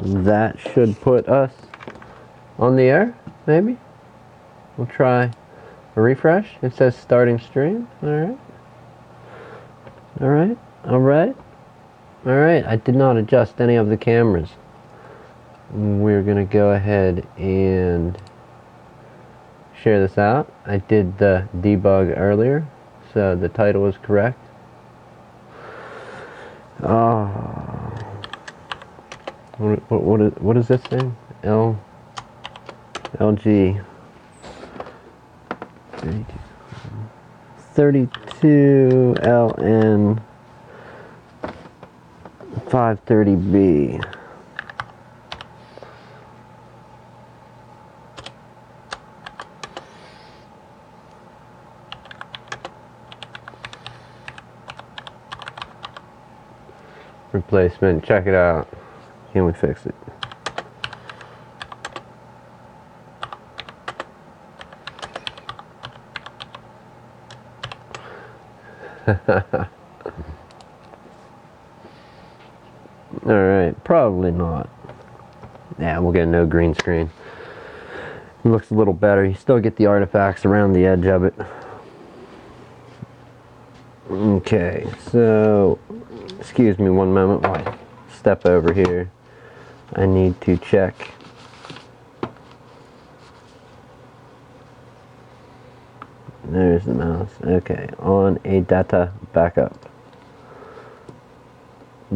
that should put us on the air, maybe. We'll try a refresh. It says starting stream. Alright. Alright. Alright. Alright. I did not adjust any of the cameras. We're going to go ahead and share this out. I did the debug earlier, so the title is correct. What is this thing? LG 32 LN 530B. Replacement. Check it out. Can we fix it? Alright, probably not. Yeah, we'll get no green screen. It looks a little better. You still get the artifacts around the edge of it. Okay, so excuse me one moment while I step over here. I need to check. There's the mouse. Okay, on a data backup.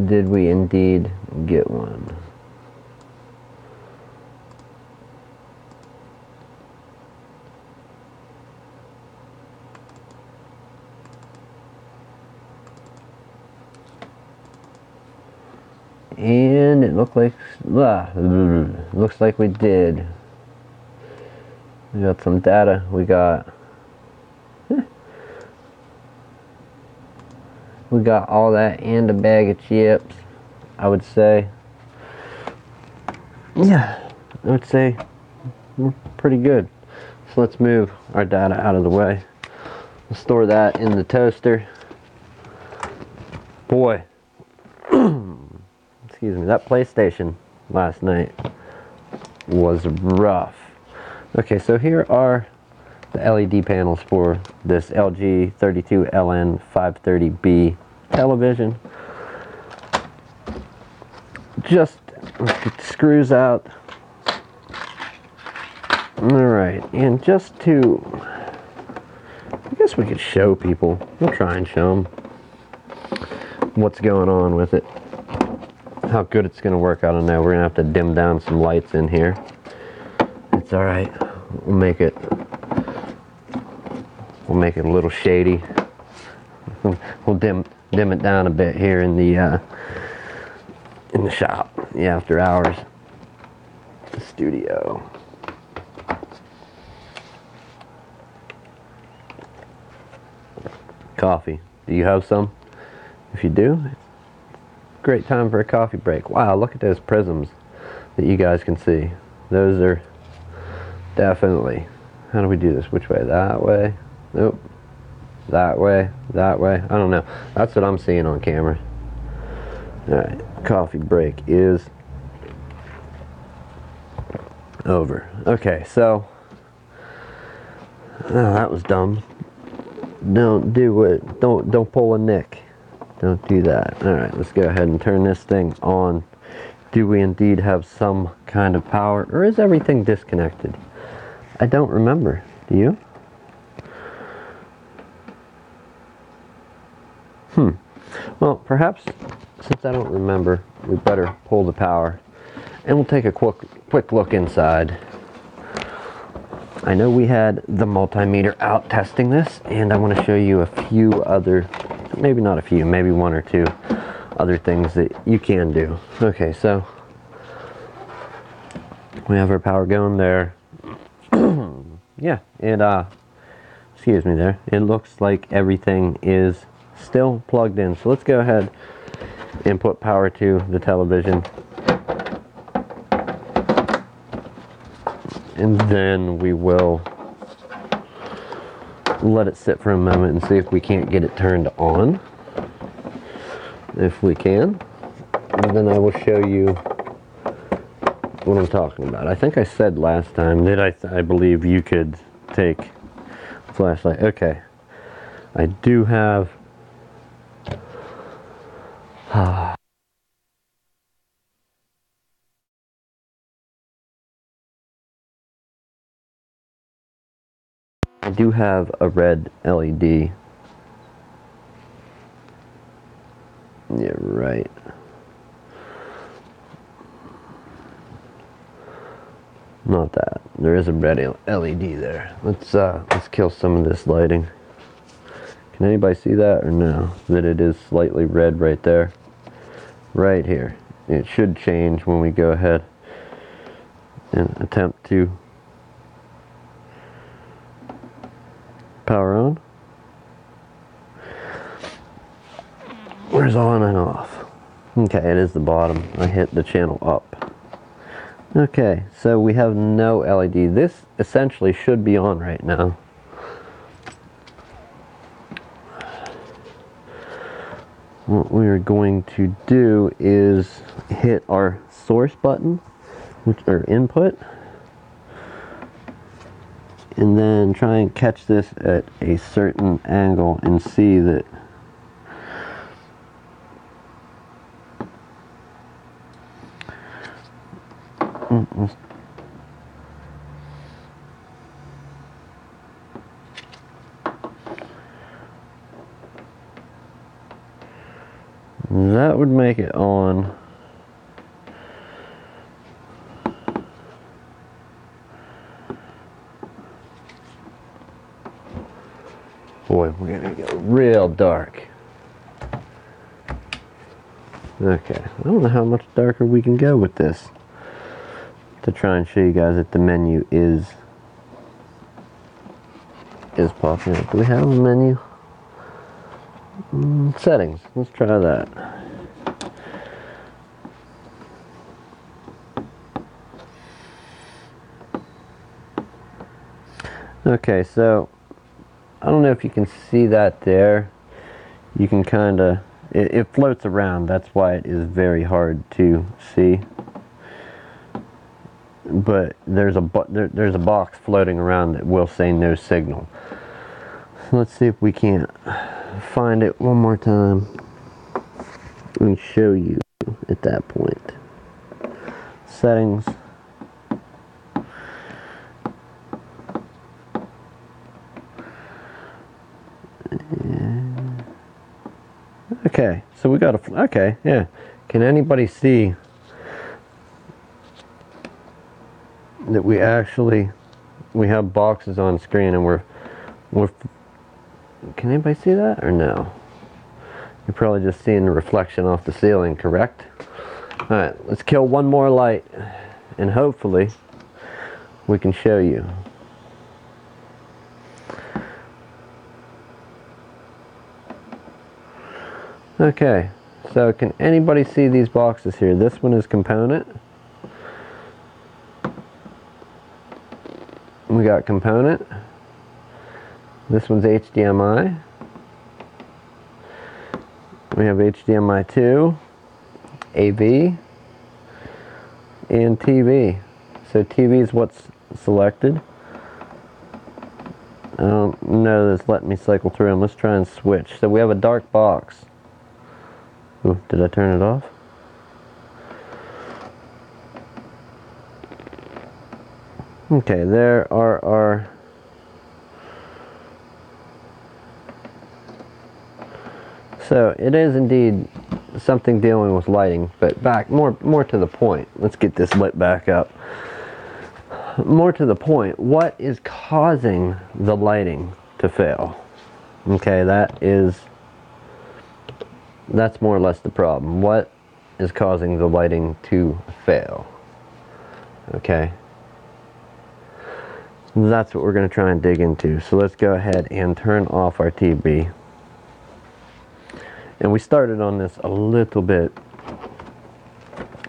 Did we indeed get one? And it looks like we did. We got some data. We got all that and a bag of chips. I would say, yeah, I would say we're pretty good. So let's move our data out of the way. We'll store that in the toaster. Boy. Excuse me, that PlayStation last night was rough. Okay, so here are the LED panels for this LG 32LN 530B television. Just get the screws out. Alright, and just to, I guess we could show people. We'll try and show them what's going on with it. How good it's going to work, I don't know. We're going to have to dim down some lights in here. It's alright. We'll make it a little shady. We'll dim it down a bit here in the shop, the after hours, the studio. Coffee. Do you have some? If you do, great time for a coffee break. Wow, look at those prisms that you guys can see. Those are definitely, how do we do this? Which way? That way? Nope. That way? That way? I don't know. That's what I'm seeing on camera. Alright, coffee break is over. Okay, so, oh, that was dumb. Don't do it. Don't pull a Nick. Don't do that. Alright, let's go ahead and turn this thing on. Do we indeed have some kind of power, or is everything disconnected? I don't remember. Do you? Well, perhaps, since I don't remember, we better pull the power. And we'll take a quick look inside. I know we had the multimeter out testing this, and I want to show you a few other, maybe not a few, maybe one or two other things that you can do. Okay, so we have our power going there. Yeah, it, excuse me there, it looks like everything is still plugged in. So let's go ahead and put power to the television. And then we will let it sit for a moment and see if we can't get it turned on. If we can, and then I will show you what I'm talking about. I think I said last time that I believe you could take a flashlight. Okay. I do have I do have a red LED. Yeah, right. Not that. There is a red LED there. Let's kill some of this lighting. Can anybody see that or no? That it is slightly red right there. Right here. It should change when we go ahead and attempt to power on. Where's on and off? Okay, it is the bottom. I hit the channel up. Okay, so we have no LED. This essentially should be on right now. What we are going to do is hit our source button, or input, and then try and catch this at a certain angle and see that that would make it on. Boy, we're gonna go real dark. Okay, I don't know how much darker we can go with this to try and show you guys that the menu is popping up. Do we have a menu? Settings. Let's try that. Okay, so I don't know if you can see that there. You can kind of, it floats around. That's why it is very hard to see. But there's a box floating around that will say no signal. Let's see if we can't find it one more time and show you at that point. Settings. Okay, so we got a, okay, yeah. Can anybody see that we have boxes on screen and we're, can anybody see that or no? You're probably just seeing the reflection off the ceiling, correct? Alright, let's kill one more light and hopefully we can show you. Okay, so can anybody see these boxes here? This one is component. We got component. This one's HDMI. We have HDMI 2, AV, and TV. So TV is what's selected. I don't know this. Let me cycle through them. Let's try and switch. So we have a dark box. Ooh, did I turn it off? Okay, there are our so it is indeed something dealing with lighting, but back more to the point. Let's get this lit back up. More to the point, what is causing the lighting to fail? Okay, that's more or less the problem. What is causing the lighting to fail? Okay. That's what we're going to try and dig into. So let's go ahead and turn off our TV. And we started on this a little bit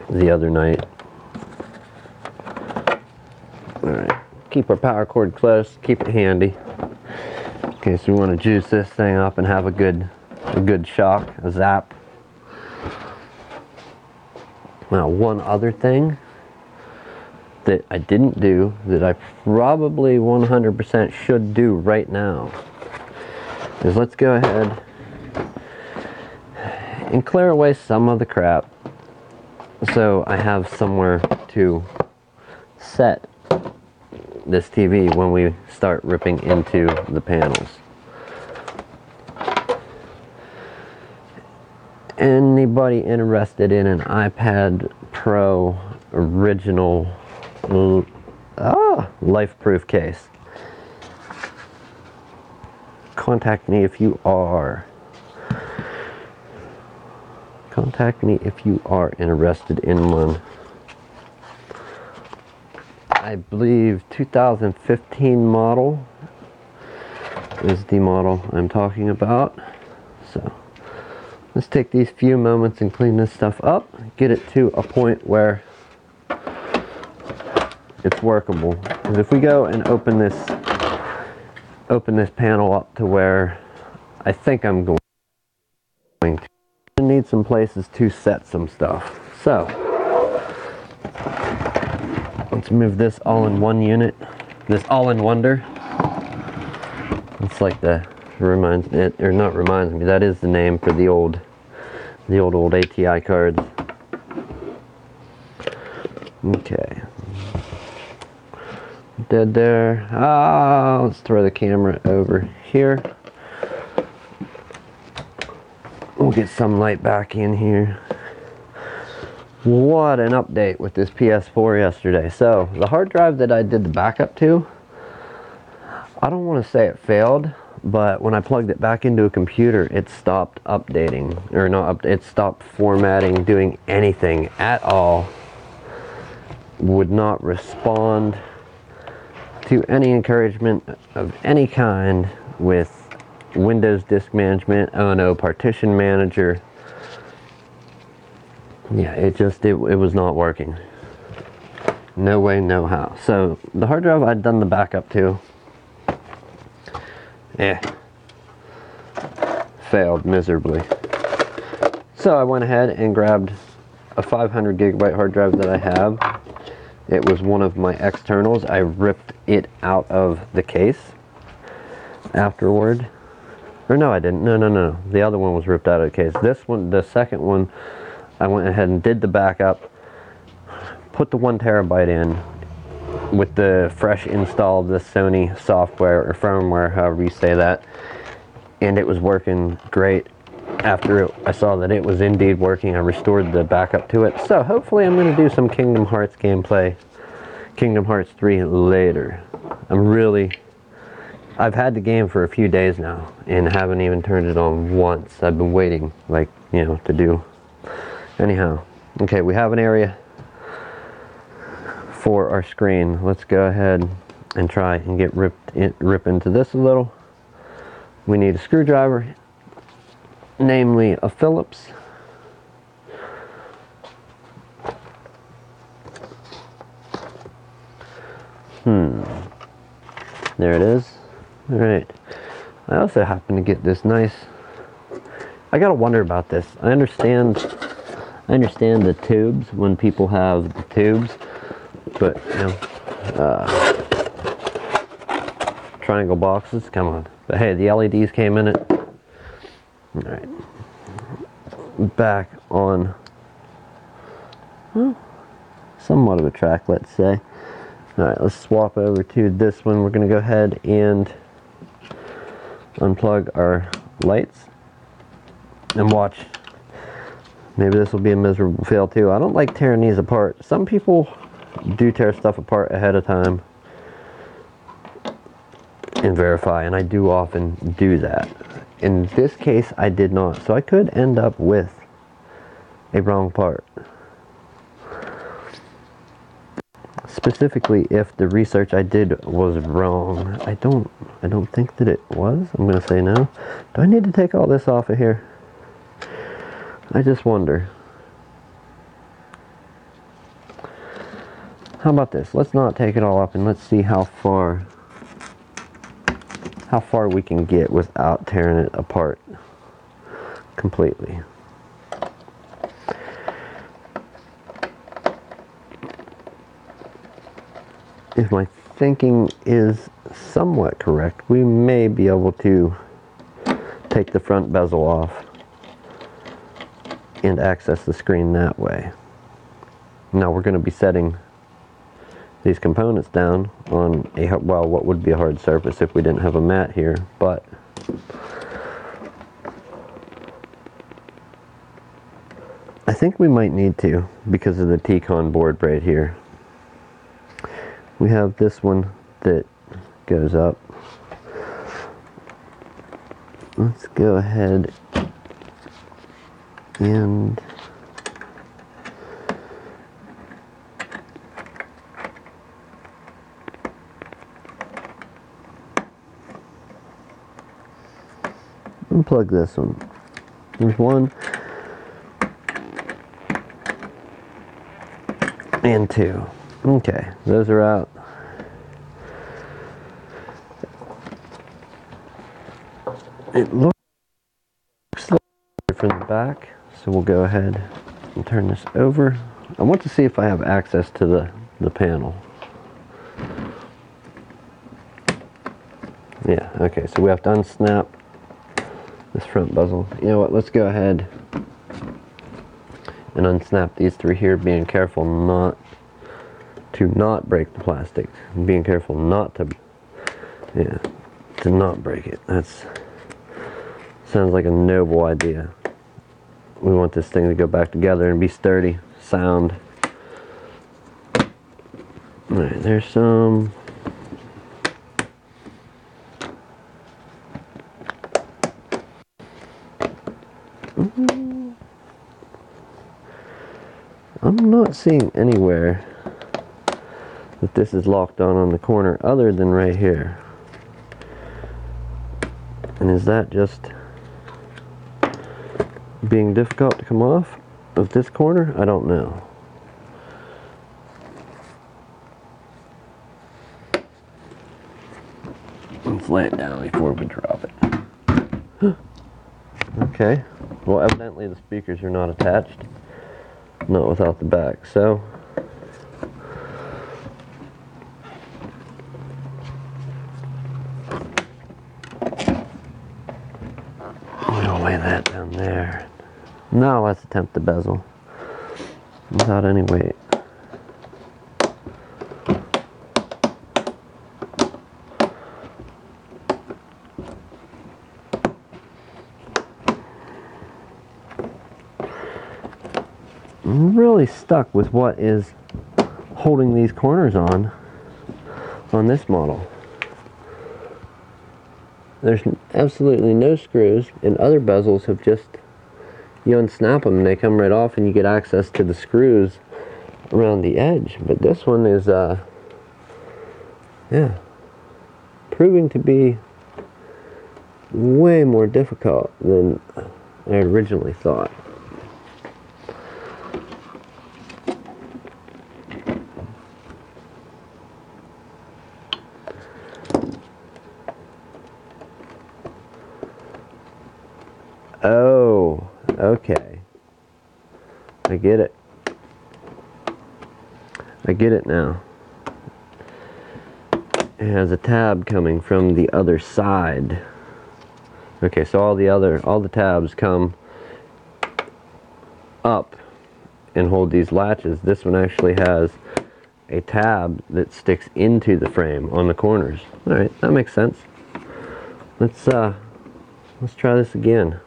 the other night. Alright, keep our power cord close, keep it handy. Okay, so we want to juice this thing up and have a good shock, a zap. Now, one other thing that I didn't do that I probably 100% should do right now is let's go ahead and clear away some of the crap so I have somewhere to set this TV when we start ripping into the panels. Anybody interested in an iPad Pro original life-proof case? Contact me if you are. Contact me if you are interested in one. I believe 2015 model is the model I'm talking about. So let's take these few moments and clean this stuff up, get it to a point where it's workable. Because if we go and open this panel up to where I think I'm going to, I need some places to set some stuff. So let's move this all in one unit, this all-in-wonder. It's like that reminds me, that is the name for the old ATI cards. Okay. Dead there. Let's throw the camera over here. We'll get some light back in here. What an update with this PS4 yesterday. So, the hard drive that I did the backup to, I don't want to say it failed, but when I plugged it back into a computer, it stopped updating, or it stopped formatting, doing anything at all. Would not respond to any encouragement of any kind with Windows Disk Management, Partition Manager. Yeah, it was not working. No way, no how. So the hard drive I'd done the backup to, failed miserably. So I went ahead and grabbed a 500 gigabyte hard drive that I have. It was one of my externals. I ripped it out of the case afterward. Or no, I didn't. No. The other one was ripped out of the case. This one, the second one, I went ahead and did the backup, put the 1 terabyte in with the fresh install of the Sony software or firmware, however you say that, and it was working great. After I saw that it was indeed working, I restored the backup to it. So hopefully I'm going to do some Kingdom Hearts gameplay, Kingdom Hearts 3 later. I've had the game for a few days now and haven't even turned it on once. I've been waiting, to do. Anyhow, okay, we have an area for our screen. Let's go ahead and try and rip into this a little. We need a screwdriver, namely a Phillips. There it is. All right. I also happen to get this nice. I gotta wonder about this. I understand the tubes when people have the tubes, but triangle boxes, come on. But hey, the LEDs came in it. All right. Back on somewhat of a track, let's say. Alright, let's swap over to this one. We're going to go ahead and unplug our lights and watch. Maybe this will be a miserable fail too. I don't like tearing these apart. Some people do tear stuff apart ahead of time and verify, and I do often do that. In this case, I did not, so I could end up with a wrong part. Specifically, if the research I did was wrong. I don't think that it was. I'm gonna say no. Do I need to take all this off of here? I just wonder. How about this? Let's not take it all up and let's see how far we can get without tearing it apart completely. if my thinking is somewhat correct, we may be able to take the front bezel off and access the screen that way. Now we're going to be setting these components down on a, well, what would be a hard surface if we didn't have a mat here, but I think we might need to because of the T-con board right here. We have this one that goes up. Let's go ahead and unplug this one. There's one and two. Okay, those are out. It looks from the back, so we'll go ahead and turn this over. I want to see if I have access to the panel. Yeah, okay, so we have to unsnap this front bezel. You know what, let's go ahead and unsnap these three here, being careful not break the plastic. Being careful not to, yeah, to not break it. That's, sounds like a noble idea. We want this thing to go back together and be sturdy, sound. Alright, there's some. I'm not seeing anywhere that this is locked on the corner other than right here. And is that just being difficult to come off of this corner? I don't know. Let's lay it down before we drop it. Okay, well evidently the speakers are not attached, not without the back, so we'll lay that down there. Now let's attempt the bezel without any weight. I'm really stuck with what is holding these corners on this model. There's absolutely no screws, and other bezels have just, you unsnap them and they come right off and you get access to the screws around the edge. But this one is, yeah, proving to be way more difficult than I originally thought. Oh, okay. I get it. I get it now. It has a tab coming from the other side. Okay, so all the tabs come up and hold these latches. This one actually has a tab that sticks into the frame on the corners. All right, that makes sense. Let's try this again.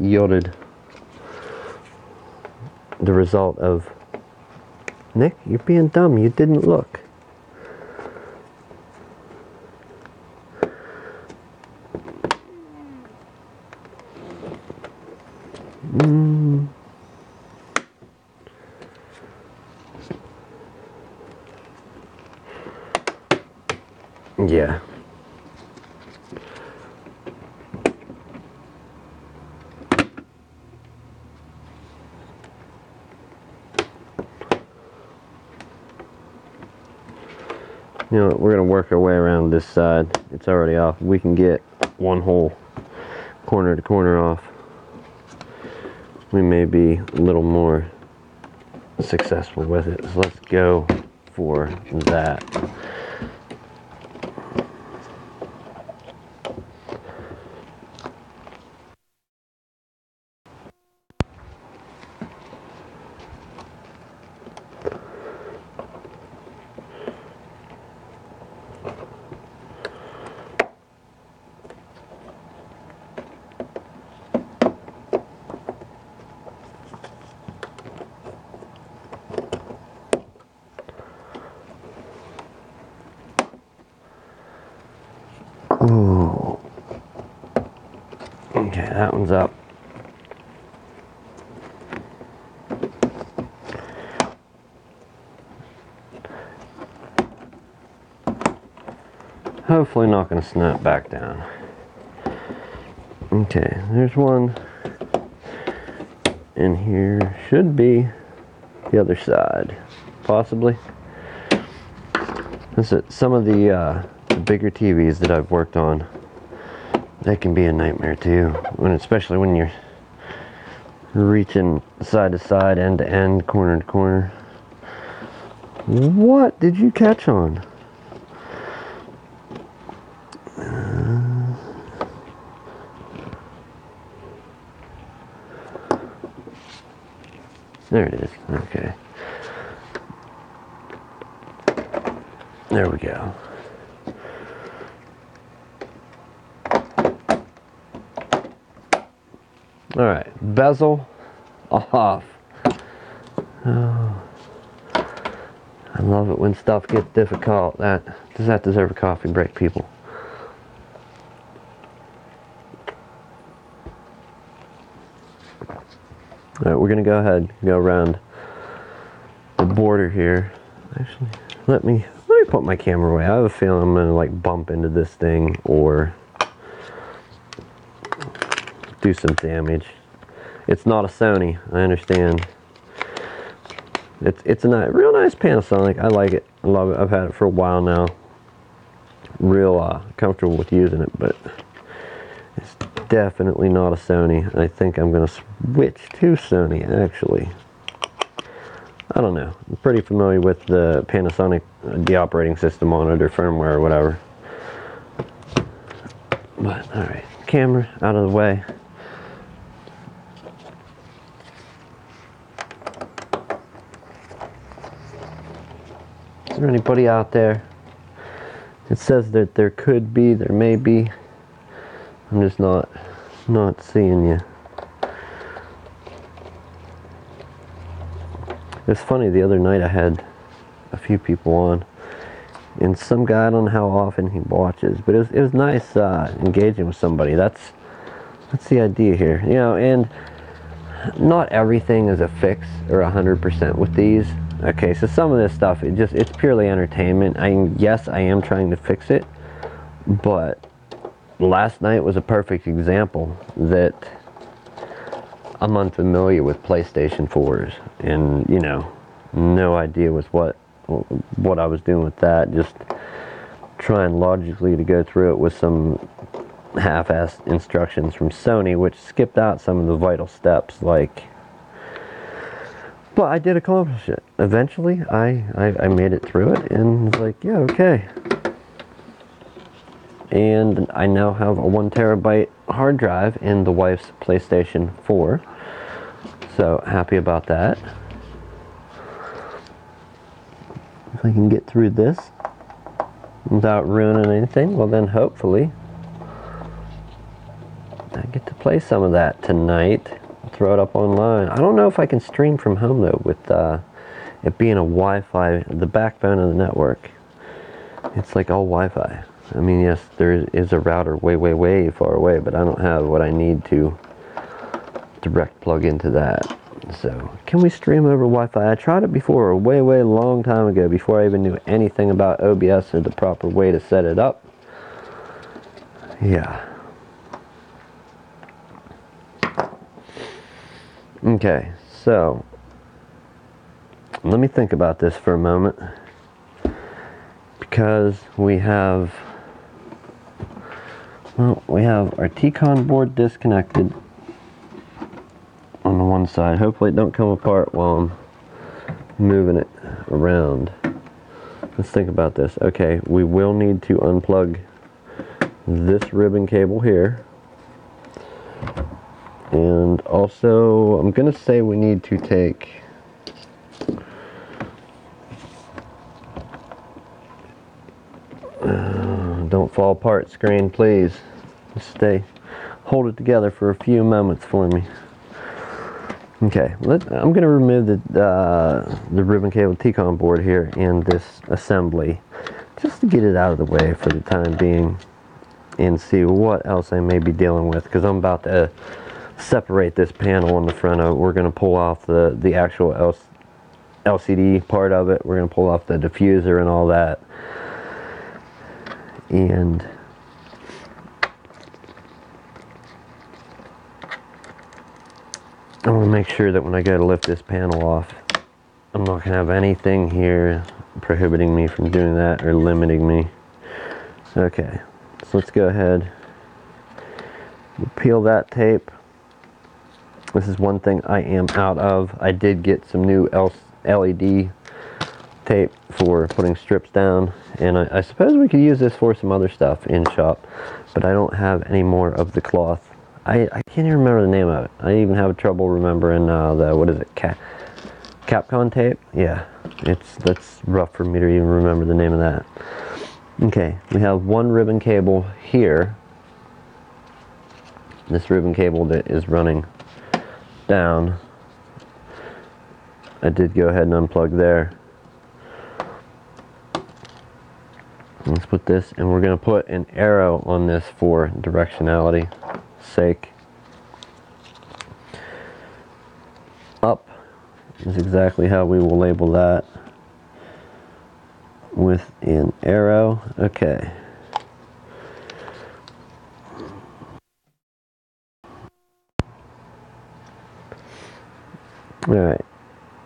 Yielded the result of, Nick, you're being dumb, you didn't look. Yeah. You know what, we're going to work our way around this side. It's already off. We can get one whole corner to corner off. We may be a little more successful with it. So let's go for that. Ooh. Okay, that one's up. Hopefully not going to snap back down. Okay, there's one in here. Should be the other side, possibly. Some of the bigger TVs that I've worked on, they can be a nightmare too, especially when you're reaching side to side, end to end, corner to corner. What did you catch on? There it is. Okay. There we go. Alright, bezel off. Oh, I love it when stuff gets difficult. Does that deserve a coffee break, people? Alright, we're going to go ahead and go around the border here. Actually, let me put my camera away. I have a feeling I'm going to like bump into this thing or do some damage. It's not a Sony, I understand. It's a real nice Panasonic. I like it. I love it. I've had it for a while now. Real comfortable with using it, but it's definitely not a Sony. I think I'm going to switch to Sony, actually. I don't know. I'm pretty familiar with the Panasonic, the operating system on it, or firmware, or whatever. But, alright. Camera out of the way. Is there anybody out there? It says that there could be, there may be. I'm just not seeing you. It's funny, the other night I had a few people on, and some guy, I don't know how often he watches, but it was nice engaging with somebody. That's the idea here, you know. And not everything is a fix or 100% with these. Okay, so some of this stuff, it's purely entertainment. Yes, I am trying to fix it, but last night was a perfect example that I'm unfamiliar with PlayStation 4s, and you know, no idea with what I was doing with that. Just trying logically to go through it with some half-assed instructions from Sony, which skipped out some of the vital steps, like. But I did accomplish it. Eventually, I made it through it, and was like, yeah, okay. And I now have a 1 terabyte hard drive in the wife's PlayStation 4. So, happy about that. If I can get through this without ruining anything, well then hopefully I get to play some of that tonight. Throw it up online. I don't know if I can stream from home though, with it being a Wi-Fi, the backbone of the network. It's like all Wi-Fi. I mean, yes, there is a router way far away, but I don't have what I need to direct plug into that. So, can we stream over Wi-Fi? I tried it before, a way long time ago, before I even knew anything about OBS or the proper way to set it up. Yeah. Okay, so let me think about this for a moment, because we have our T-Con board disconnected on the one side. Hopefully it don't come apart while I'm moving it around. Let's think about this. Okay, we will need to unplug this ribbon cable here. And also, I'm going to say we need to take don't fall apart, screen, please. Just hold it together for a few moments for me. Okay, I'm going to remove the ribbon cable T-con board here and this assembly, just to get it out of the way for the time being, and see what else I may be dealing with, because I'm about to separate this panel on the front of it. We're going to pull off the actual LCD part of it. We're going to pull off the diffuser and all that. And I want to make sure that when I go to lift this panel off, I'm not going to have anything here prohibiting me from doing that or limiting me. Okay, so let's go ahead, peel that tape. This is one thing I am out of. I did get some new LED tape for putting strips down, and I suppose we could use this for some other stuff in shop, but I don't have any more of the cloth. I can't even remember the name of it. I even have trouble remembering what is it, Capcom tape? Yeah, that's rough for me to even remember the name of that. Okay, we have one ribbon cable here. This ribbon cable that is running down, I did go ahead and unplug there. Let's put this, and we're going to put an arrow on this for directionality sake. Up is exactly how we will label that, with an arrow. Okay. Alright.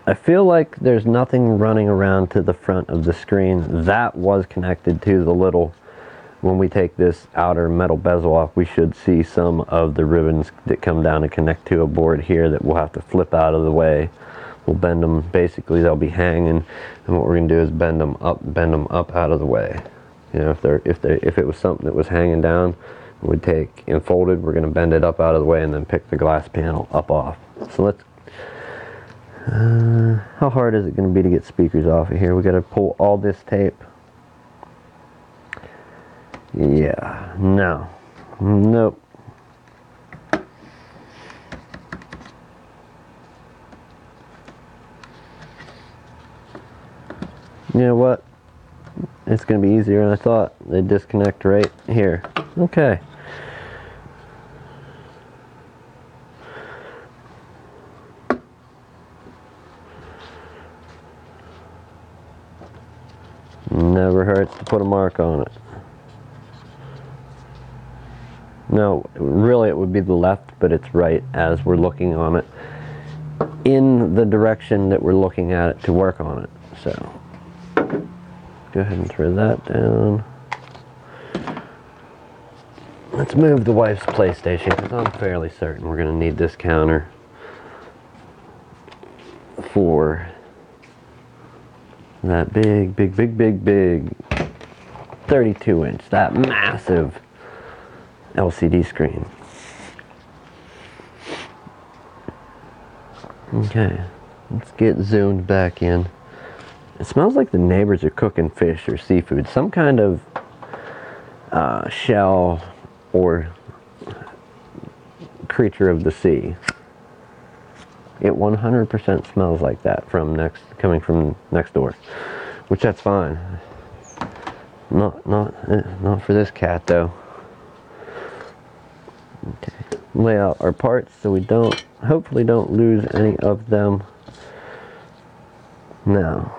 I feel like there's nothing running around to the front of the screen. That was connected to the little, when we take this outer metal bezel off, we should see some of the ribbons that come down and connect to a board here that we'll have to flip out of the way. We'll bend them, basically they'll be hanging, and what we're going to do is bend them up out of the way. You know, if it was something that was hanging down, we'd take and folded, we're going to bend it up out of the way and then pick the glass panel up off. So let's how hard is it going to be to get speakers off of here? We got to pull all this tape. Yeah, no, nope. You know what? It's going to be easier than I thought. They disconnect right here. Okay. Never hurts to put a mark on it. No, really it would be the left, but it's right as we're looking on it, in the direction that we're looking at it to work on it. So, go ahead and throw that down. Let's move the wife's PlayStation, because I'm fairly certain we're going to need this counter for that big 32 inch, that massive LCD screen. Okay, let's get zoomed back in. It smells like the neighbors are cooking fish or seafood, some kind of shell or creature of the sea. It 100% smells like that coming from next door, which that's fine. Not for this cat though. Okay, lay out our parts so we hopefully don't lose any of them. Now,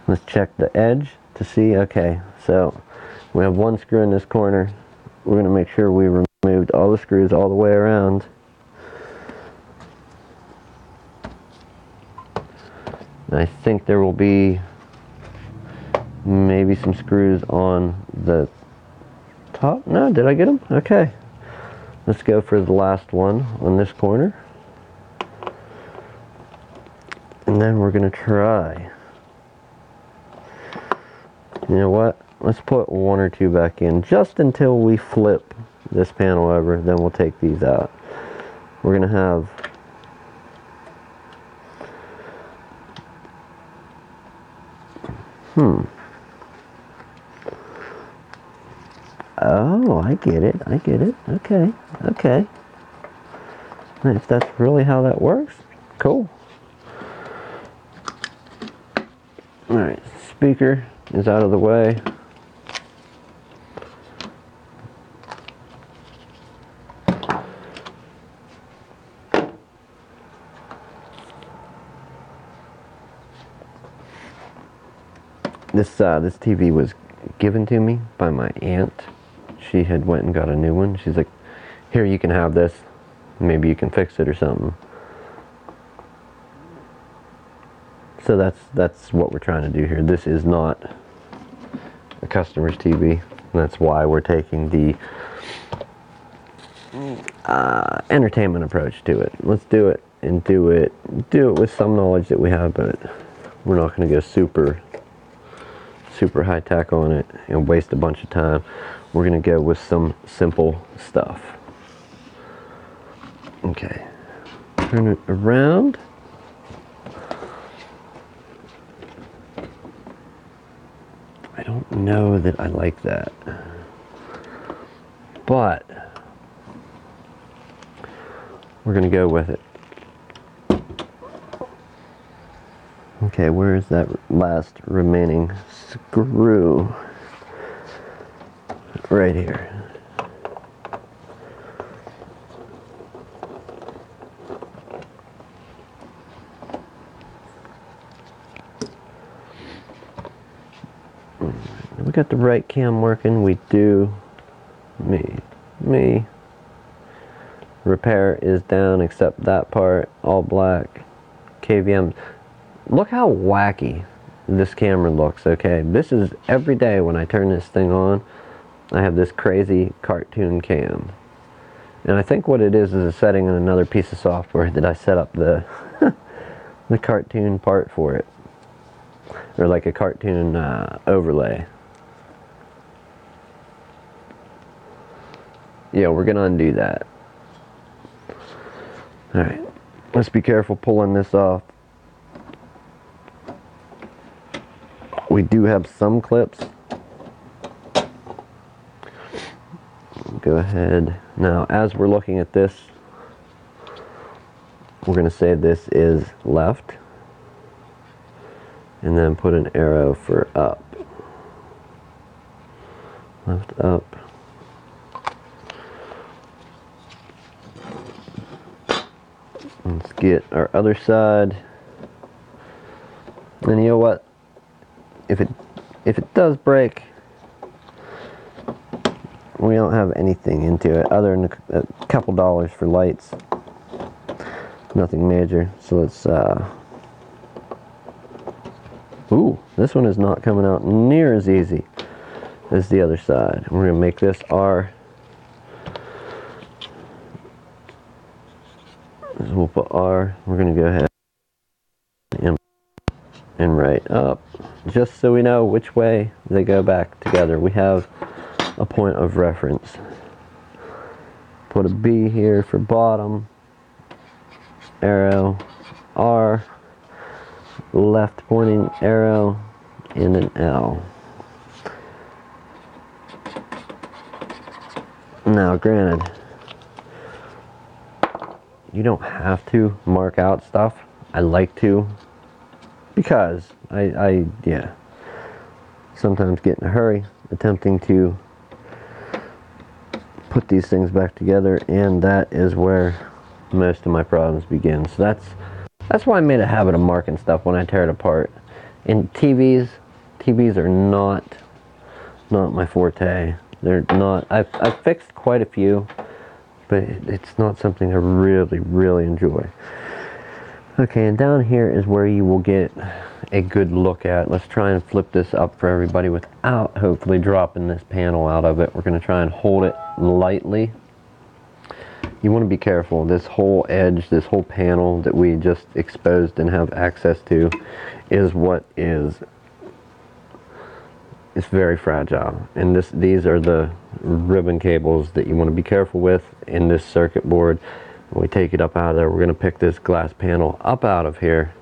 let's check the edge to see. Okay, so we have one screw in this corner. We're going to make sure we removed all the screws all the way around. I think there will be maybe some screws on the top. No, did I get them? Okay. Let's go for the last one on this corner. And then we're going to try. You know what? Let's put one or two back in just until we flip this panel over. Then we'll take these out. We're going to have Oh, I get it. I get it. Okay. Okay. If that's really how that works, cool. Alright, speaker is out of the way. This TV was given to me by my aunt. She had went and got a new one. She's like, here, you can have this. Maybe you can fix it or something. So that's what we're trying to do here. This is not a customer's TV. That's why we're taking the entertainment approach to it. Let's do it and do it with some knowledge that we have, but we're not going to go super high tech on it and waste a bunch of time. We're going to go with some simple stuff. Okay, turn it around. I don't know that I like that, but we're going to go with it. Okay, where is that last remaining screw? Right here. We got the right cam working. We do. Me. Repair is down except that part. All black. KVM. Look how wacky this camera looks, okay? This is every day when I turn this thing on, I have this crazy cartoon cam. And I think what it is a setting in another piece of software that I set up the the cartoon part for it. Or like a cartoon overlay. Yeah, we're gonna undo that. Alright, let's be careful pulling this off. We do have some clips. Go ahead. Now, as we're looking at this, we're going to say this is left. And then put an arrow for up. Left, up. Let's get our other side. And you know what? If it does break, we don't have anything into it other than a couple dollars for lights. Nothing major. So let's ooh, this one is not coming out near as easy as the other side. We're gonna make this R. So we'll put R. We're gonna go ahead and right up, just so we know which way they go back together. We have a point of reference. Put a B here for bottom, arrow, R, left pointing arrow, and an L. Now granted, you don't have to mark out stuff. I like to, because I sometimes get in a hurry attempting to put these things back together, and that is where most of my problems begin. So that's why I made a habit of marking stuff when I tear it apart. And TVs are not my forte. They're not. I've fixed quite a few, but it's not something I really enjoy. Okay, and down here is where you will get a good look at. Let's try and flip this up for everybody without hopefully dropping this panel out of it. We're going to try and hold it lightly you want to be careful. This whole edge, this whole panel that we just exposed and have access to is what is, it's very fragile. And these are the ribbon cables that you want to be careful with in this circuit board. When we take it up out of there, we're going to pick this glass panel up out of here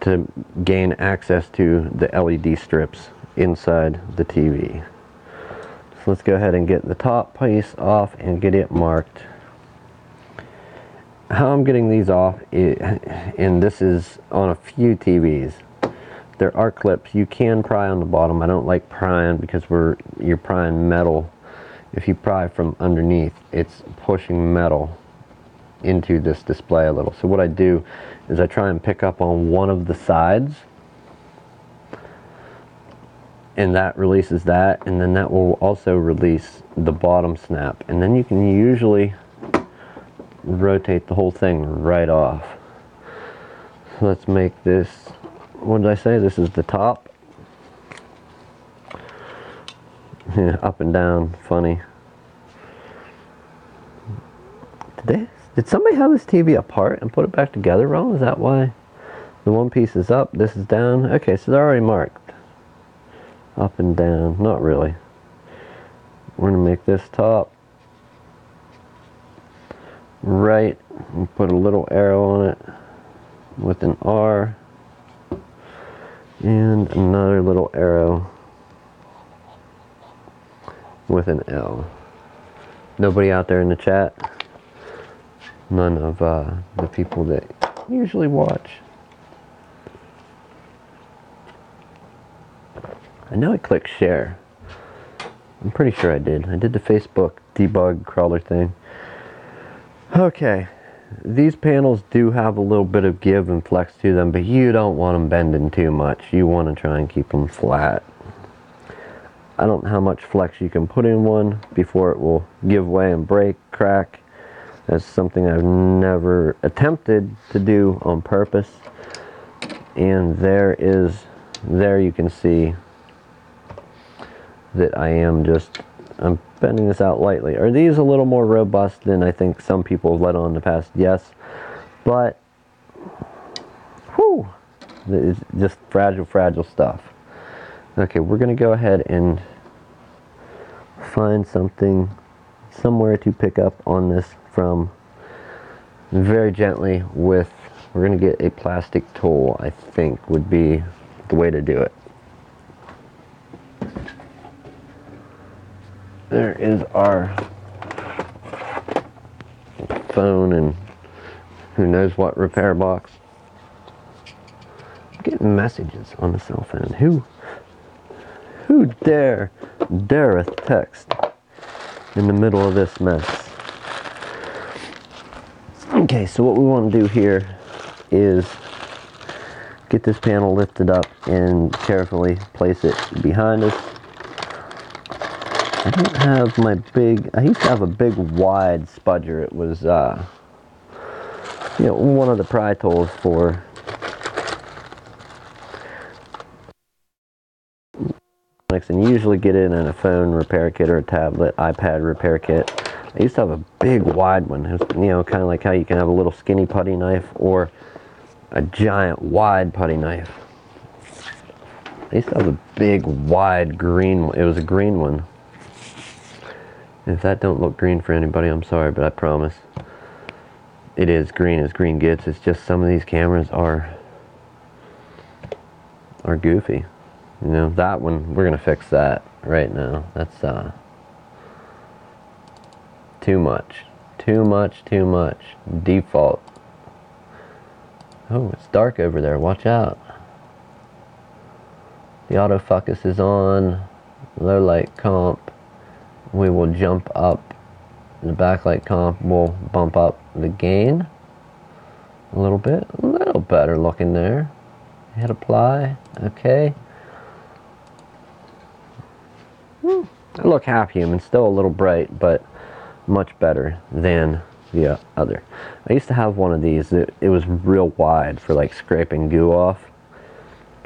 to gain access to the LED strips inside the TV. So let's go ahead and get the top piece off and get it marked. How I'm getting these off, and this is on a few TVs, there are clips. You can pry on the bottom. I don't like prying because you're prying metal. If you pry from underneath, it's pushing metal into this display a little. So what I do is I try and pick up on one of the sides, and that releases that, and then that will also release the bottom snap, and then you can usually rotate the whole thing right off. So let's make this, what did I say? This is the top. Yeah, up and down, funny. Did somebody have this TV apart and put it back together wrong? Is that why the one piece is up, this is down? Okay, so they're already marked. Up and down, not really. We're gonna make this top right, and put a little arrow on it with an R and another little arrow with an L. Nobody out there in the chat? None of the people that usually watch. I know I clicked share. I'm pretty sure I did. I did the Facebook debug crawler thing. Okay, these panels do have a little bit of give and flex to them, but you don't want them bending too much. You want to try and keep them flat. I don't know how much flex you can put in one before it will give way and break, crack. That's something I've never attempted to do on purpose. And there you can see that I'm bending this out lightly. Are these a little more robust than I think some people have let on in the past? Yes. But, whew, it's just fragile stuff. Okay, we're going to go ahead and find somewhere to pick up on this from very gently with, we're going to get a plastic tool, I think would be the way to do it. There is our phone and who knows what repair box. I'm getting messages on the cell phone. Who dareth text in the middle of this mess? Okay, so what we want to do here is get this panel lifted up and carefully place it behind us. I don't have my I used to have a big wide spudger. It was, one of the pry tools for and you usually get it in a phone repair kit or a tablet, iPad repair kit. I used to have a big wide one. It was, kind of like how you can have a little skinny putty knife or a giant wide putty knife. I used to have a big wide green one. It was a green one. If that don't look green for anybody, I'm sorry, but I promise it is green as green gets. It's just some of these cameras are goofy. That one, we're gonna fix that right now. That's too much. Default. Oh, it's dark over there. Watch out. The autofocus is on. Low light comp. We will jump up. The backlight comp will bump up the gain a little bit. A little better looking there. Hit apply. Okay. I look half human, still a little bright, but much better than the other. I used to have one of these. It was real wide for like scraping goo off.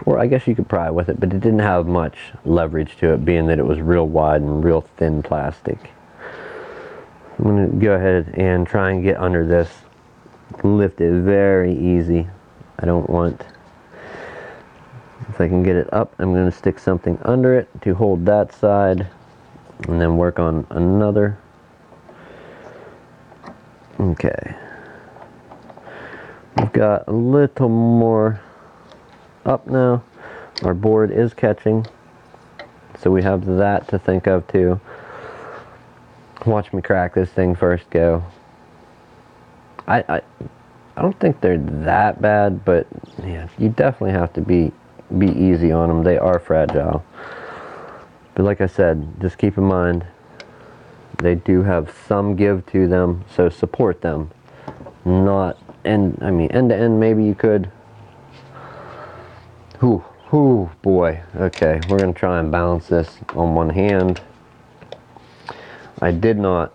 Or I guess you could pry with it, but it didn't have much leverage to it, being that it was real wide and real thin plastic. I'm going to go ahead and try and get under this. Lift it very easy. I don't want, if I can get it up, I'm going to stick something under it to hold that side and then work on another. Okay. We've got a little more up now. Our board is catching, so we have that to think of too. Watch me crack this thing first go. I don't think they're that bad, but yeah, you definitely have to be easy on them. They are fragile. But like I said, just keep in mind, they do have some give to them, so support them. Not, and I mean, end to end, maybe you could. Whew, boy. Okay, we're gonna try and balance this on one hand. I did not.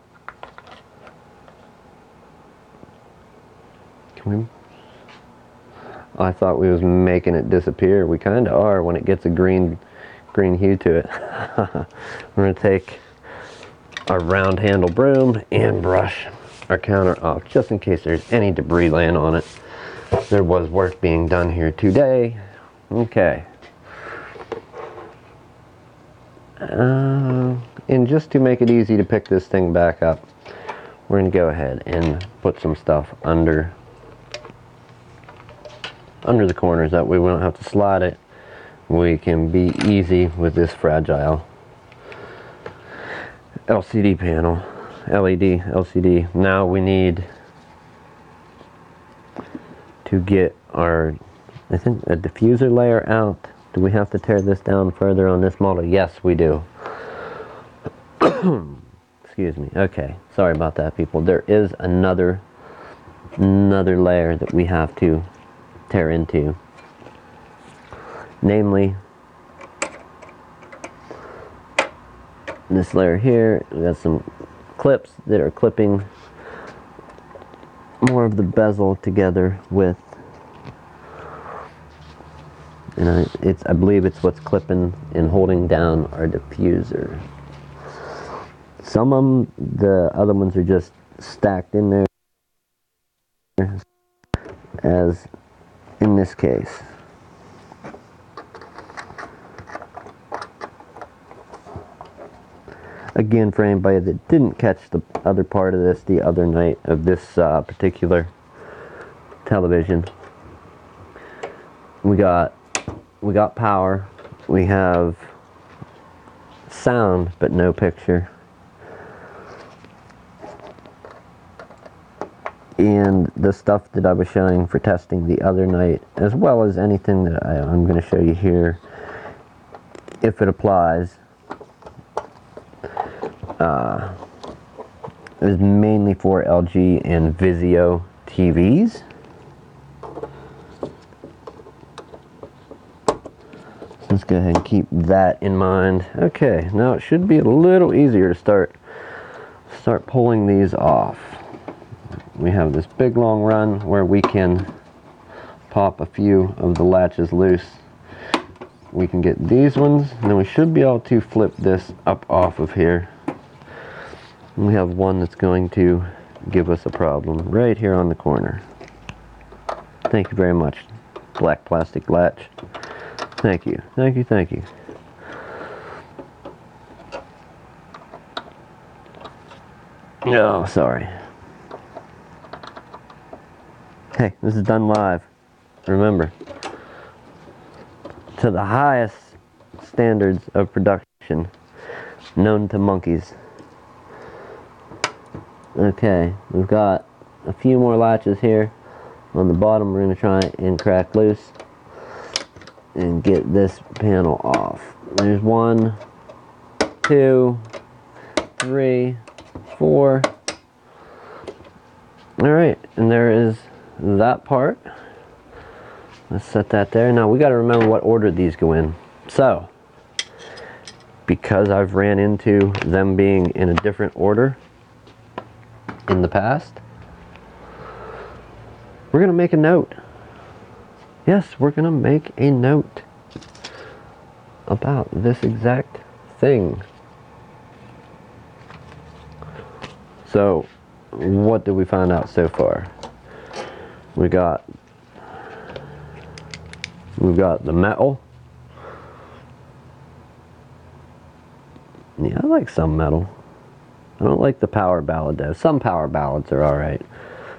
Can we? I thought we was making it disappear. We kind of are when it gets a green hue to it. We're gonna take our round handle broom and brush our counter off just in case there's any debris laying on it. There was work being done here today. Okay. And just to make it easy to pick this thing back up, we're going to go ahead and put some stuff under the corners. That way we don't have to slide it. We can be easy with this fragile LCD panel. LED, LCD. Now we need to get our, I think, a diffuser layer out. Do we have to tear this down further on this model? Yes, we do. Excuse me. Okay, sorry about that, people. There is another layer that we have to tear into. Namely, this layer here. We got some clips that are clipping more of the bezel together with, and I believe it's what's clipping and holding down our diffuser. Some of them, the other ones are just stacked in there, as in this case. Again, for anybody that didn't catch the other part of this the other night of this particular television, we got power, we have sound but no picture, and the stuff that I was showing for testing the other night, as well as anything that I'm going to show you here, if it applies, is mainly for LG and Vizio TVs. Let's go ahead and keep that in mind. Okay, now it should be a little easier to start pulling these off. We have this big long run where we can pop a few of the latches loose. We can get these ones, and then we should be able to flip this up off of here. And we have one that's going to give us a problem right here on the corner. Thank you very much, black plastic latch. Thank you, thank you, thank you. Oh, sorry. Hey, this is done live. Remember, to the highest standards of production known to monkeys. Okay, we've got a few more latches here. On the bottom, we're going to try and crack loose and get this panel off. There's 1, 2, 3, 4. Alright, and there is that part. Let's set that there. Now we got to remember what order these go in. So, because I've ran into them being in a different order in the past, we're going to make a note. Yes, we're going to make a note about this exact thing. So what did we find out so far? We've got the metal. Yeah, I like some metal. I don't like the power ballad though. Some power ballads are alright.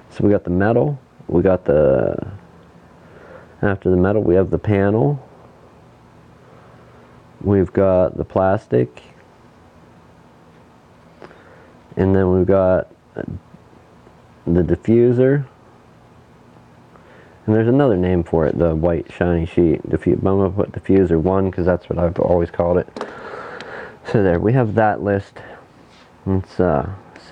So we got the metal. We got after the metal we have the panel. We've got the plastic. And then we've got the diffuser. And there's another name for it, the white shiny sheet. I'm going to put diffuser 1 because that's what I've always called it. So there, we have that list. Let's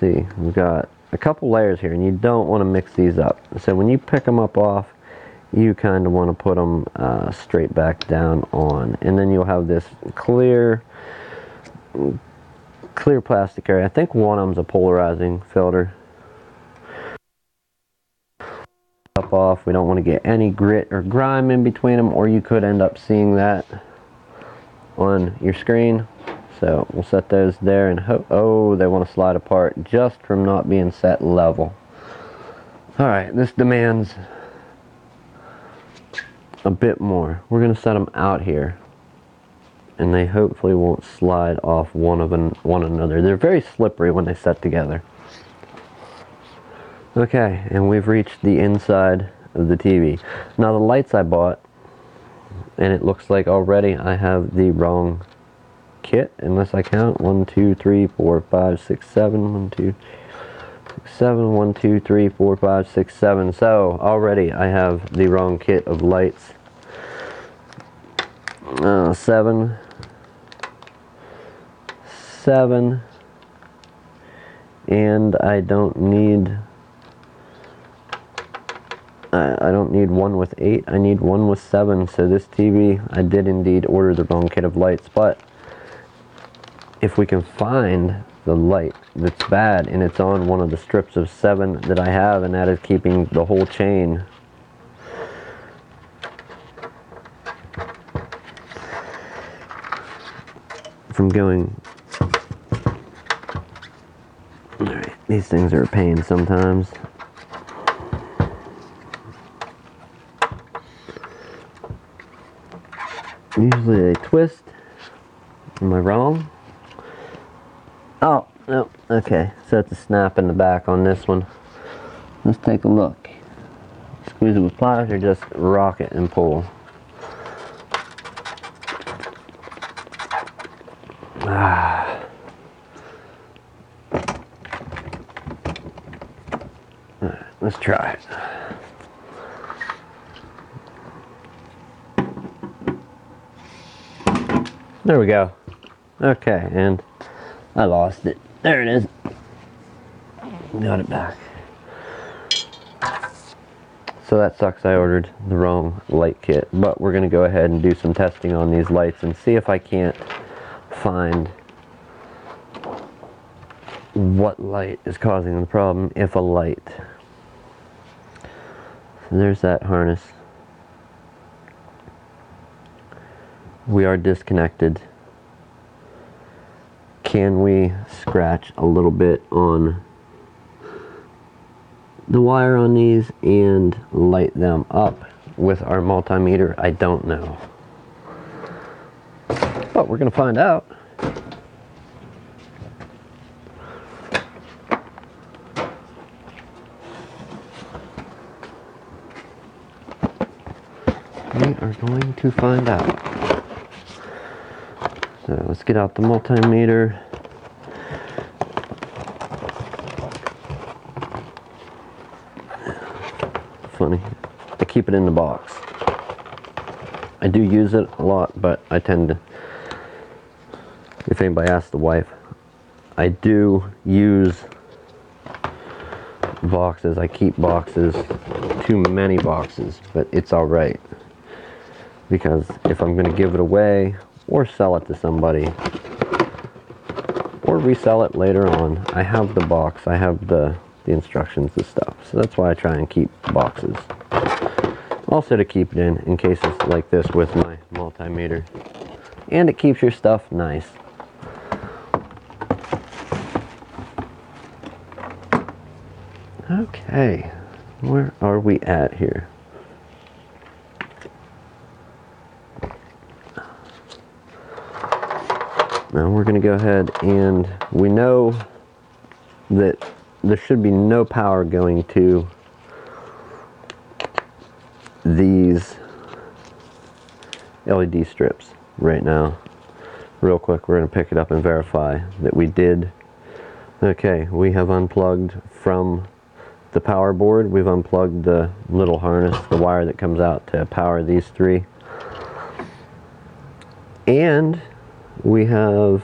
see, we've got a couple layers here, and you don't want to mix these up. So when you pick them up off, you kind of want to put them straight back down on. And then you'll have this clear plastic area. I think one of them's a polarizing filter. Up off, we don't want to get any grit or grime in between them, or you could end up seeing that on your screen. So we'll set those there, and oh, they want to slide apart just from not being set level. Alright, this demands a bit more. We're going to set them out here, and they hopefully won't slide off one another. They're very slippery when they set together. Okay, and we've reached the inside of the TV. Now the lights I bought, and it looks like already I have the wrong kit, unless I count 1, 2, 3, 4, 5, 6, 7, 1, 2, 6, 7, 1, 2, 3, 4, 5, 6, 7. So already I have the wrong kit of lights. 7, and I don't need one with 8, I need one with 7. So this TV, I did indeed order the wrong kit of lights, but if we can find the light that's bad and it's on one of the strips of 7 that I have, and that is keeping the whole chain from going. Alright, these things are a pain sometimes. Usually they twist. Am I wrong? Oh, no. Okay, so it's a snap in the back on this one. Let's take a look. Squeeze it with pliers or just rock it and pull? Alright, let's try it. There we go. Okay, and I lost it. There it is. Got it back. So that sucks, I ordered the wrong light kit, but we're going to go ahead and do some testing on these lights and see if I can't find what light is causing the problem, if a light. So there's that harness. We are disconnected. Can we scratch a little bit on the wire on these and light them up with our multimeter? I don't know, but we're gonna find out. We are going to find out. So let's get out the multimeter. Funny, I keep it in the box. I do use it a lot, but I tend to, if anybody asks the wife, I do use boxes. I keep boxes, too many boxes, but it's alright. Because if I'm going to give it away, or sell it to somebody, or resell it later on, I have the box, I have the instructions and stuff. So that's why I try and keep boxes. Also to keep it in cases like this with my multimeter. And it keeps your stuff nice. Okay, where are we at here? Now we're going to go ahead, and we know that there should be no power going to these LED strips right now. Real quick, we're going to pick it up and verify that we did. Okay, we have unplugged from the power board. We've unplugged the little harness, the wire that comes out to power these three. And we have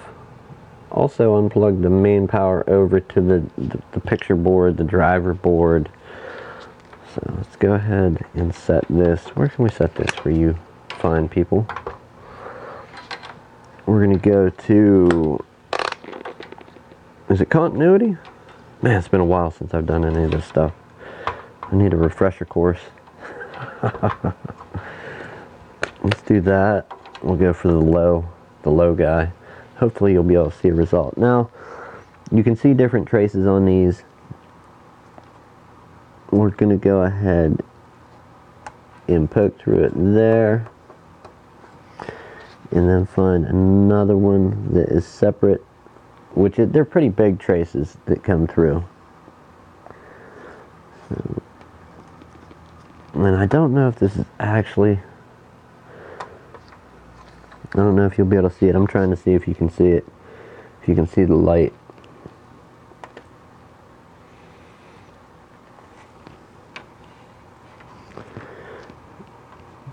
also unplugged the main power over to the picture board, the driver board. So let's go ahead and set this. Where can we set this for you fine people? We're going to go to, is it continuity? Man, it's been a while since I've done any of this stuff. I need a refresher course. Let's do that. We'll go for the low guy. Hopefully you'll be able to see a result. Now, you can see different traces on these. We're going to go ahead and poke through it there. And then find another one that is separate. They're pretty big traces that come through. So, and I don't know if this is actually, I don't know if you'll be able to see it. I'm trying to see if you can see it. If you can see the light.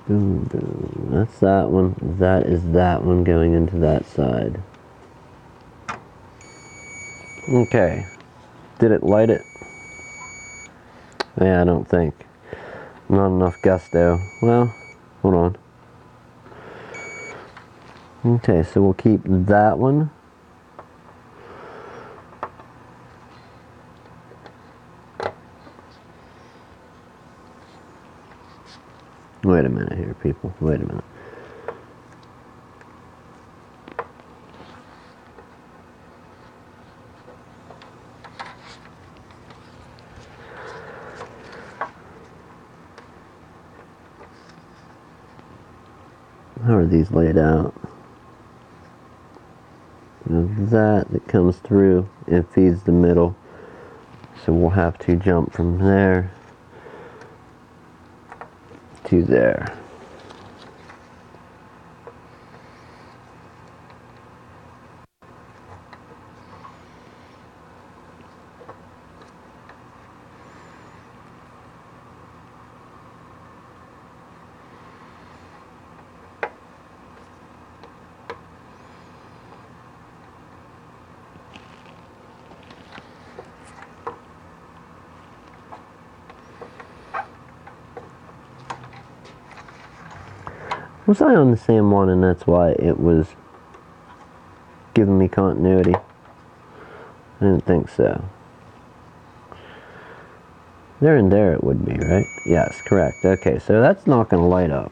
Boom, boom. That's that one. That is that one going into that side. Okay. Did it light it? Yeah, I don't think. Not enough gusto. Well, hold on. Okay, so we'll keep that one. Wait a minute here, people. Wait a minute. How are these laid out? That comes through and feeds the middle. So we'll have to jump from there to there. Was I on the same one and that's why it was giving me continuity? I didn't think so. There and there it would be, right? Yes, correct. Okay, so that's not going to light up.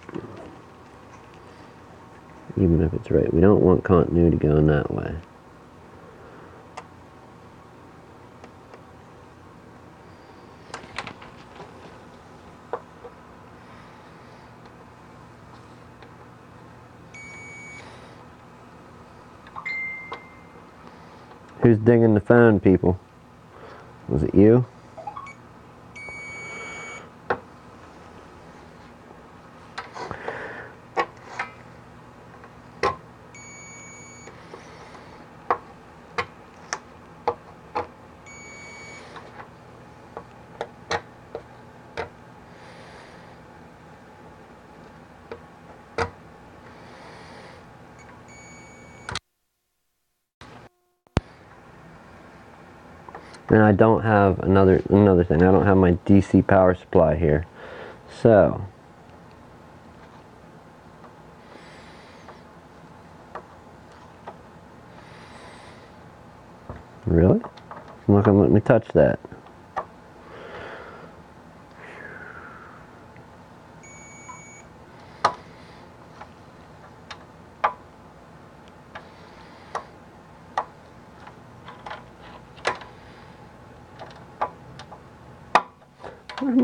Even if it's right. We don't want continuity going that way. Who's dinging the phone, people? Was it you? And I don't have another thing. I don't have my DC power supply here. So really? It's not gonna let me touch that.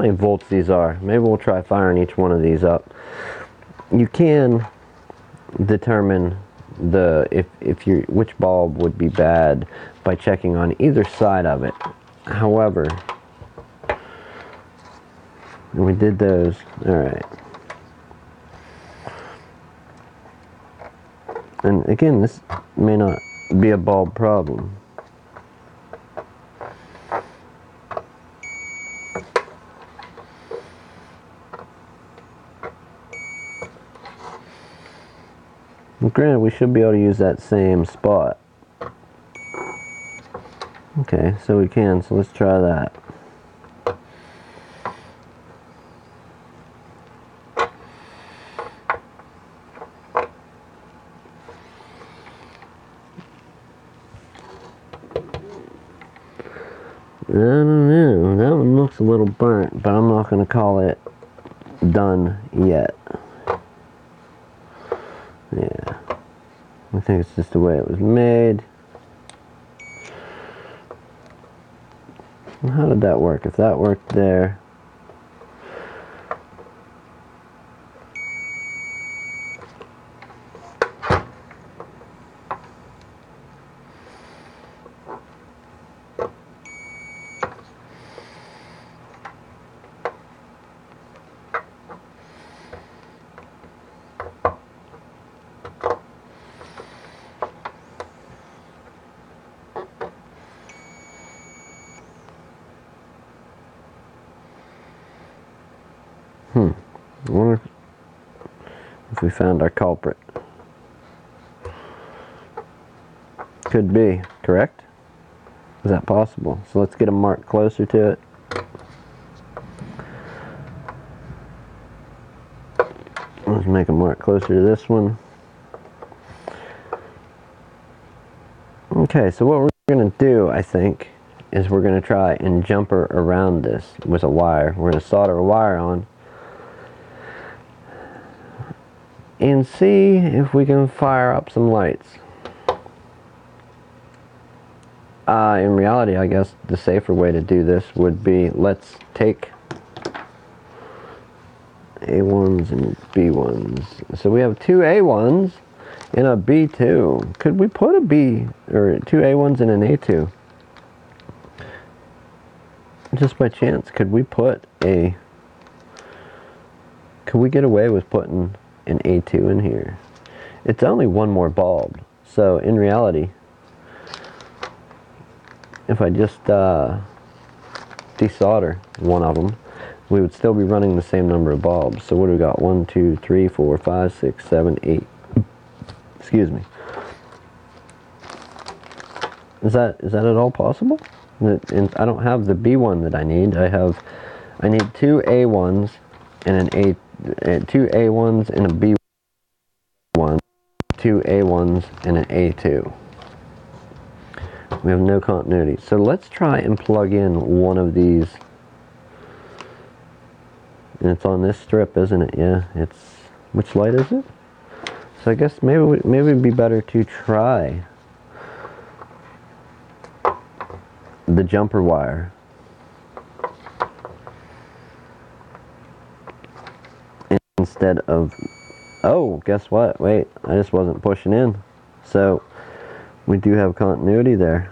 many volts these are. Maybe we'll try firing each one of these up. You can determine which bulb would be bad by checking on either side of it. However, we did those. Alright. And again, this may not be a bulb problem. Granted, we should be able to use that same spot. Okay, so we can, so let's try that. I don't know, that one looks a little burnt, but I'm not going to call it done yet. Yeah, I think it's just the way it was made. How did that work? If that worked there. I wonder if we found our culprit. Could be, correct? Is that possible? So let's get a mark closer to it. Let's make a mark closer to this one. Okay, so what we're going to do, I think, is we're going to try and jumper around this with a wire. We're going to solder a wire on and see if we can fire up some lights. In reality, I guess the safer way to do this would be, let's take A1s and B1s. So we have two A1s and a B2. Could we put a B, or two A1s and an A2? Just by chance, could we get away with putting an A2 in here? It's only one more bulb, so in reality, if I just desolder one of them, we would still be running the same number of bulbs. So what do we got? 1, 2, 3, 4, 5, 6, 7, 8. Excuse me. Is that at all possible? And I don't have the B1 that I need. I need two A1s and two A1s and a B1, two A1s and an A2. We have no continuity. So let's try and plug in one of these. And it's on this strip, isn't it? Yeah, it's... Which light is it? So I guess maybe it'd be better to try the jumper wire. Instead of... Oh, guess what? Wait, I just wasn't pushing in. So we do have continuity there.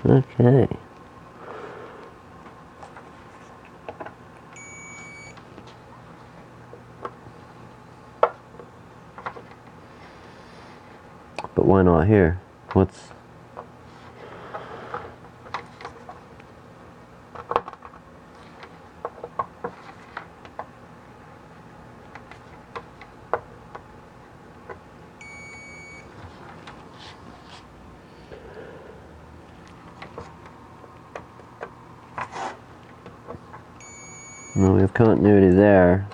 Okay. But why not here? What's... Well, we have continuity there.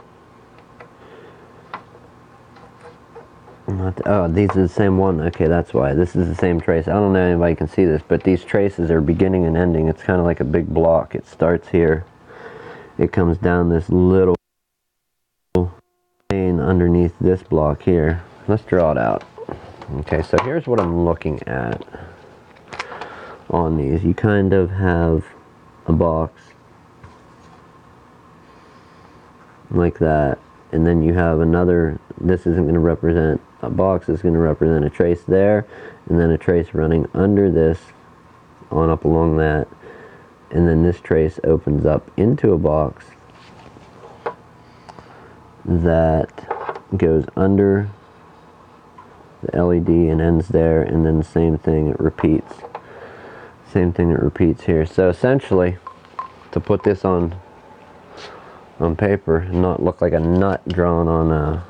Oh, these are the same one. Okay, that's why. This is the same trace. I don't know if anybody can see this, but these traces are beginning and ending. It's kind of like a big block. It starts here. It comes down this little lane underneath this block here. Let's draw it out. Okay, so here's what I'm looking at on these. You kind of have a box. like that. And then you have another, this isn't going to represent a box, it's going to represent a trace there, and then a trace running under this, on up along that, and then this trace opens up into a box that goes under the LED and ends there, and then the same thing, it repeats. Same thing that repeats here. So essentially, to put this on paper and not look like a nut drawn on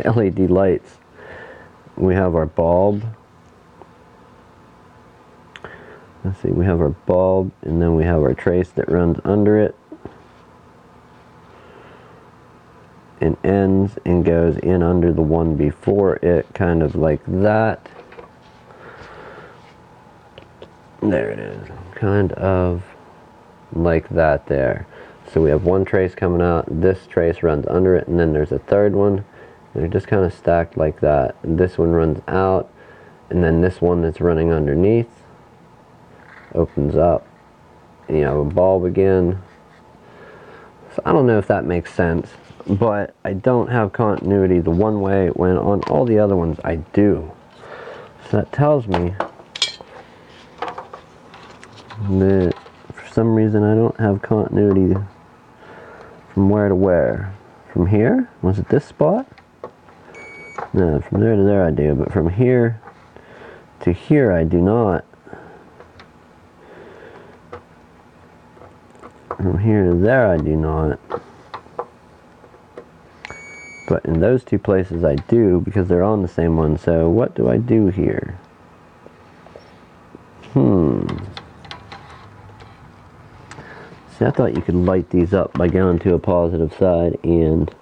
LED lights, we have our bulb. Let's see, we have our bulb, and then we have our trace that runs under it and ends and goes in under the one before it, kind of like that. There it is, kind of like that there. So we have one trace coming out, this trace runs under it, and then there's a third one. They're just kind of stacked like that. And this one runs out, and then this one that's running underneath opens up, and you have a bulb again. So I don't know if that makes sense, but I don't have continuity the one way when on all the other ones I do. So that tells me that for some reason I don't have continuity from where to where. From here? Was it this spot? No, from there to there I do, but from here to here I do not. From here to there I do not. But in those two places I do, because they're on the same one. So what do I do here? See, I thought you could light these up by going to a positive side and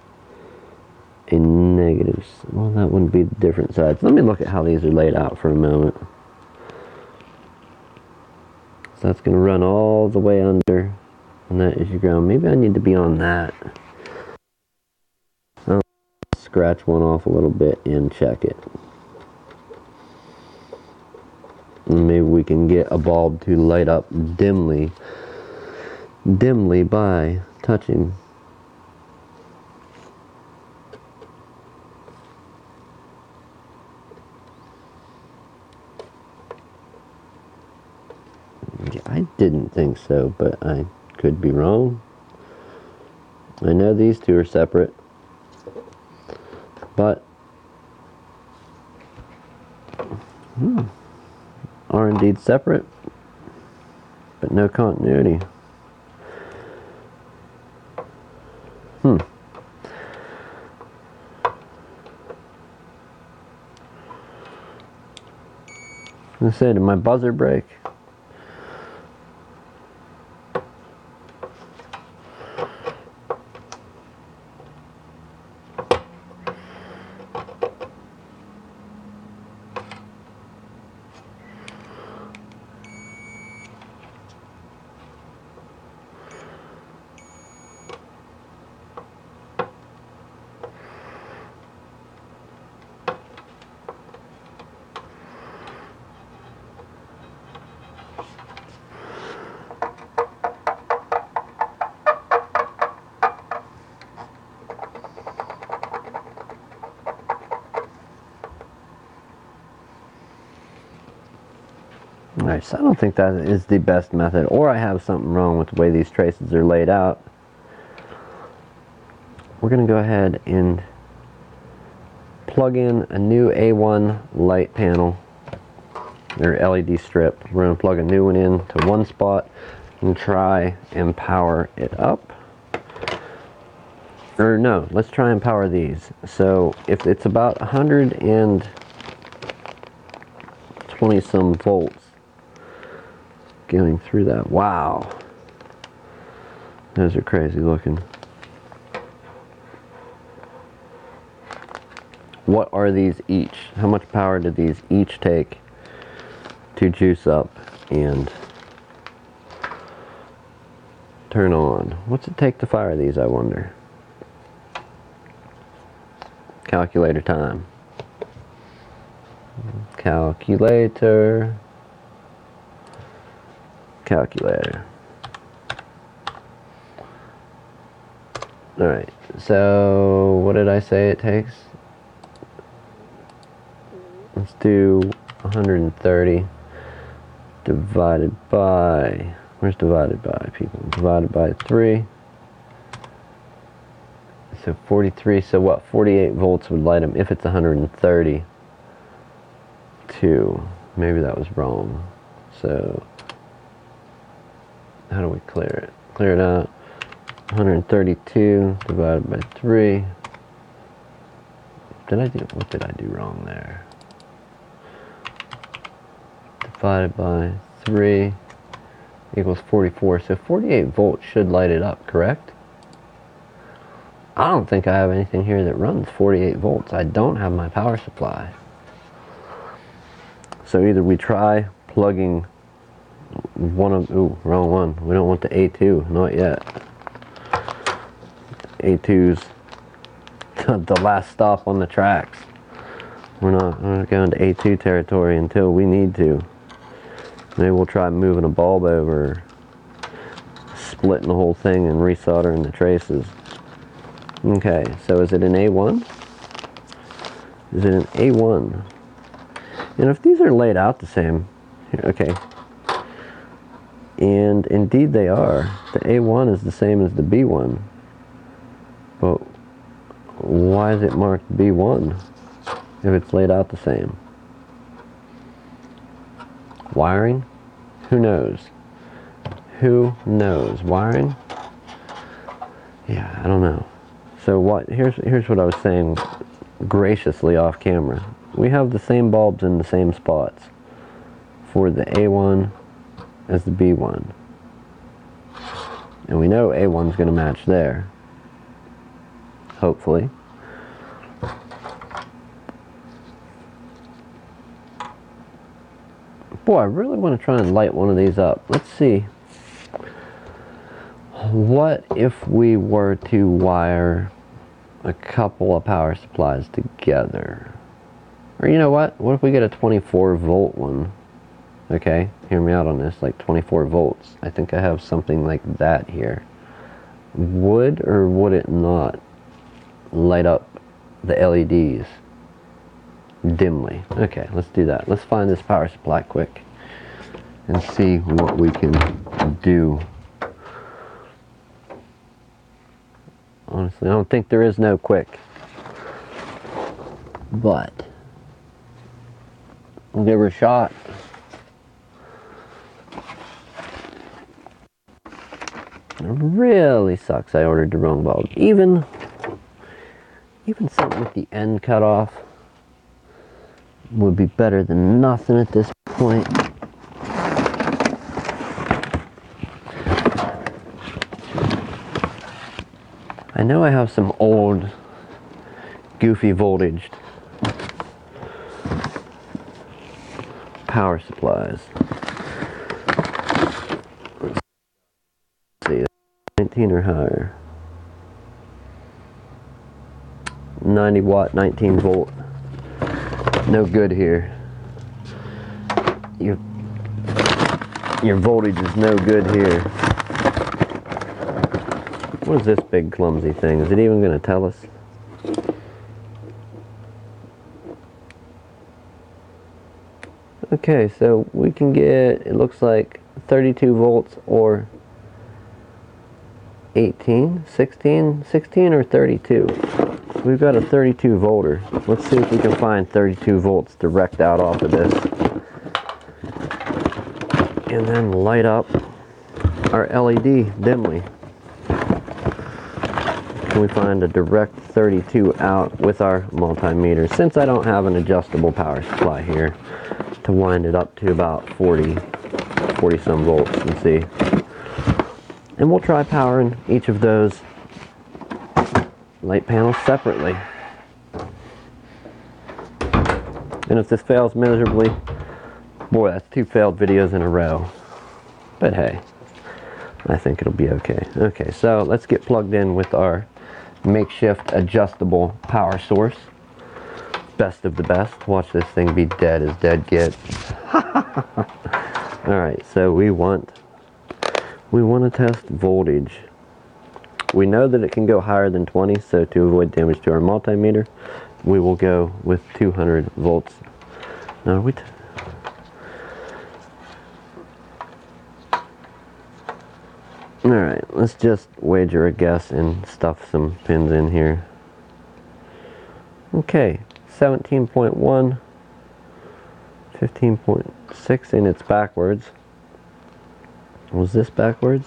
a negative. Well, that wouldn't be the different sides. Let me look at how these are laid out for a moment. So that's going to run all the way under, and that is your ground. Maybe I need to be on that. I'll scratch one off a little bit and check it. And maybe we can get a bulb to light up dimly by touching. Yeah, I didn't think so, but I could be wrong. I know these two are separate, but are indeed separate, but no continuity. I said, did my buzzer break? Alright, so I don't think that is the best method, or I have something wrong with the way these traces are laid out. We're going to go ahead and plug in a new A1 light panel, or LED strip. We're going to plug a new one in to one spot and try and power it up. Or no, let's try and power these. So if it's about 120 some volts going through that. Wow, those are crazy looking. What are these each? How much power do these each take to juice up and turn on? What's it take to fire these, I wonder? Calculator time. Calculator. Alright, so what did I say it takes? Let's do 130 divided by, where's divided by, people? Divided by 3. So 43, so what? 48 volts would light them if it's 130. Maybe that was wrong. So, how do we clear it? Clear it out. 132 divided by 3. What did I do wrong there? Divided by 3 equals 44. So 48 volts should light it up, correct? I don't think I have anything here that runs 48 volts. I don't have my power supply. So either we try plugging wrong one. We don't want the A2, not yet. A2's the last stop on the tracks. We're not going to A2 territory until we need to. Maybe we'll try moving a bulb over, splitting the whole thing and resoldering the traces. Okay, so is it an A1? Is it an A1? And if these are laid out the same, okay, and indeed they are, the A1 is the same as the B1, but why is it marked B1 if it's laid out the same? Wiring? Who knows? Who knows? Wiring? Yeah, I don't know. So what? Here's what I was saying graciously off camera. We have the same bulbs in the same spots for the A1 as the B1. And we know A1's going to match there. Hopefully. Boy, I really want to try and light one of these up. Let's see. What if we were to wire a couple of power supplies together? Or you know what? What if we get a 24 volt one? Okay, hear me out on this, like 24 volts. I think I have something like that here. Would or would it not light up the LEDs dimly? Okay, let's do that. Let's find this power supply quick and see what we can do. Honestly, I don't think there is no quick, but we'll give her a shot. It really sucks I ordered the wrong bulb. Even something with the end cut off would be better than nothing at this point. I know I have some old goofy voltaged power supplies. Let's see, 19 or higher. 90 watt, 19 volt. No good here. Your voltage is no good here. What is this big clumsy thing? Is it even going to tell us? Okay, so we can get, it looks like 32 volts or 18, 16 or 32. We've got a 32 volter. Let's see if we can find 32 volts direct out off of this. And then light up our LED dimly. Can we find a direct 32 out with our multimeter? Since I don't have an adjustable power supply here to wind it up to about 40 some volts and see. And we'll try powering each of those light panels separately. And if this fails miserably, boy, that's 2 failed videos in a row. But hey, I think it'll be okay. Okay, so let's get plugged in with our makeshift adjustable power source. Best of the best. Watch this thing be dead as dead gets. Alright, so we want to test voltage We know that it can go higher than 20, so to avoid damage to our multimeter, we will go with 200 volts. Now, alright, let's just wager a guess and stuff some pins in here. Okay, 17.1, 15.6, and it's backwards. Was this backwards?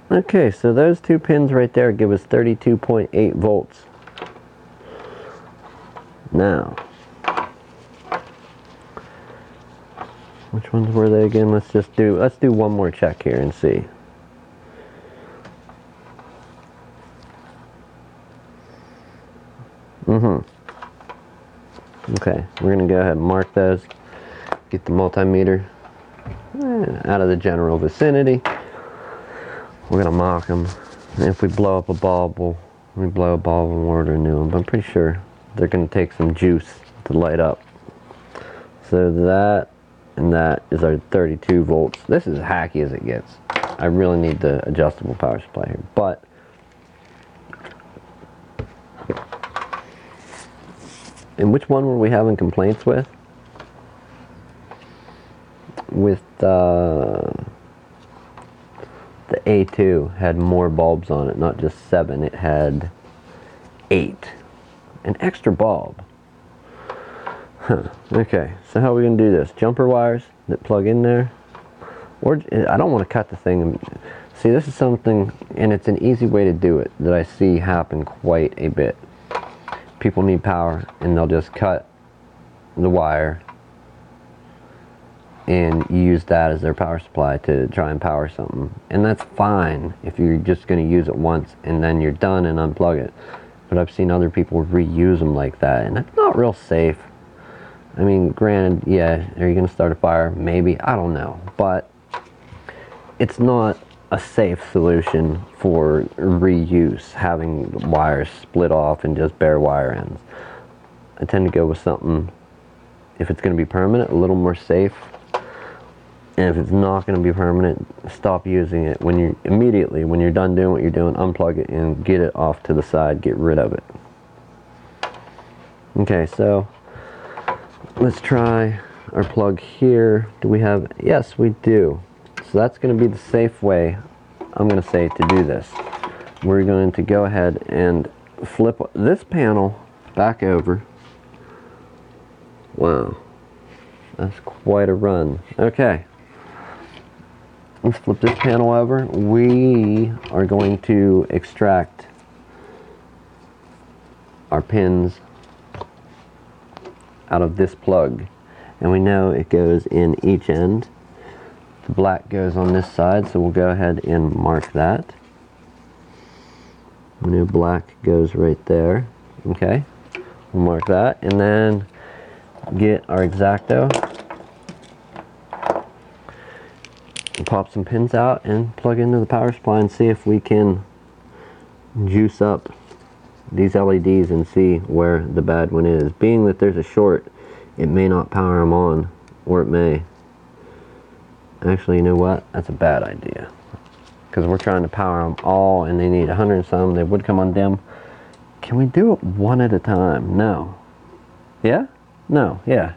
Okay, so those two pins right there give us 32.8 volts. Now, which ones were they again? Let's do one more check here and see. Okay, we're gonna go ahead and mark those. Get the multimeter out of the general vicinity. We're gonna mark them. And if we blow up a bulb, we blow a bulb and order a new one. But I'm pretty sure they're gonna take some juice to light up. So that and that is our 32 volts. This is hacky as it gets. I really need the adjustable power supply here. But and which one were we having complaints with? With the A2 had more bulbs on it, not just 7, it had 8. An extra bulb. Huh. Okay, so how are we going to do this? Jumper wires that plug in there? Or, I don't want to cut the thing. See, this is something, and it's an easy way to do it, that I see happen quite a bit. People need power, and they'll just cut the wire and use that as their power supply to try and power something. And that's fine if you're just going to use it once and then you're done and unplug it. But I've seen other people reuse them like that, and that's not real safe. I mean, granted, yeah, are you going to start a fire? Maybe, I don't know. But it's not a safe solution for reuse, having wires split off and just bare wire ends. I tend to go with something, if it's going to be permanent, a little more safe. And if it's not going to be permanent, stop using it. When you're done doing what you're doing, unplug it and get it off to the side, get rid of it. Okay, so let's try our plug here. Do we have, yes we do. So that's going to be the safe way, I'm going to say, to do this. We're going to go ahead and flip this panel back over. Wow, that's quite a run. Okay, let's flip this panel over. We are going to extract our pins out of this plug, and we know it goes in each end. The black goes on this side, so we'll go ahead and mark that. We know black goes right there. Okay, we'll mark that, and then get our X-Acto and pop some pins out and plug into the power supply and see if we can juice up these LEDs and see where the bad one is. Being that there's a short, it may not power them on, or it may. Actually, you know what? That's a bad idea, because we're trying to power them all and they need 100 and some. They would come on dim. Can we do it one at a time? No. Yeah? No. Yeah.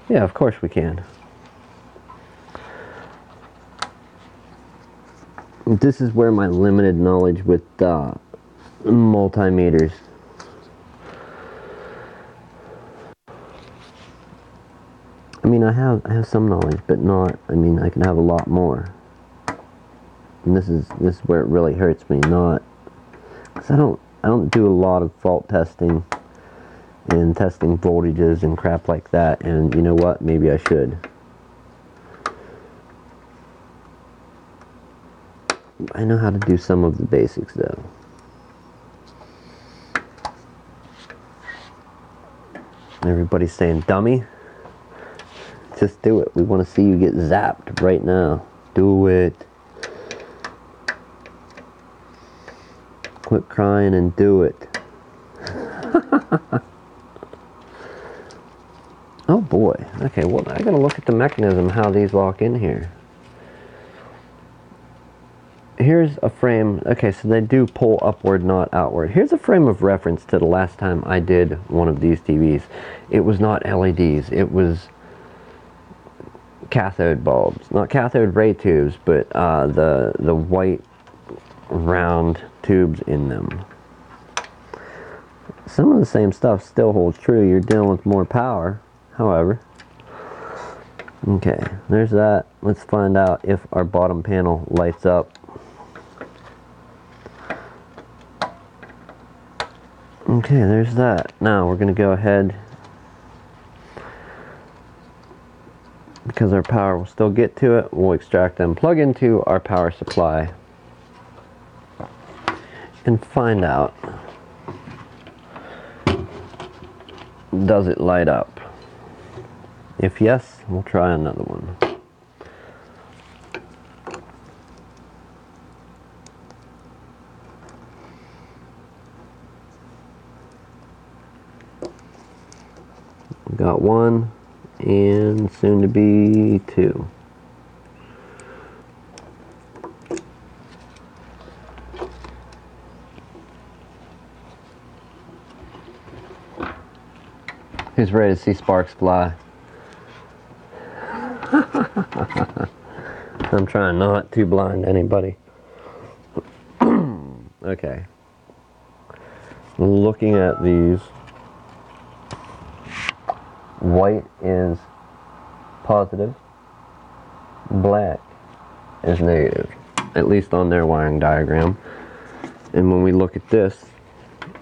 Yeah, of course we can. This is where my limited knowledge with multimeters. I mean, I have some knowledge, but not, I mean, I can have a lot more. And this is where it really hurts me, not, because I don't do a lot of fault testing and testing voltages and crap like that, and you know what, maybe I should. I know how to do some of the basics though. Everybody's saying, dummy, just do it. We want to see you get zapped right now. Do it. Quit crying and do it. Oh boy. Okay, well, I gotta look at the mechanism, how these lock in here. Here's a frame. Okay, so they do pull upward, not outward. Here's a frame of reference to the last time I did one of these TVs. It was not LEDs. It was cathode bulbs. Not cathode ray tubes, but the white round tubes in them. Some of the same stuff still holds true. You're dealing with more power, however. Okay, there's that. Let's find out if our bottom panel lights up. Okay, there's that. Now we're going to go ahead, because our power will still get to it, we'll extract and plug into our power supply and find out, does it light up? If yes, we'll try another one. Got one, and soon to be two. Who's ready to see sparks fly? I'm trying not to blind anybody. Okay. Looking at these, white is positive, black is negative, at least on their wiring diagram. And when we look at this,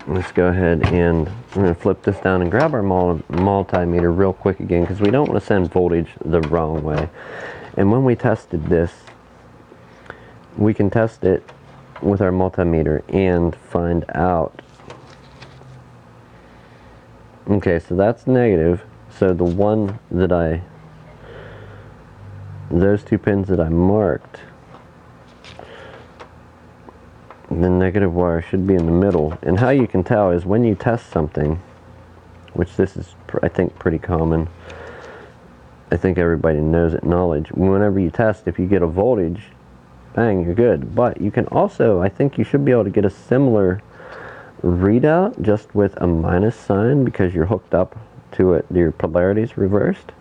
let's go ahead and we're going to flip this down and grab our multimeter real quick again, because we don't want to send voltage the wrong way. And when we tested this, we can test it with our multimeter and find out. Okay, so that's negative. So the one that those two pins that I marked, the negative wire should be in the middle. And how you can tell is when you test something, which this is, I think, pretty common. I think everybody knows it, knowledge. Whenever you test, if you get a voltage, bang, you're good. But you can also, I think you should be able to get a similar readout just with a minus sign, because you're hooked up to it, your polarity is reversed.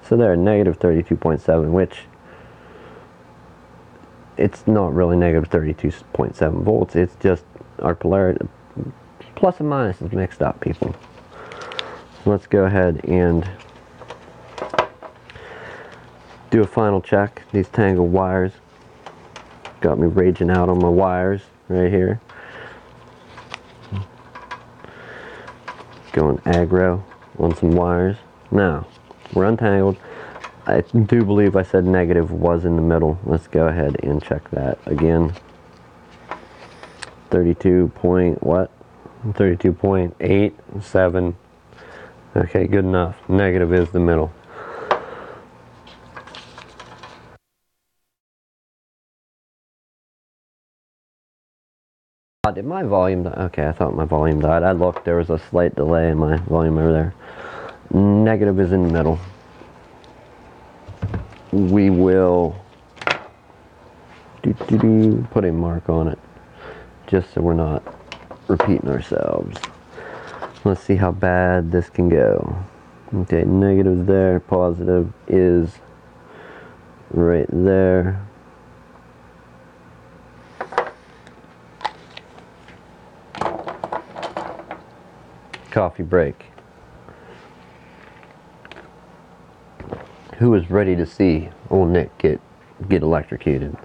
So there, negative 32.7, which it's not really negative 32.7 volts, it's just our polarity, plus and minus is mixed up, people. So let's go ahead and do a final check. These tangled wires got me raging out on my wires right here. Going aggro on some wires. Now, we're untangled. I do believe I said negative was in the middle. Let's go ahead and check that again. 32 point what? 32.87. Okay, good enough. Negative is the middle. Did my volume die? Okay, I thought my volume died. I looked, there was a slight delay in my volume over there. Negative is in the middle. We will put a mark on it, just so we're not repeating ourselves. Let's see how bad this can go. Okay, negative there, positive is right there. Coffee break. Who is ready to see old Nick get electrocuted?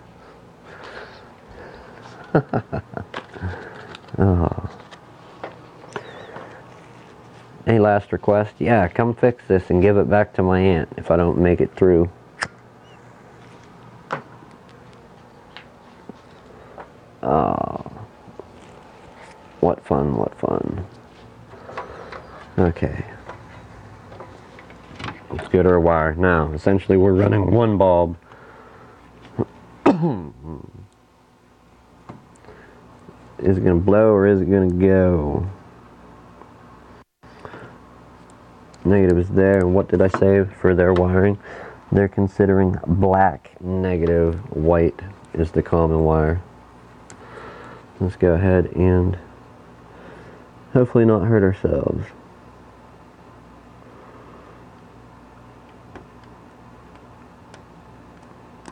Oh. Any last request? Yeah, come fix this and give it back to my aunt if I don't make it through. Oh. What fun, what fun. Okay. Let's go to our wire. Now, essentially we're running one bulb. Is it going to blow or is it going to go? Negative is there. And what did I say for their wiring? They're considering black negative, white is the common wire. Let's go ahead and hopefully not hurt ourselves.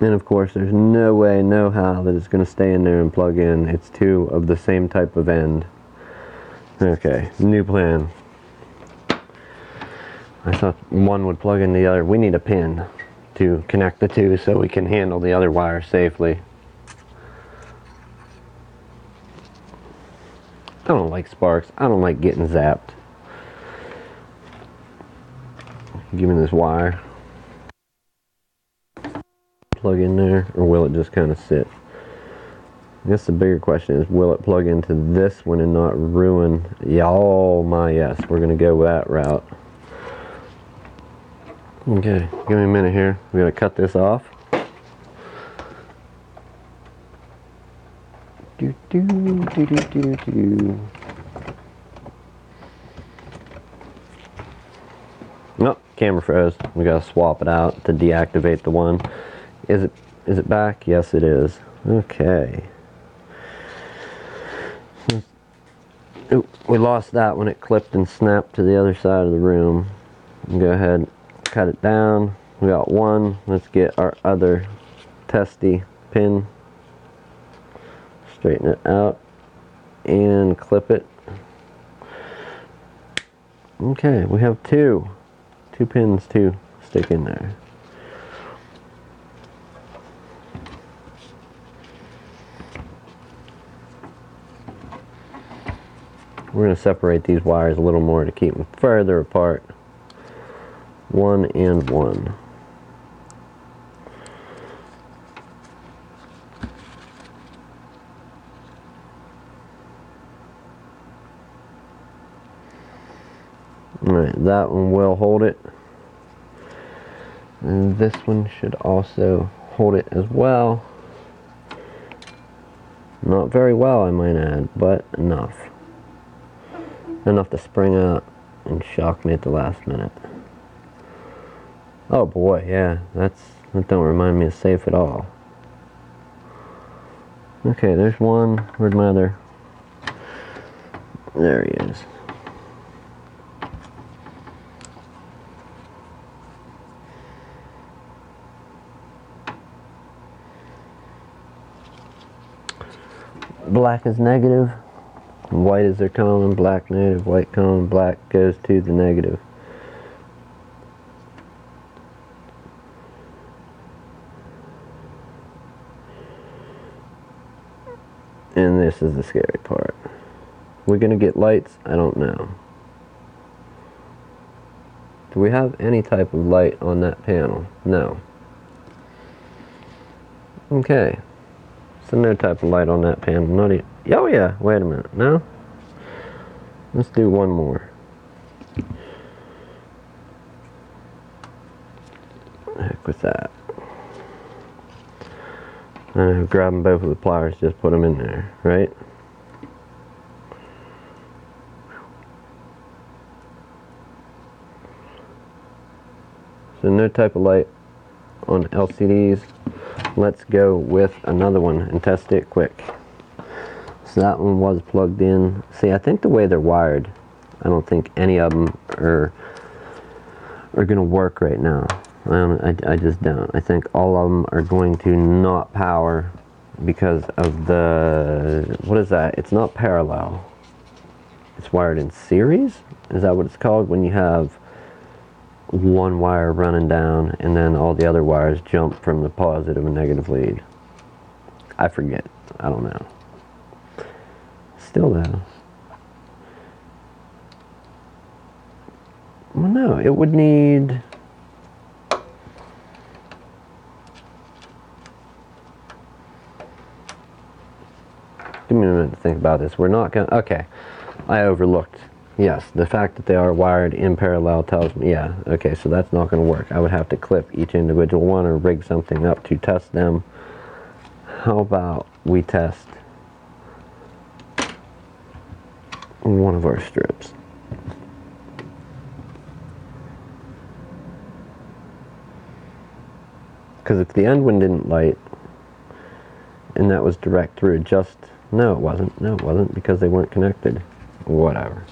And of course, there's no way, no how that it's going to stay in there and plug in. It's two of the same type of end. Okay, new plan. I thought one would plug in the other. We need a pin to connect the two so we can handle the other wire safely. I don't like sparks. I don't like getting zapped. Give me this wire. Plug in there, or will it just kind of sit? I guess the bigger question is, will it plug into this one and not ruin? Yeah, oh my yes, we're gonna go that route. Okay, give me a minute here. We're gonna cut this off. Nope, camera froze. We gotta swap it out to deactivate the one. Is it back? Yes, it is. Okay. Ooh, we lost that when it clipped and snapped to the other side of the room. Go ahead, cut it down. We got one. Let's get our other testy pin. Straighten it out and clip it. Okay, we have two pins to stick in there. We're going to separate these wires a little more to keep them further apart. One and one. Alright, that one will hold it. And this one should also hold it as well. Not very well, I might add, but enough. Enough to spring out and shock me at the last minute. Oh boy, yeah, that don't remind me of safe at all. Okay, there's one. Where'd my other? There he is. Black is negative. White is their common, black negative, white common, black goes to the negative. And this is the scary part. We're gonna get lights? I don't know. Do we have any type of light on that panel? No. Okay. So no type of light on that panel. Not even. Oh yeah, wait a minute. No? Let's do one more. Heck with that. Grab them both with the pliers, just put them in there, right? So no type of light on LCDs. Let's go with another one and test it quick. So that one was plugged in. See, I think the way they're wired, I don't think any of them are going to work right now. I just don't. I think all of them are going to not power because of the, what is that? It's not parallel. It's wired in series? Is that what it's called? When you have one wire running down and then all the other wires jump from the positive and negative lead. I forget. I don't know. Still though. Well, no, it would need... Give me a minute to think about this. We're not going to... Okay. I overlooked. Yes, the fact that they are wired in parallel tells me, yeah, okay, so that's not going to work. I would have to clip each individual one or rig something up to test them. How about we test one of our strips? Because if the end one didn't light, and that was direct through, no it wasn't because they weren't connected. Whatever.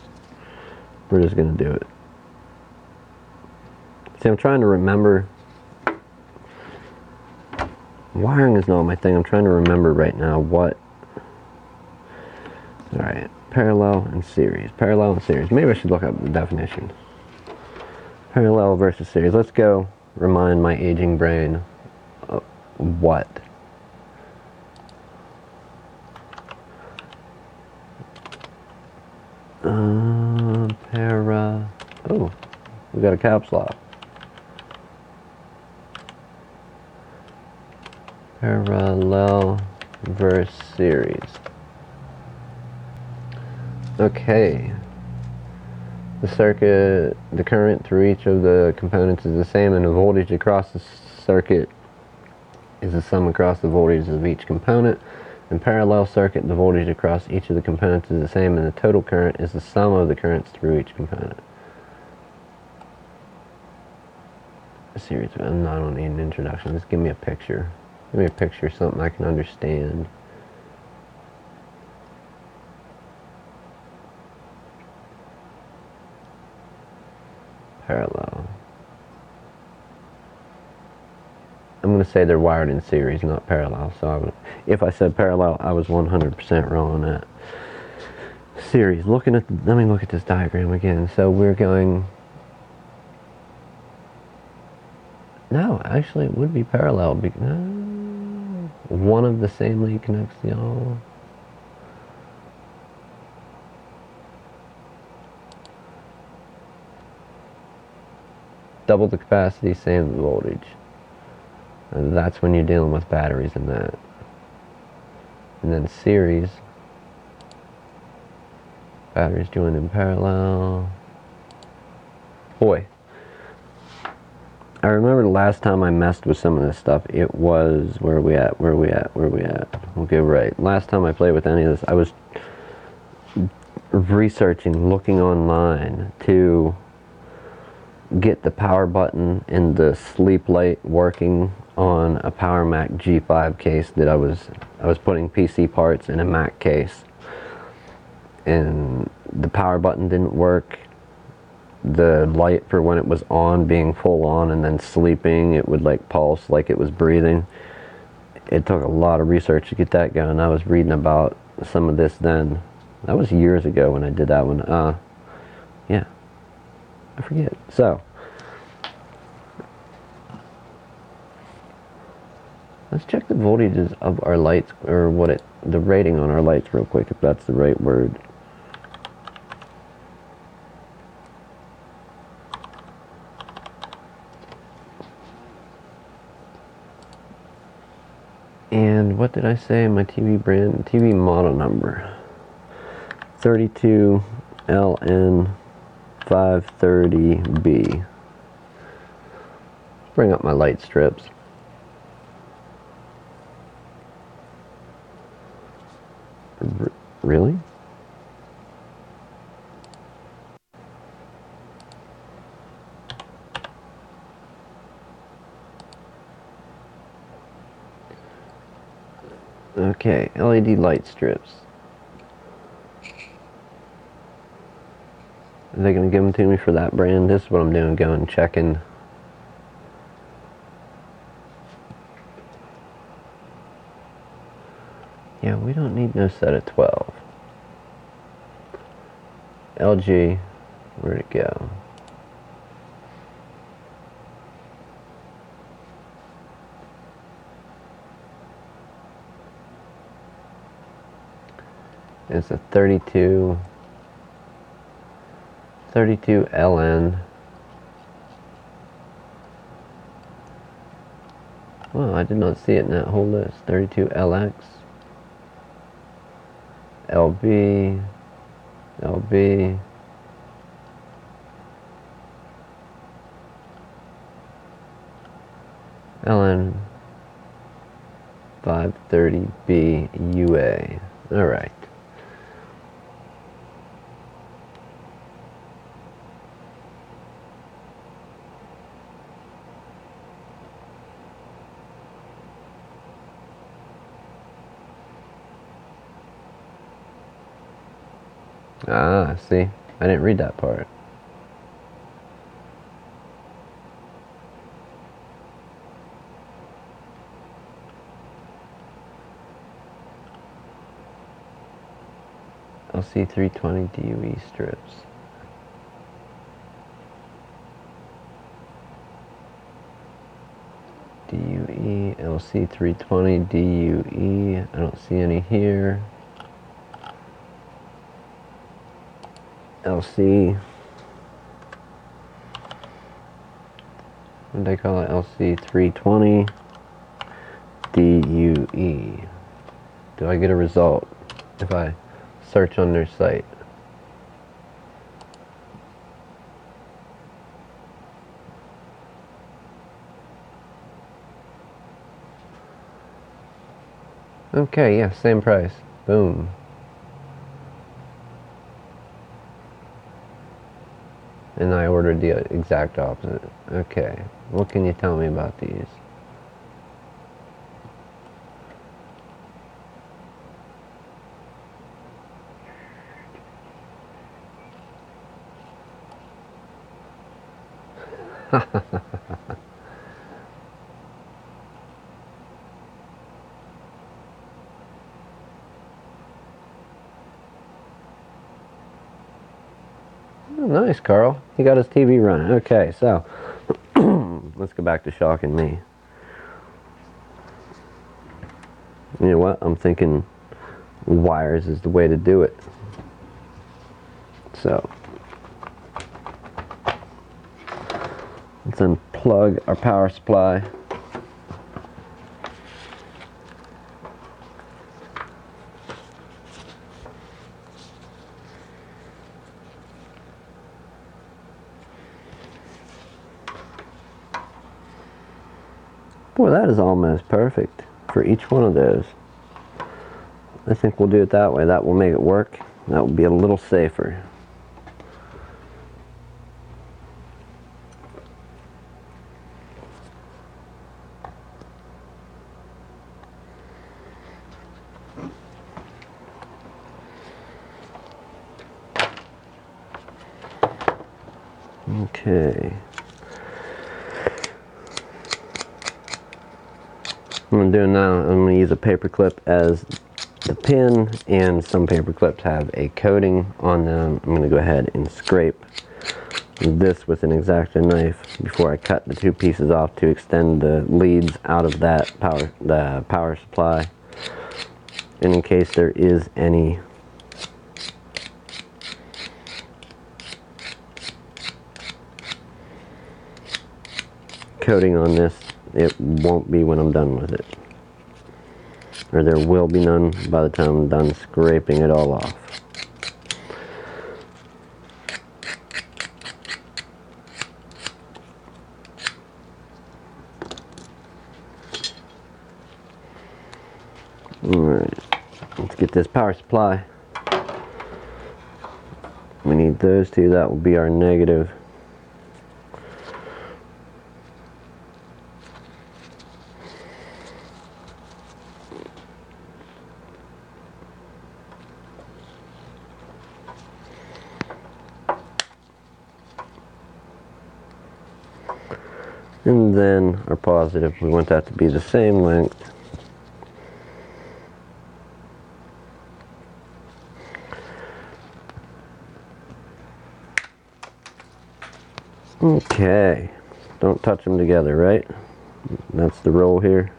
We're just going to do it. See, I'm trying to remember. Wiring is not my thing. I'm trying to remember right now what. Alright, parallel and series. Parallel and series. Maybe I should look up the definition. Parallel versus series. Let's go remind my aging brain what. Oh, we got a caps lock. Parallel versus series. Okay. The circuit, the current through each of the components is the same, and the voltage across the circuit is the sum across the voltages of each component. In parallel circuit, the voltage across each of the components is the same, and the total current is the sum of the currents through each component. A series. I don't need an introduction. Just give me a picture. Give me a picture of something I can understand. Parallel. I'm going to say they're wired in series, not parallel. So if I said parallel, I was 100% wrong on that. Series. Let me look at this diagram again. So we're going. No, actually, it would be parallel. No, one of the same lead connects the all. Double the capacity, same voltage. And that's when you're dealing with batteries and that. And then series. Batteries joined in parallel. Boy. I remember the last time I messed with some of this stuff, it was, where are we at? Okay, right. Last time I played with any of this, I was researching, looking online to get the power button and the sleep light working on a Power Mac G5 case that I was putting PC parts in a Mac case. And the power button didn't work. The light for when it was on, being full on, and then sleeping, it would like pulse like it was breathing. It took a lot of research to get that going. I was reading about some of this then. That was years ago when I did that one. Yeah, I forget. So let's check the voltages of our lights, or the rating on our lights real quick, if that's the right word. And what did I say? My TV brand, TV model number, 32LN530B. Bring up my light strips. Really? Okay, LED light strips. Are they going to give them to me for that brand? This is what I'm doing, going checking. Yeah, we don't need no set of 12. LG, where'd it go? It's a 32LN. Well, I did not see it in that whole list. 32LX, LB, LB, LN 530B UA. All right. Ah, see, I didn't read that part. LC320 DUE strips. DUE, LC320 DUE. I don't see any here. LC. What do they call it? LC320 DUE. Do I get a result if I search on their site? Okay, yeah, same price. Boom. And I ordered the exact opposite. Okay, what can you tell me about these? Oh, nice, Carl. He got his TV running. Okay, so let's go back to shocking me. You know what? I'm thinking wires is the way to do it. So let's unplug our power supply. Boy, that is almost perfect for each one of those. I think we'll do it that way. That will make it work. That will be a little safer. Okay. What I'm doing now, I'm going to use a paper clip as the pin, and some paper clips have a coating on them. I'm going to go ahead and scrape this with an X-Acto knife before I cut the two pieces off to extend the leads out of that power supply. And in case there is any coating on this, it won't be when I'm done with it. Or there will be none by the time I'm done scraping it all off. Alright, let's get this power supply. We need those two, that will be our negative. And then our positive, we want that to be the same length. Okay, don't touch them together, right? That's the roll here.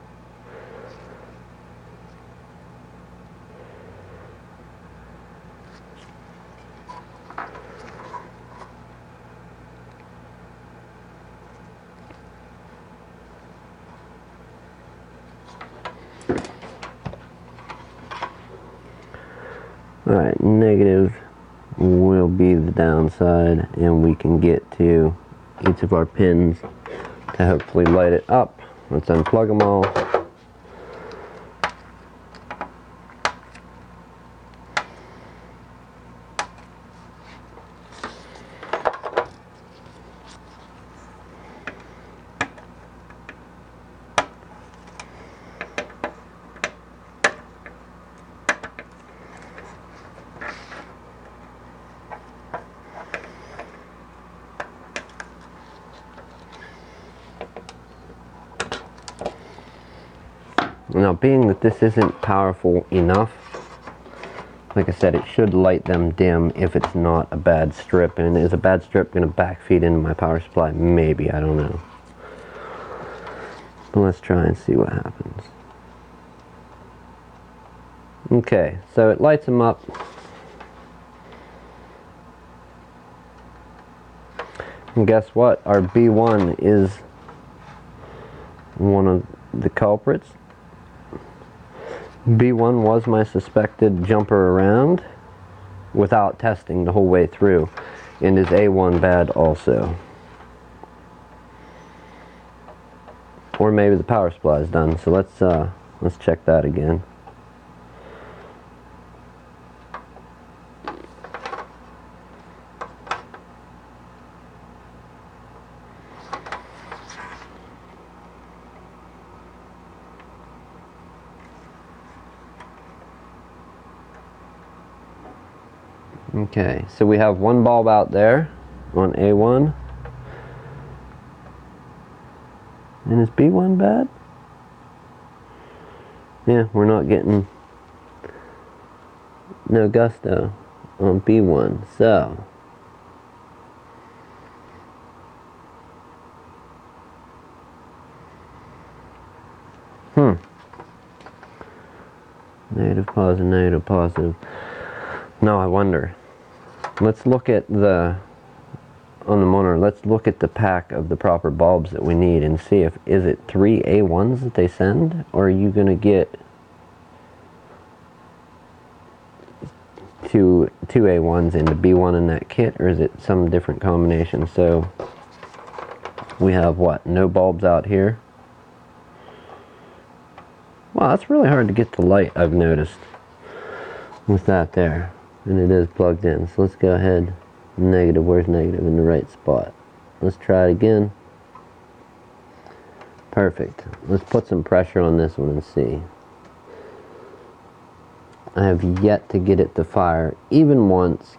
Alright, negative will be the downside, and we can get to each of our pins to hopefully light it up. Let's unplug them all. Now, being that this isn't powerful enough, like I said, it should light them dim if it's not a bad strip. And is a bad strip going to backfeed into my power supply? Maybe, I don't know. But let's try and see what happens. Okay, so it lights them up. And guess what? Our B1 is one of the culprits. B1 was my suspected jumper around without testing the whole way through. And is A1 bad also? Or maybe the power supply is done. So let's check that again. Okay, so we have one bulb out there on A1. And is B1 bad? Yeah, we're not getting no gusto on B1, so negative, positive, negative, positive. Now I wonder. Let's look at on the monitor, let's look at the pack of the proper bulbs that we need and see if, is it 3 A1s that they send, or are you going to get two A1s into B1 in that kit, or is it some different combination? So we have what, no bulbs out here? Wow, that's really hard to get the light, I've noticed, with that there. And it is plugged in, so let's go ahead. Negative, where's negative? In the right spot. Let's try it again. Perfect. Let's put some pressure on this one and see. I have yet to get it to fire even once.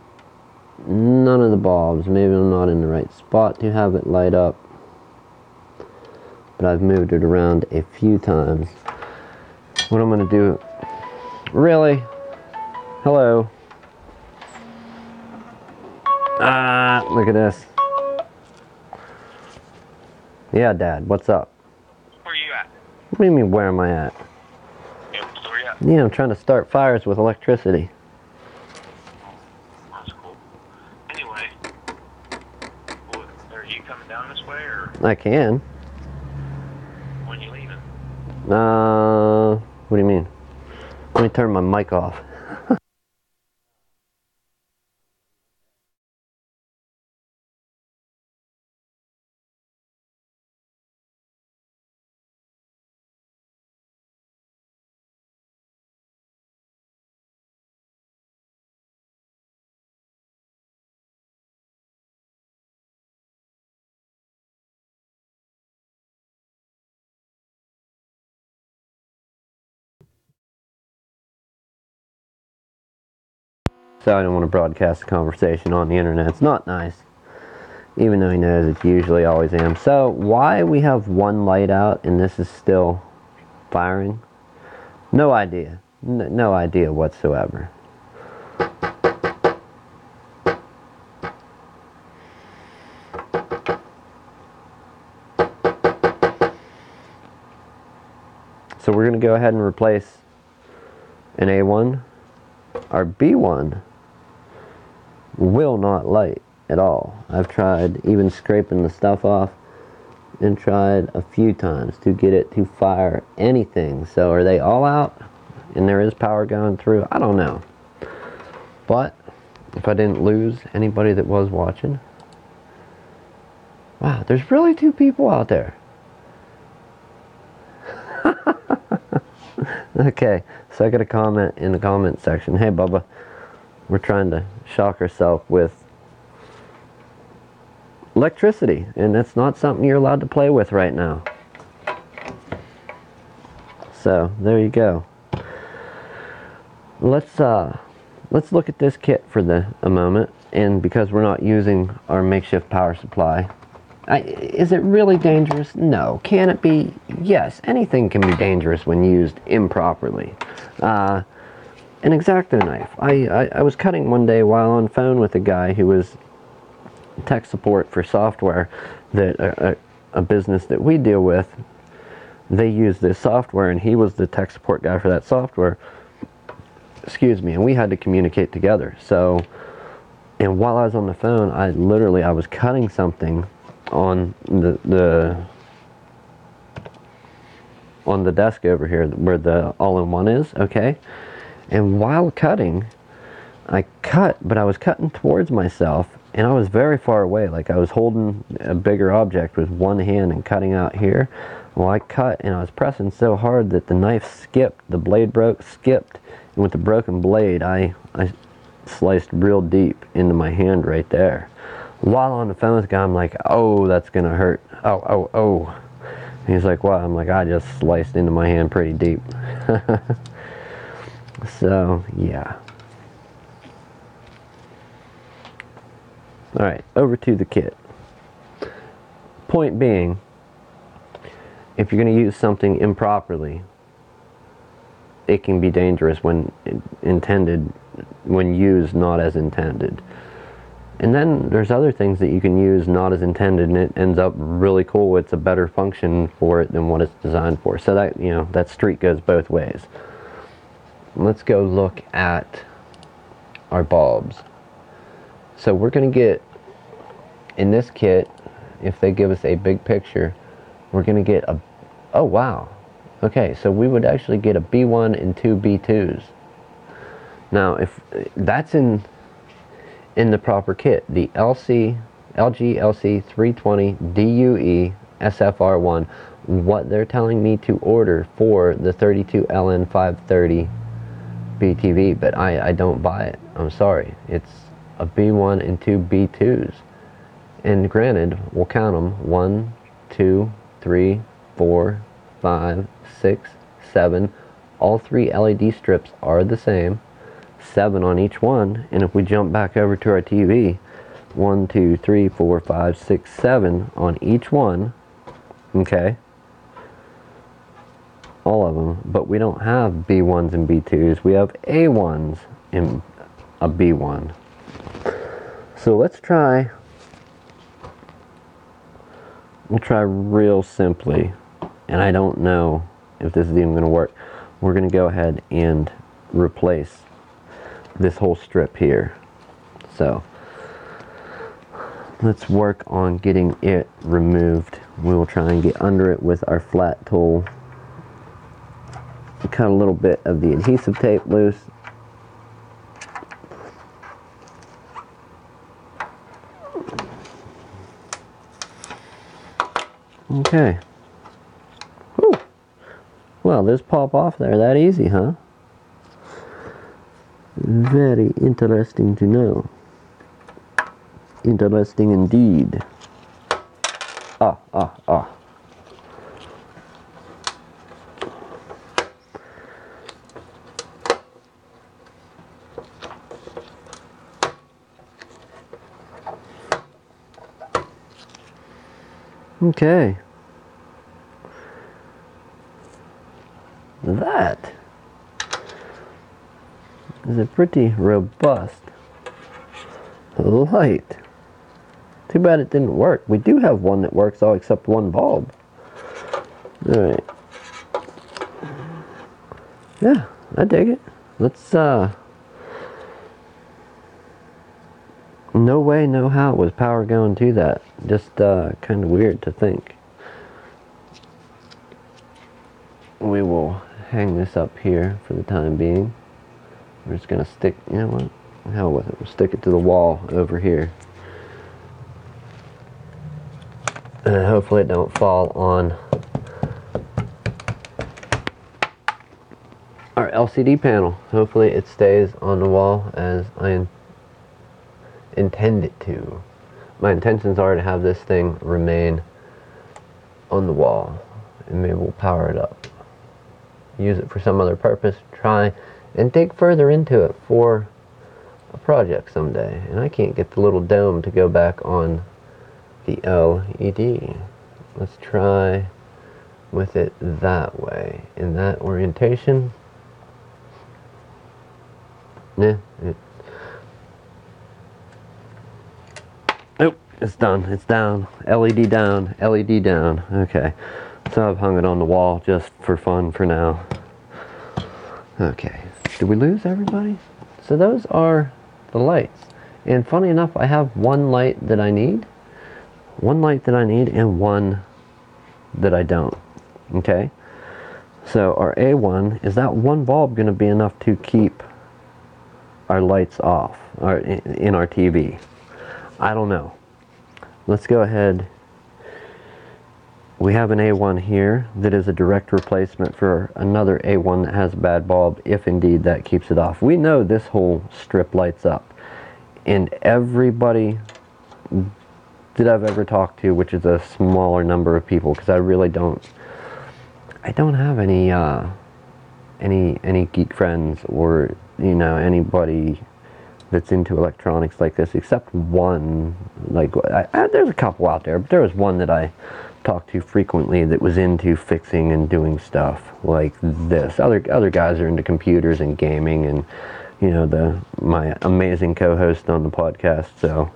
None of the bulbs. Maybe I'm not in the right spot to have it light up, but I've moved it around a few times. What I'm going to do... Really? Hello? Look at this. Yeah, Dad, what's up? Where are you at? What do you mean, where am I at? Yeah, where you at? Yeah, I'm trying to start fires with electricity. That's cool. Anyway, are you coming down this way, or I can. when you leaving? What do you mean? Let me turn my mic off. So I don't want to broadcast the conversation on the internet. It's not nice. Even though he knows it's usually always am. So why we have one light out and this is still firing? No idea. No idea whatsoever. So we're going to go ahead and replace an A1. Our B1 will not light at all. I've tried even scraping the stuff off and tried a few times to get it to fire anything. So are they all out and there is power going through? I don't know. But if I didn't lose anybody that was watching. Wow, there's really two people out there. Okay, so I got a comment in the comment section. Hey Bubba, we're trying to shock ourselves with electricity, and that's not something you're allowed to play with right now. So there you go. Let's look at this kit for a moment, and because we're not using our makeshift power supply, Is it really dangerous? No. Can it be? Yes. Anything can be dangerous when used improperly. An X-Acto knife. I was cutting one day while on phone with a guy who was tech support for software that a business that we deal with. They use this software, and he was the tech support guy for that software. Excuse me. And we had to communicate together. So, and while I was on the phone, I was cutting something on the desk over here where the all-in-one is, okay? And while cutting, I cut, but I was cutting towards myself, and I was very far away, like I was holding a bigger object with one hand and cutting out here. Well, I cut, and I was pressing so hard that the knife skipped, the blade skipped, and with the broken blade, I sliced real deep into my hand right there. While on the phone with the guy, I'm like, oh, that's gonna hurt. Oh. And he's like, what? I'm like, I just sliced into my hand pretty deep. So, yeah. Alright, over to the kit. Point being, if you're going to use something improperly, it can be dangerous when used not as intended. And then there's other things that you can use not as intended, and it ends up really cool. It's a better function for it than what it's designed for. So that, that street goes both ways. Let's go look at our bulbs. So we're going to get, in this kit, if they give us a big picture, we're going to get oh wow. Okay, so we would actually get a B1 and two B2s. Now, if that's in the proper kit, the LG LC 320 DUE SFR1, what they're telling me to order for the 32LN 530 BTV, but I don't buy it. I'm sorry. It's a B1 and two B2s. And granted, we'll count them. 1, 2, 3, 4, 5, 6, 7. All three LED strips are the same. 7 on each one. And if we jump back over to our TV, 1, 2, 3, 4, 5, 6, 7 on each one. Okay. All of them. But we don't have B1s and B2s. We have A1s and a B1. So let's try. We'll try real simply, and I don't know if this is even going to work. We're going to go ahead and replace this whole strip here. So let's work on getting it removed. We will try and get under it with our flat tool. Cut a little bit of the adhesive tape loose. Okay. Whew. Well, this pop off there that easy, huh? Very interesting to know. Interesting indeed. Ah. Okay. That is a pretty robust light. Too bad it didn't work. We do have one that works all except one bulb. Alright. Yeah, I dig it. Let's, no way, no how was power going to that. Just, kind of weird to think. We will hang this up here for the time being. We're just gonna stick, you know what? Hell with it. We'll stick it to the wall over here. And hopefully it don't fall on our LCD panel. Hopefully it stays on the wall as I intend it to. My intentions are to have this thing remain on the wall, and maybe we'll power it up, use it for some other purpose, try and dig further into it for a project someday. And I can't get the little dome to go back on the LED. Let's try with it that way, in that orientation. Yeah. Nope, it's done. It's down. LED down. LED down. Okay. So I've hung it on the wall just for fun for now. Okay. Did we lose everybody? So those are the lights. And funny enough, I have one light that I need. One light that I need and one that I don't. Okay. So our A1, is that one bulb going to be enough to keep our lights off in our TV? I don't know. Let's go ahead. We have an A1 here that is a direct replacement for another A1 that has a bad bulb, if indeed that keeps it off. We know this whole strip lights up. And everybody that I've ever talked to, which is a smaller number of people, because I really don't have any geek friends or, you know, anybody that's into electronics like this, except one. Like, there's a couple out there, but there was one that I talked to frequently that was into fixing and doing stuff like this. Other guys are into computers and gaming, and, you know, my amazing co-host on the podcast. So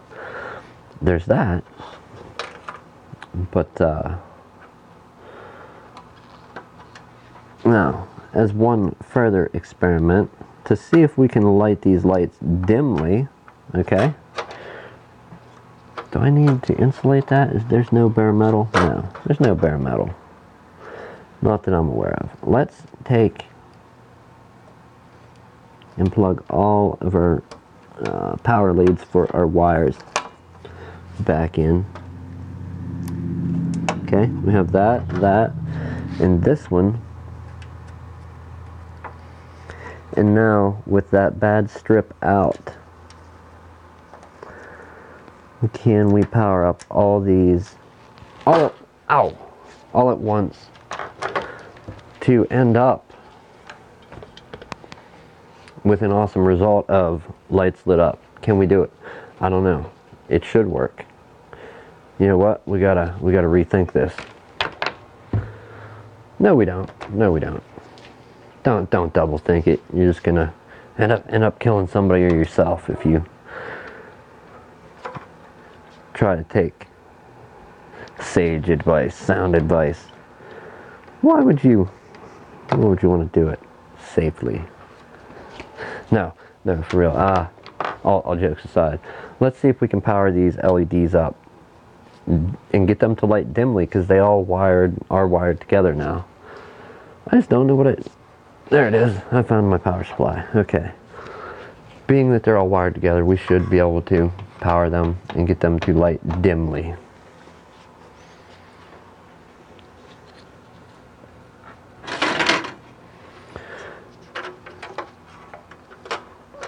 there's that. But now, as one further experiment to see if we can light these lights dimly, okay? Do I need to insulate that? There's no bare metal? No, there's no bare metal. Not that I'm aware of. Let's take and plug all of our power leads for our wires back in. Okay, we have that, and this one. And now, with that bad strip out, can we power up all these all at once to end up with an awesome result of lights lit up? Can we do it? I don't know. It should work. You know what? We gotta rethink this. No, we don't. No, we don't. Don't double think it. You're just gonna end up killing somebody or yourself if you try to take sage advice, sound advice. Why would you want to do it safely? No, for real. All jokes aside, let's see if we can power these LEDs up and get them to light dimly, because they all are wired together now. I just don't know what it. There it is. I found my power supply. Okay. Being that they're all wired together, we should be able to power them and get them to light dimly.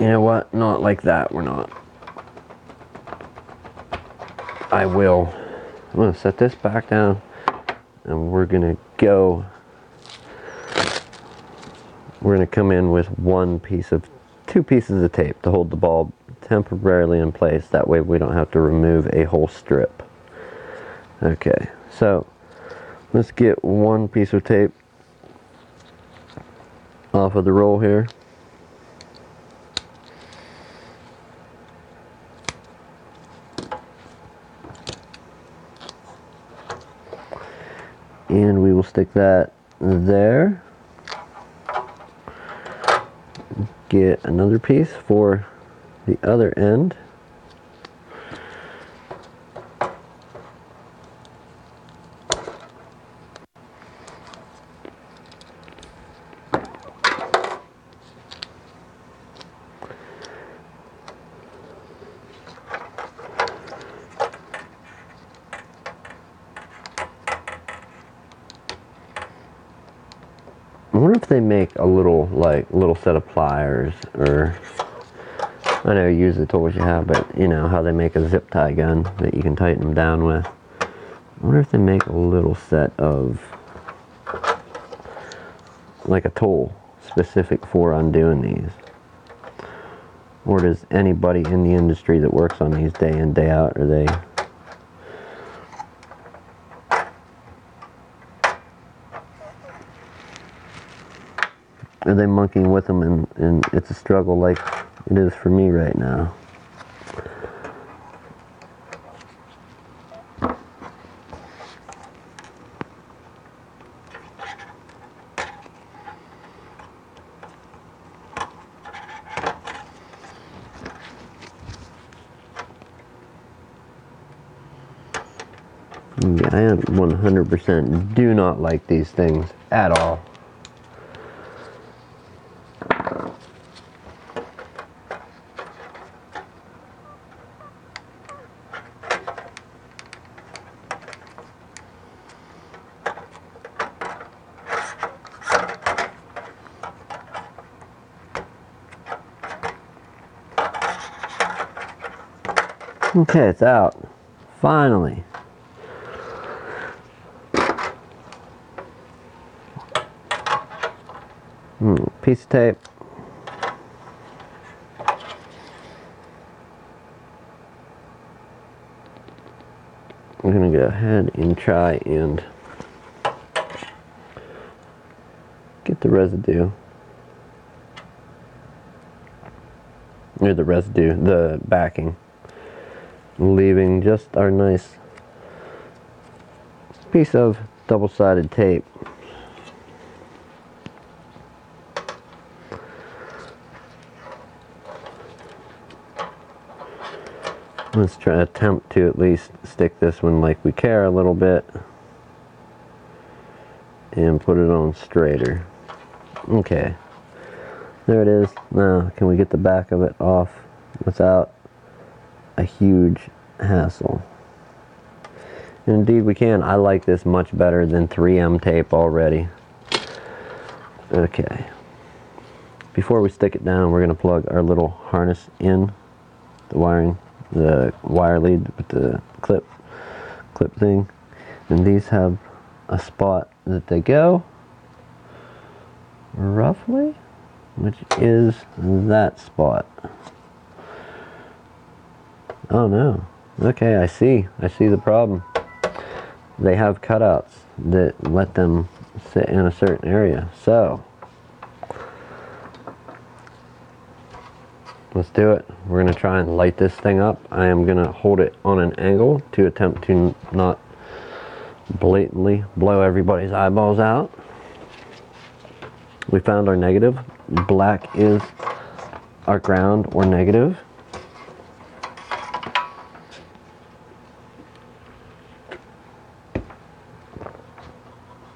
You know what? Not like that, we're not. I'm going to set this back down, and we're going to come in with two pieces of tape to hold the bulb temporarily in place. That way we don't have to remove a whole strip. Okay, so let's get one piece of tape off of the roll here. And we will stick that there. Get another piece for the other end. I wonder if they make a little set of pliers, or I know you use the tools you have, but you know how they make a zip tie gun that you can tighten them down with. I wonder if they make a little set of, like a tool specific for undoing these. Or does anybody in the industry that works on these day in, day out, are they are they monkeying with them, and it's a struggle like it is for me right now. Yeah, I 100% do not like these things at all. Okay, it's out. Finally. Piece of tape. I'm gonna go ahead and try and get the residue. Or the backing. Leaving just our nice piece of double-sided tape. Let's try to attempt to at least stick this one like we care a little bit and put it on straighter. Okay, there it is. Now, can we get the back of it off without a huge hassle? Indeed we can. I like this much better than 3M tape already. Okay. Before we stick it down, we're going to plug our little harness in, the wire lead with the clip thing. And these have a spot that they go, roughly, which is that spot. Oh no. Okay, I see the problem. They have cutouts that let them sit in a certain area. So let's do it. We're going to try and light this thing up. I am going to hold it on an angle to attempt to not blatantly blow everybody's eyeballs out. We found our negative. Black is our ground or negative.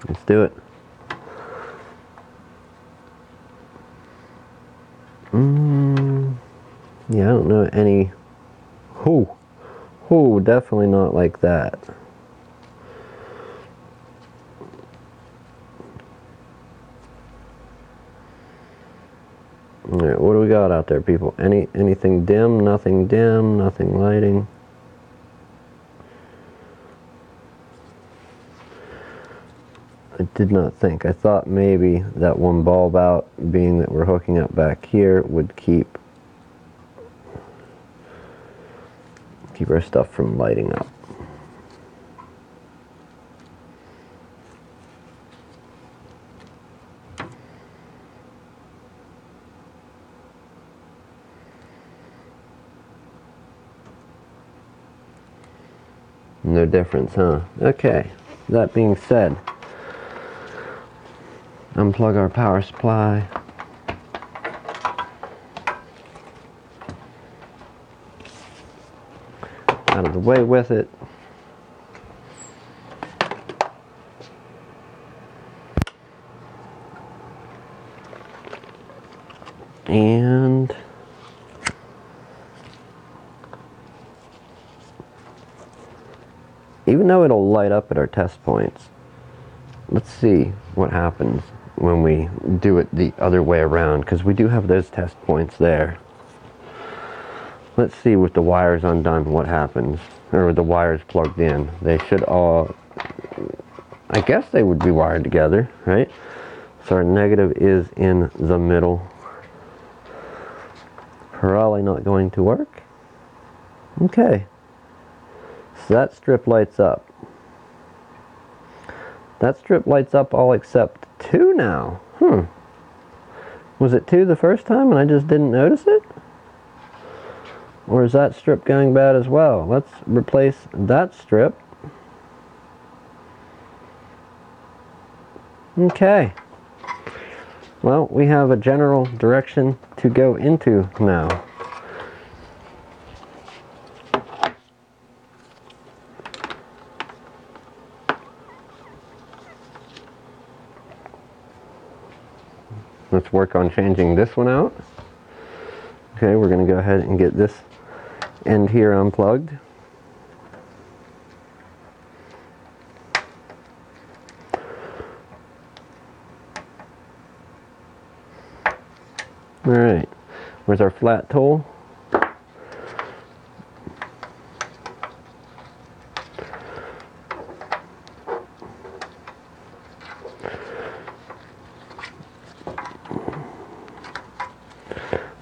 Let's do it. Yeah, I don't know any. Definitely not like that. Alright, what do we got out there, people? Anything dim? Nothing dim, nothing lighting. I did not think. I thought maybe that one bulb out, being that we're hooking up back here, would keep our stuff from lighting up. No difference, huh? Okay, that being said, unplug our power supply. Out of the way with it. And even though it'll light up at our test points, let's see what happens when we do it the other way around, because we do have those test points there. Let's see with the wires undone what happens, or with the wires plugged in. They should all, I guess they would be wired together, right? So our negative is in the middle. Probably not going to work. Okay. So that strip lights up. That strip lights up all except 2 now. Was it 2 the first time and I just didn't notice it? Or is that strip going bad as well? Let's replace that strip. Okay. Well, we have a general direction to go into now. Let's work on changing this one out. Okay, we're going to go ahead and get this end here unplugged. Alright, where's our flat tool?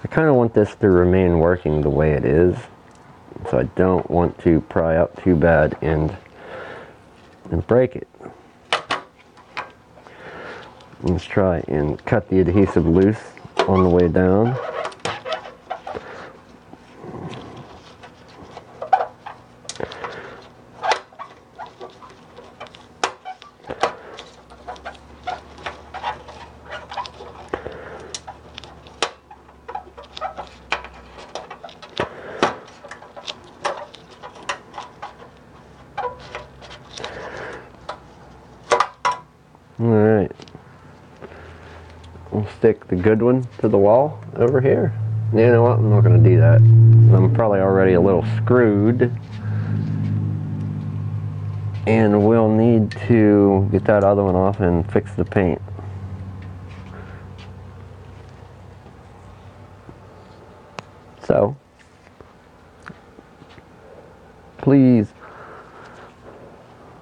I kind of want this to remain working the way it is, so I don't want to pry up too bad and break it. Let's try and cut the adhesive loose on the way down. Alright, we'll stick the good one to the wall over here. You know what, I'm not going to do that. I'm probably already a little screwed. And we'll need to get that other one off and fix the paint. So, please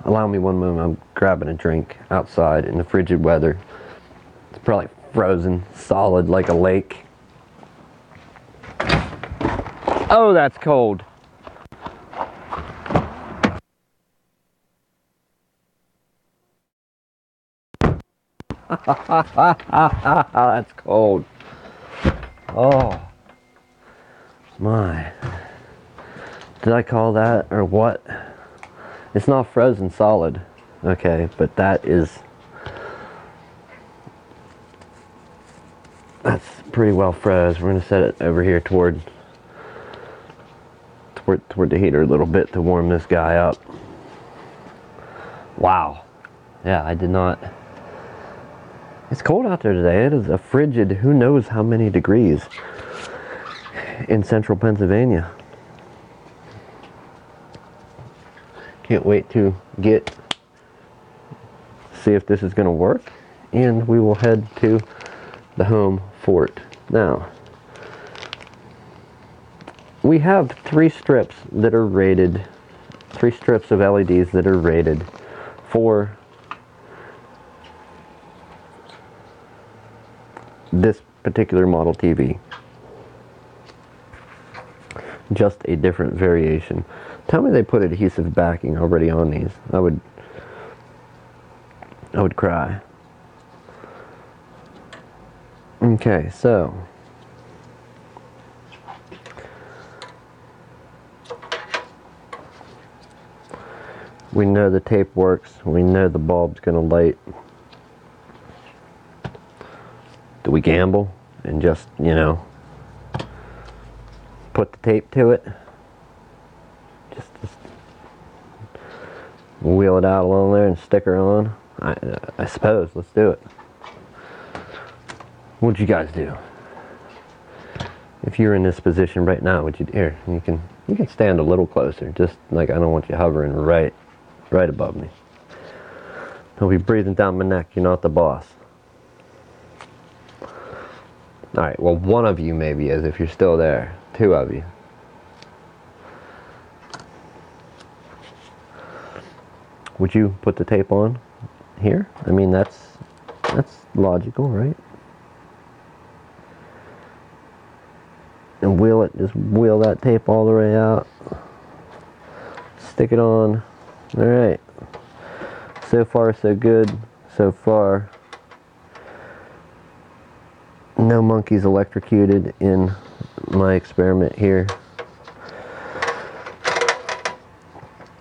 allow me one moment. I'm grabbing a drink outside in the frigid weather. It's probably frozen solid like a lake. Oh, that's cold. That's cold. Oh my. Did I call that or what? It's not frozen solid. Okay, but that's pretty well froze. We're gonna set it over here toward the heater a little bit to warm this guy up. Wow. Yeah, I did not. It's cold out there today. It is a frigid, who knows how many degrees in central Pennsylvania. Can't wait to see if this is going to work, and we will head to the home fort. Now, we have 3 strips that are rated, 3 strips of LEDs that are rated for this particular model TV. Just a different variation. Tell me they put adhesive backing already on these. I would cry. Okay, so we know the tape works. We know the bulb's gonna light. Do we gamble and just, you know, put the tape to it? Just wheel it out along there and stick her on? I suppose. Let's do it. What'd you guys do? If you're in this position right now, would you? Here, you can stand a little closer. Just like I don't want you hovering right above me. Don't be breathing down my neck. You're not the boss. All right. Well, one of you maybe is if you're still there. 2 of you. Would you put the tape on here? I mean, that's logical, right? And just wheel that tape all the way out. Stick it on. All right. So far, so good. So far. No monkeys electrocuted in my experiment here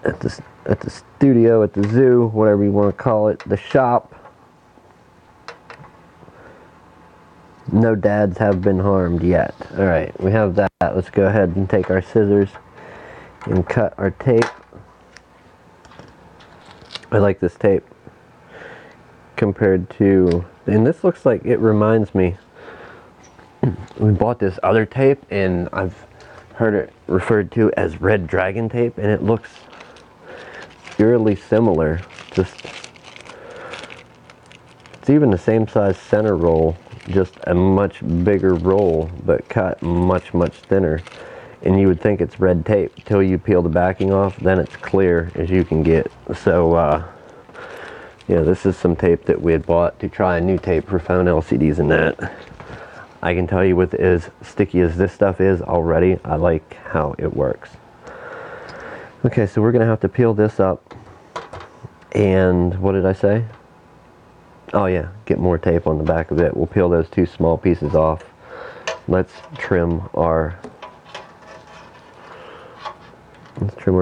at the studio, at the zoo, whatever you want to call it, the shop. No dads have been harmed yet. Alright, we have that. Let's go ahead and take our scissors and cut our tape. I like this tape compared to, and this looks like, it reminds me, we bought this other tape and I've heard it referred to as red dragon tape, and it looks eerily similar. Just, it's even the same size center roll, just a much bigger roll, but cut much thinner. And you would think it's red tape till you peel the backing off, then it's clear as you can get. So yeah, this is some tape that we had bought to try a new tape for found LCDs and that. I can tell you, with as sticky as this stuff is already, I like how it works. Okay, so we're gonna have to peel this up, and what did I say? Oh yeah, get more tape on the back of it. We'll peel those two small pieces off. Let's trim our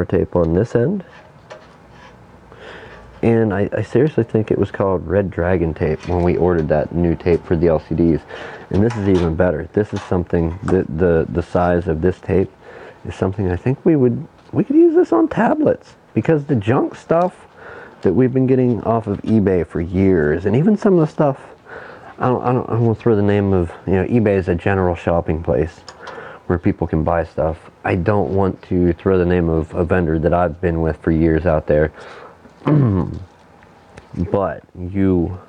tape on this end. And I seriously think it was called Red Dragon tape when we ordered that new tape for the LCDs. And this is even better. This is something, the size of this tape is something I think we could use this on tablets, because the junk stuff that we've been getting off of eBay for years, and even some of the stuff, I don't want to throw the name of, eBay is a general shopping place where people can buy stuff. I don't want to throw the name of a vendor that I've been with for years out there. But no,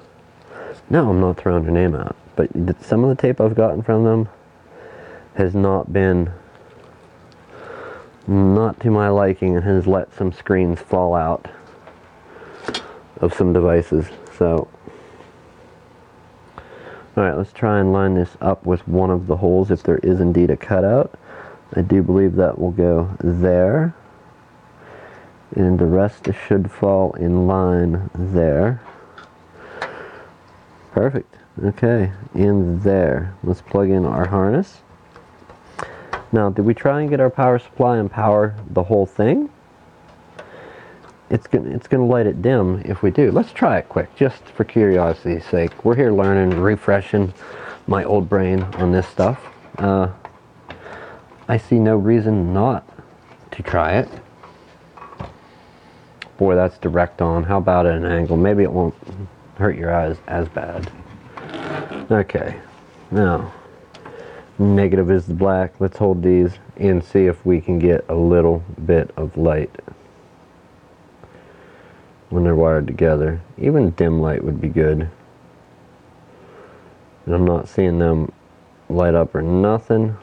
I'm not throwing her name out. But some of the tape I've gotten from them has not been, not to my liking, and has let some screens fall out of some devices. So, alright, let's try and line this up with one of the holes if there is indeed a cutout. I do believe that will go there. And the rest should fall in line there. Perfect. Okay, in there. Let's plug in our harness. Now, did we try and get our power supply and power the whole thing? It's gonna light it dim if we do. Let's try it quick, just for curiosity's sake. We're here learning, refreshing my old brain on this stuff. I see no reason not to try it. Boy, that's direct on. How about at an angle? Maybe it won't hurt your eyes as bad. Okay, now, negative is the black. Let's hold these and see if we can get a little bit of light when they're wired together. Even dim light would be good. And I'm not seeing them light up or nothing.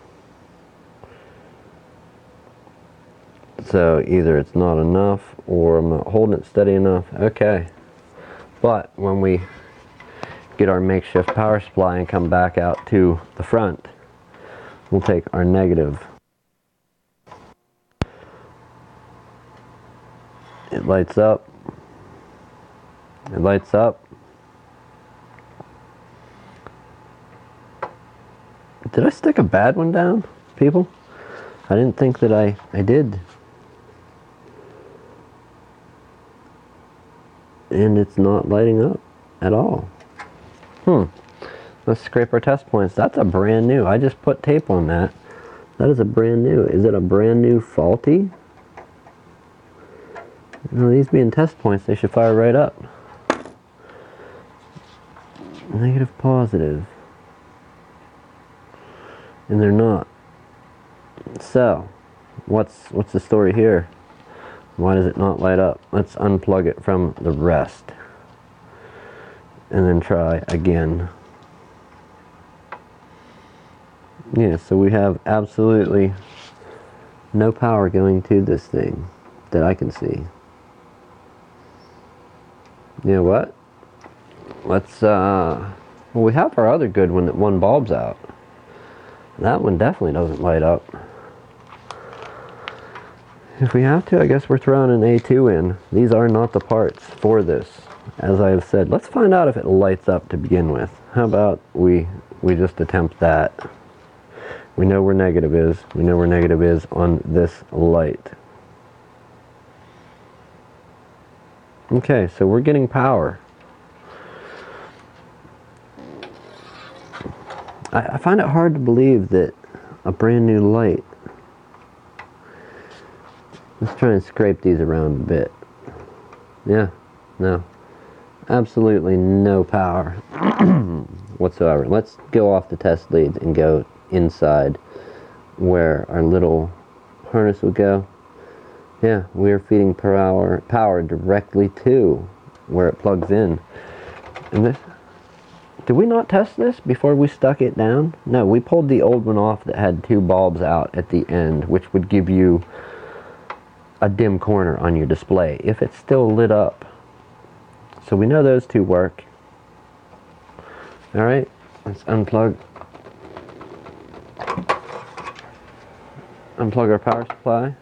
So either it's not enough or I'm not holding it steady enough. Okay. But when we get our makeshift power supply and come back out to the front, we'll take our negative. It lights up. It lights up. Did I stick a bad one down, people? I didn't think that I did. And it's not lighting up at all. Let's scrape our test points. That's a brand new. I just put tape on that. That is a brand new. Is it a brand new faulty? No, these being test points, they should fire right up. Negative, positive. And they're not. So, what's the story here? Why does it not light up? Let's unplug it from the rest. And then try again. Yeah, so we have absolutely no power going to this thing that I can see. You know what? Let's, well, we have our other good one that one bulb's out. That one definitely doesn't light up. If we have to, I guess we're throwing an A2 in. These are not the parts for this, as I have said. Let's find out if it lights up to begin with. How about we we just attempt that. We know where negative is. We know where negative is on this light. Okay, so we're getting power. I find it hard to believe that a brand new light. Let's try and scrape these around a bit. Yeah, no. Absolutely no power whatsoever. Let's go off the test leads and go inside where our little harness would go. Yeah, we're feeding power directly to where it plugs in. And this, did we not test this before we stuck it down? No, we pulled the old one off that had 2 bulbs out at the end, which would give you a dim corner on your display if it's still lit up. So we know those 2 work. Alright, let's unplug our power supply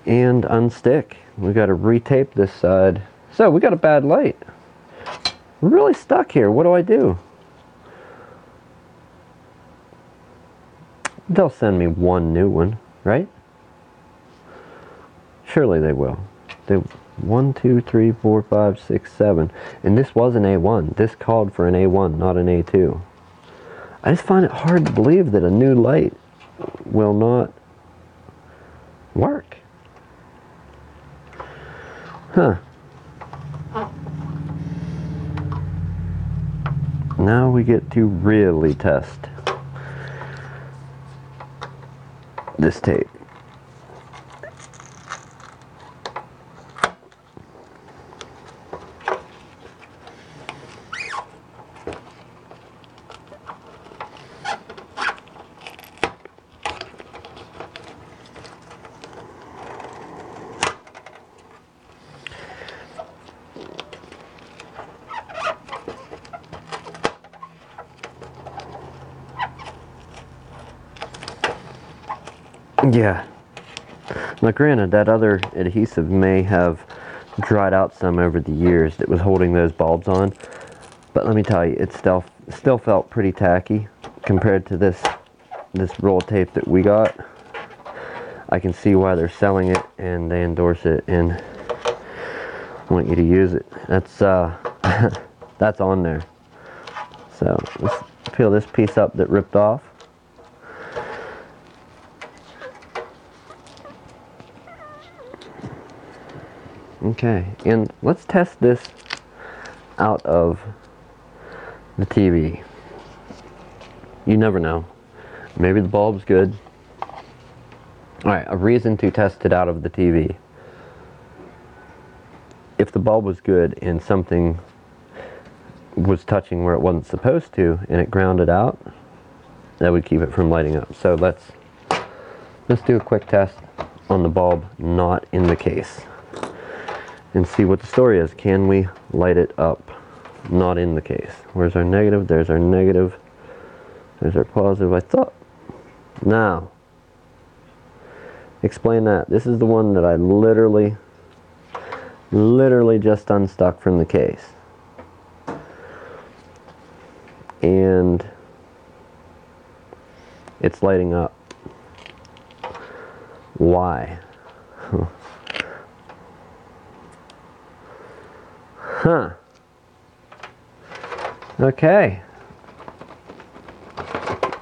and unstick. We got to retape this side. So we got a bad light. We're really stuck here. What do I do? They'll send me one new one, right? Surely they will. 1, 2, 3, 4, 5, 6, 7. And this was an A1. This called for an A1, not an A2. I just find it hard to believe that a new light will not work. Huh. Now we get to really test this tape. Yeah. Now granted, that other adhesive may have dried out some over the years that was holding those bulbs on, but let me tell you, it still felt pretty tacky compared to this roll of tape that we got. I can see why they're selling it and they endorse it and want you to use it. That's that's on there. So let's peel this piece up that ripped off. Okay, and let's test this out of the TV. You never know. Maybe the bulb's good. Alright, a reason to test it out of the TV. If the bulb was good and something was touching where it wasn't supposed to and it grounded out, that would keep it from lighting up. So let's do a quick test on the bulb not in the case and see what the story is. Can we light it up not in the case? Where's our negative? There's our negative. There's our positive. I thought. Now, explain that. This is the one that I literally just unstuck from the case. And it's lighting up. Why? Huh. Okay.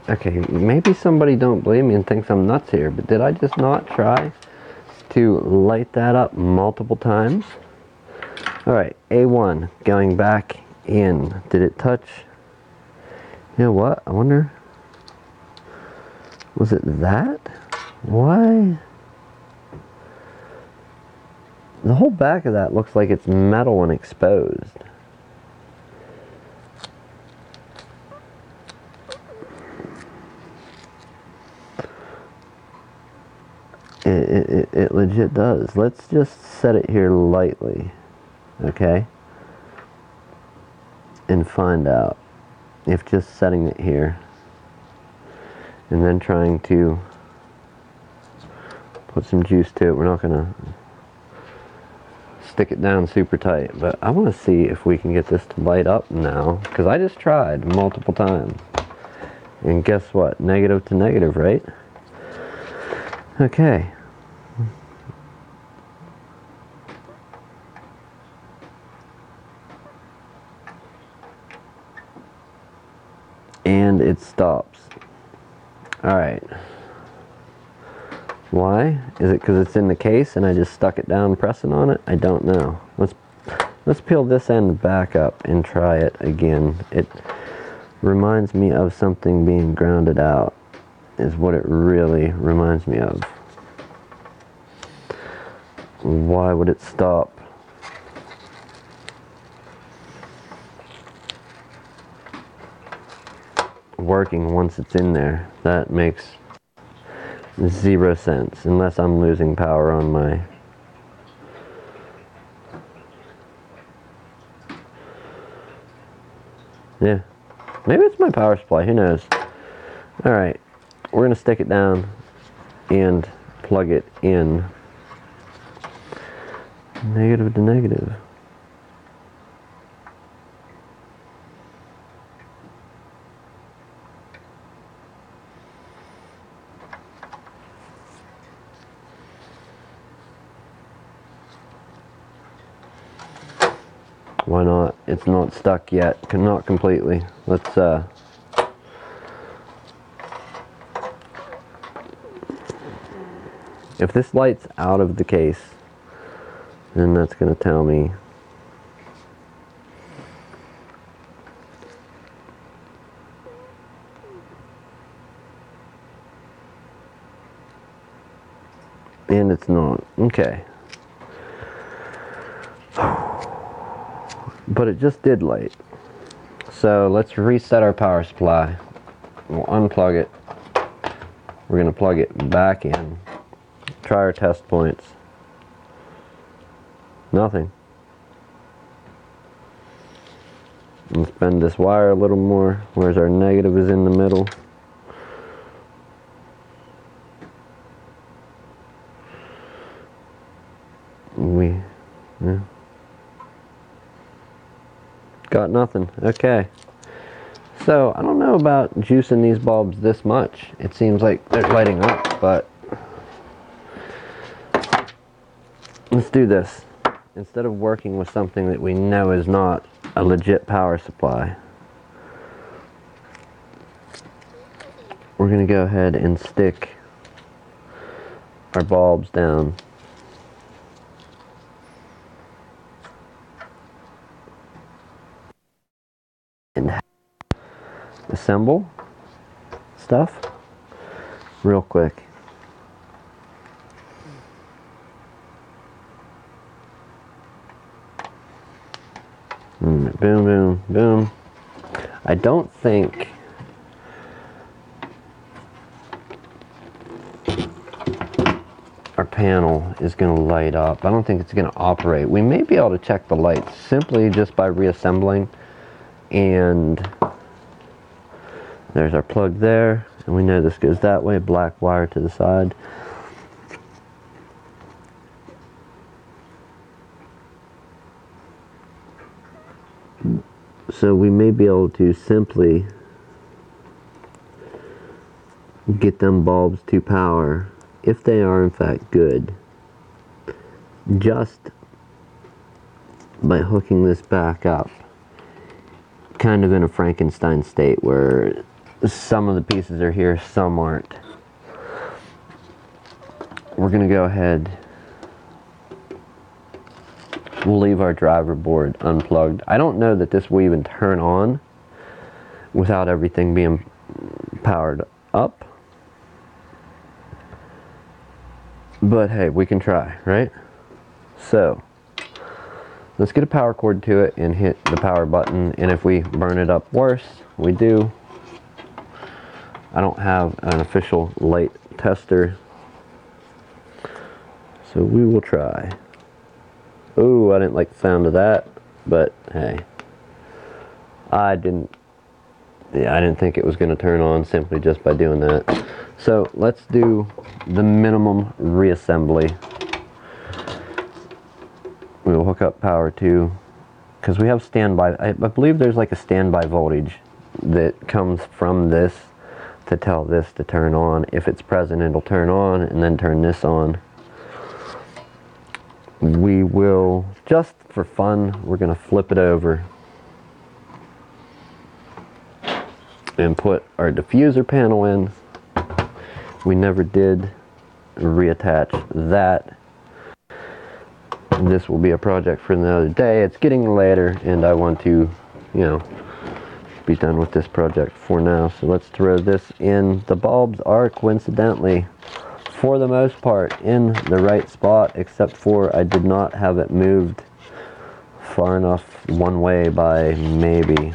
Okay, maybe somebody don't believe me and thinks I'm nuts here, but did I just not try to light that up multiple times? Alright, A1, going back in. Did it touch? You know what? I wonder, was it that? Why? The whole back of that looks like it's metal and exposed. It legit does. Let's just set it here lightly, okay? And find out if just setting it here and then trying to put some juice to it. We're not going to stick it down super tight. But I want to see if we can get this to light up now, because I just tried multiple times. And guess what? Negative to negative, right? Okay. And it stops. Alright. Why? Is it because it's in the case and I just stuck it down pressing on it? I don't know. Let's peel this end back up and try it again. It reminds me of something being grounded out, is what it really reminds me of. Why would it stop? Working once it's in there? That makes zero sense, unless I'm losing power on my... Yeah, maybe it's my power supply, who knows. Alright, we're going to stick it down and plug it in. Negative to negative. Why not? It's not stuck yet, not completely. Let's if this light's out of the case, then that's going to tell me and it's not. Okay. But it just did light. So let's reset our power supply. We'll unplug it. We're going to plug it back in. Try our test points. Nothing. Let's bend this wire a little more. Whereas our negative is in the middle. Yeah. Got nothing. Okay. So, I don't know about juicing these bulbs this much. It seems like they're lighting up, but let's do this. Instead of working with something that we know is not a legit power supply, we're going to go ahead and stick our bulbs down. And assemble stuff real quick. Boom, boom, boom. I don't think our panel is going to light up. I don't think it's going to operate. We may be able to check the lights simply just by reassembling. And there's our plug there, and we know this goes that way, black wire to the side. So we may be able to simply get them bulbs to power, if they are in fact good, just by hooking this back up. Kind of in a Frankenstein state where some of the pieces are here, some aren't. We're going to go ahead. We'll leave our driver board unplugged. I don't know that this will even turn on without everything being powered up. But hey, we can try, right? So, let's get a power cord to it and hit the power button, and if we burn it up worse, we do. I don't have an official light tester, so we will try. Ooh, I didn't like the sound of that, but hey. I didn't think it was going to turn on simply just by doing that. So let's do the minimum reassembly. we will hook up power to, because we have standby, I believe there's like a standby voltage that comes from this to tell this to turn on. If it's present, it'll turn on and then turn this on. We will, just for fun, we're going to flip it over and put our diffuser panel in. We never did reattach that. This will be a project for another day. It's getting later and I want to, you know, be done with this project for now. So let's throw this in. The bulbs are coincidentally, for the most part, in the right spot, except for I did not have it moved far enough one way by maybe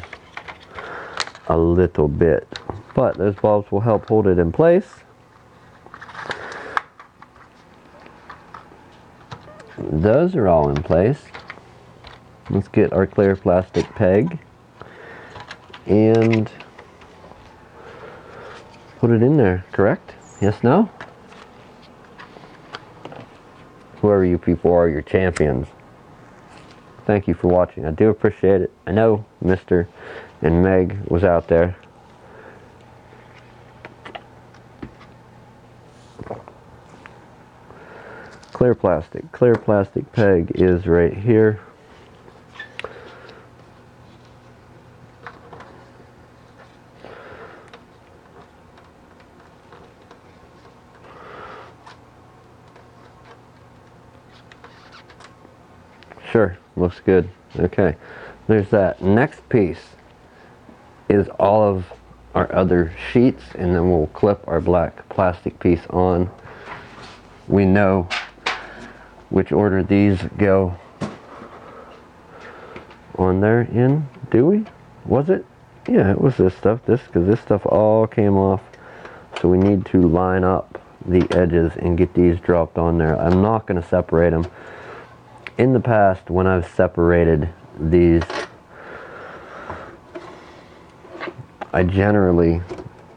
a little bit. But those bulbs will help hold it in place. Those are all in place. Let's get our clear plastic peg and put it in there, correct? Yes, no? Whoever you people are, you're champions. Thank you for watching. I do appreciate it. I know Mr. and Meg was out there. Clear plastic peg is right here. Sure, looks good. Okay, there's that. Next piece is all of our other sheets, and then we'll clip our black plastic piece on. We know which order these go on there in, do we? Was it? Yeah, it was this stuff, because this stuff all came off. So we need to line up the edges and get these dropped on there. I'm not going to separate them. In the past, when I've separated these, I generally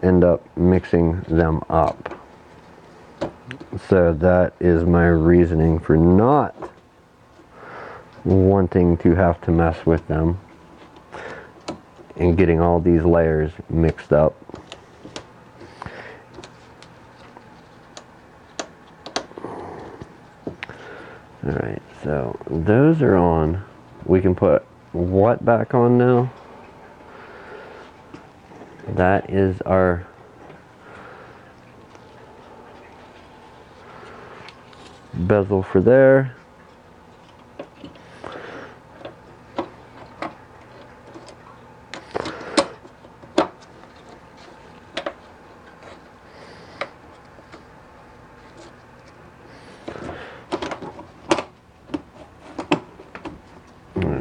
end up mixing them up. So that is my reasoning for not wanting to have to mess with them and getting all these layers mixed up. Alright, so those are on. We can put what back on now? That is our bezel for there.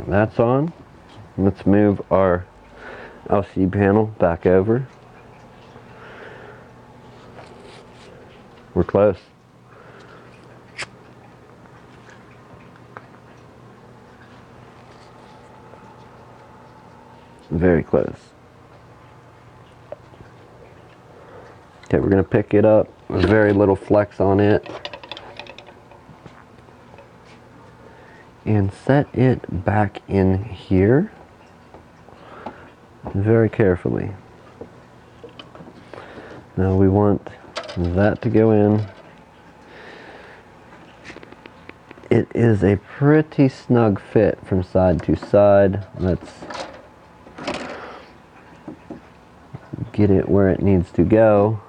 That's on. Let's move our LCD panel back over. We're close. Very close. Okay, we're going to pick it up. Very little flex on it. And set it back in here very carefully. Now we want that to go in. It is a pretty snug fit from side to side. Let's get it where it needs to go.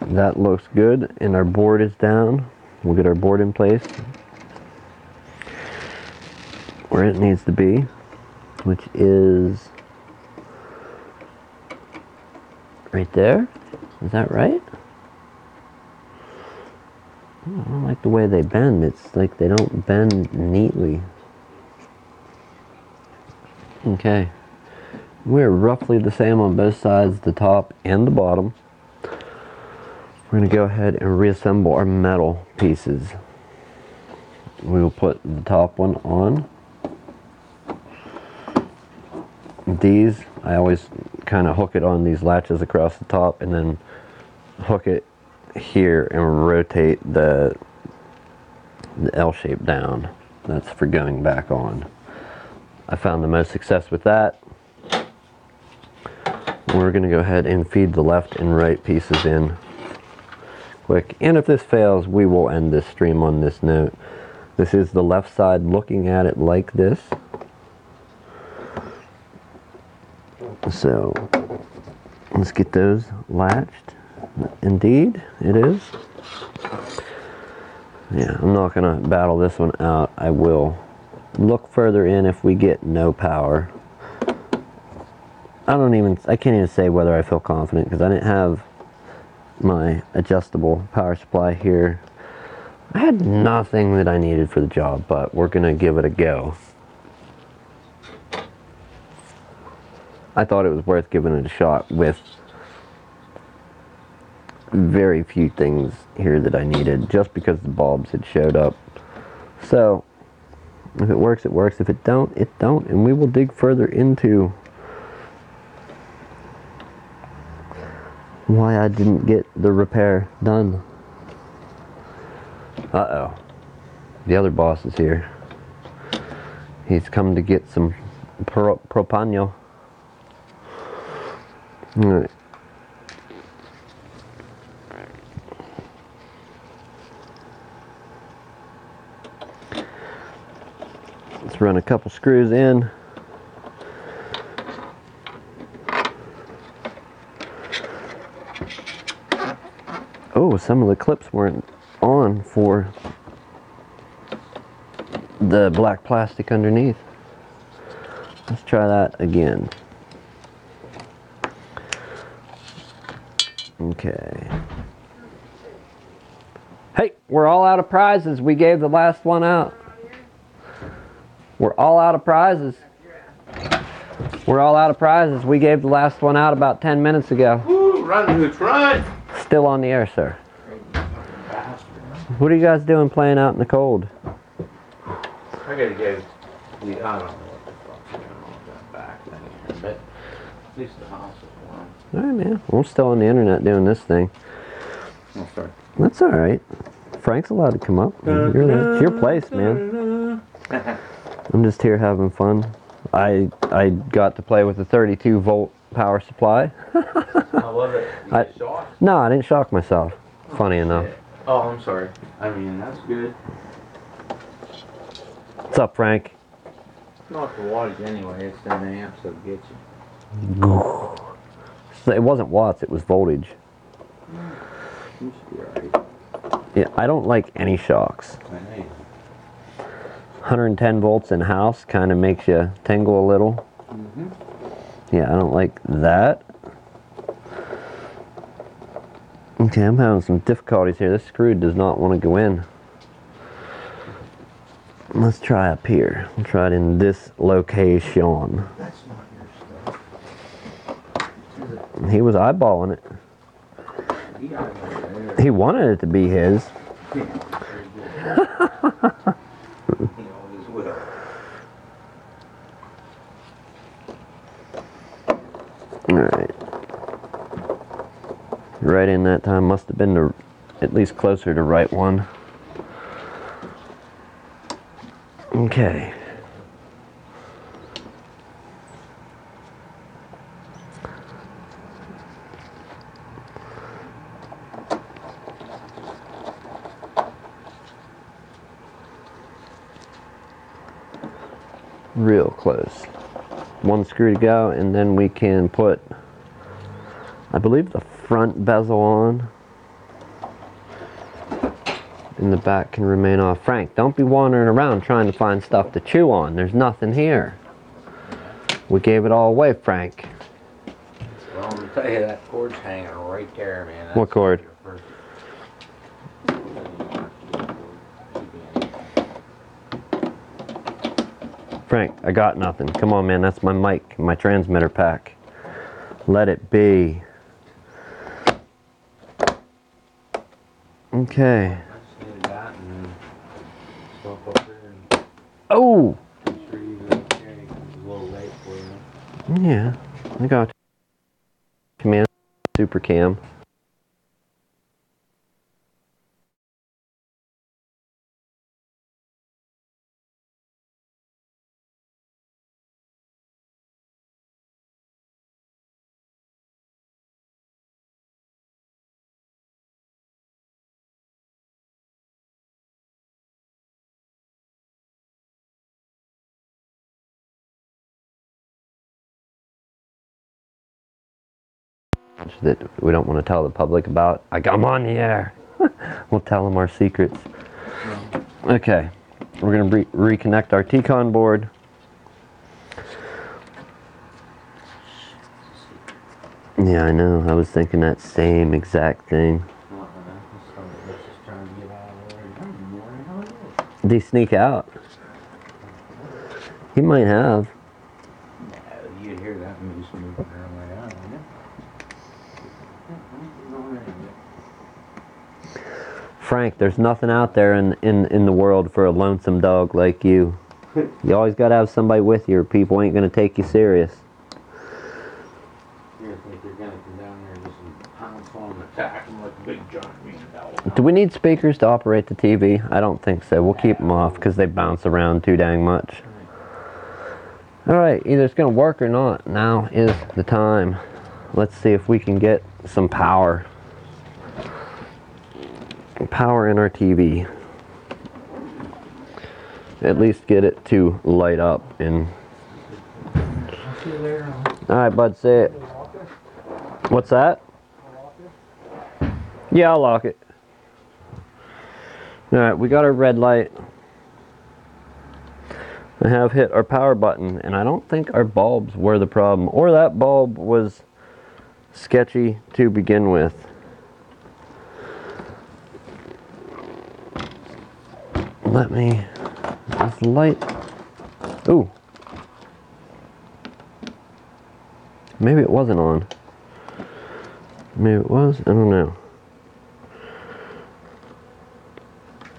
That looks good, and our board is down. We'll get our board in place where it needs to be, which is right there. Is that right? I don't like the way they bend. It's like they don't bend neatly. Okay. We're roughly the same on both sides, the top and the bottom. We're going to go ahead and reassemble our metal pieces. We will put the top one on. These, I always kind of hook it on these latches across the top and then hook it here and rotate the L shape down. That's for going back on. I found the most success with that. We're going to go ahead and feed the left and right pieces in quick. And if this fails, we will end this stream on this note. This is the left side looking at it like this. So let's get those latched. Indeed, it is. Yeah, I'm not going to battle this one out. I will look further in if we get no power. I can't even say whether I feel confident because I didn't have my adjustable power supply here. I had nothing that I needed for the job, but we're going to give it a go. I thought it was worth giving it a shot with very few things here that I needed, just because the bulbs had showed up. So if it works, it works. If it don't, it don't. And we will dig further into why I didn't get the repair done. Uh-oh. The other boss is here. He's come to get some propano. Alright. Let's run a couple screws in. Oh, some of the clips weren't on for the black plastic underneath. Let's try that again. Okay. Hey, we're all out of prizes. We gave the last one out. We're all out of prizes. We're all out of prizes. We gave the last one out about 10 minutes ago. Woo, run, Hoots, run! Still on the air, sir. What are you guys doing playing out in the cold? I gotta go. I don't know what the fuck's going on with that back thing here, but at least the house is warm. Alright, man. We're still on the internet doing this thing. Oh, sorry. That's alright. Frank's allowed to come up. It's your place, man. I'm just here having fun. I got to play with a 32 volt power supply. How was it? Did you get shocked? No, I didn't shock myself. Funny enough. Shit. Oh, I'm sorry. I mean, that's good. What's up, Frank? Not the wattage anyway, it's the amps that'll get you. It wasn't watts, it was voltage. You should be alright. Yeah, I don't like any shocks. I know you. 110 volts in house kind of makes you tingle a little. Yeah, I don't like that. Okay, I'm having some difficulties here. This screw does not want to go in. Let's try up here. We'll try it in this location. That's not your stuff. He was eyeballing it. He got it over there. He wanted it to be his. He always will. Alright. Right in that time. Must have been the, at least closer to right one. Okay. Real close. One screw to go, and then we can put, I believe, the front bezel on. And the back can remain off. Frank, don't be wandering around trying to find stuff to chew on. There's nothing here. We gave it all away, Frank. Well, I'm gonna tell you, that cord's hanging right there, man. That's What cord? your first- Frank, I got nothing. Come on, man. That's my mic, my transmitter pack. Let it be. Okay. I just needed that and then swap up there and Oh! make sure you get it there. It's a little late for you. Yeah, I got you. Command Super Cam. that we don't want to tell the public about. I'm on the air. We'll tell them our secrets. Okay, we're going to reconnect our T-Con board. Yeah, I know. I was thinking that same exact thing. Did he sneak out? He might have. You'd hear that moose moving around my eye, wouldn't you? Frank, there's nothing out there in the world for a lonesome dog like you. You always got to have somebody with you or people ain't going to take you serious. You think they're going to come down there and just pounce on them, attack them like a big giant mean dog? Do we need speakers to operate the TV? I don't think so. We'll keep them off because they bounce around too dang much. Alright, either it's going to work or not. Now is the time. Let's see if we can get some power. Power in our TV. At least get it to light up. And alright, bud, say it. What's that? Yeah, I'll lock it. Alright, we got our red light. I have hit our power button, and I don't think our bulbs were the problem, or that bulb was sketchy to begin with. Let me, this light, ooh, maybe it wasn't on, maybe it was, I don't know.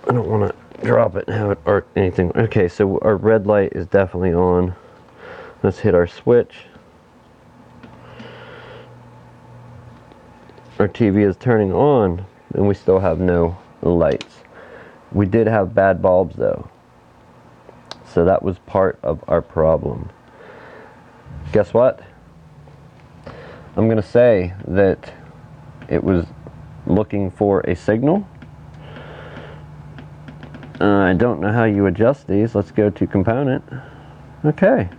I don't want to drop it and have it arc anything. Okay, so our red light is definitely on. Let's hit our switch. Our TV is turning on, and we still have no lights. We did have bad bulbs though, so that was part of our problem. Guess what? I'm gonna say that it was looking for a signal. I don't know how you adjust these. Let's go to component. Okay.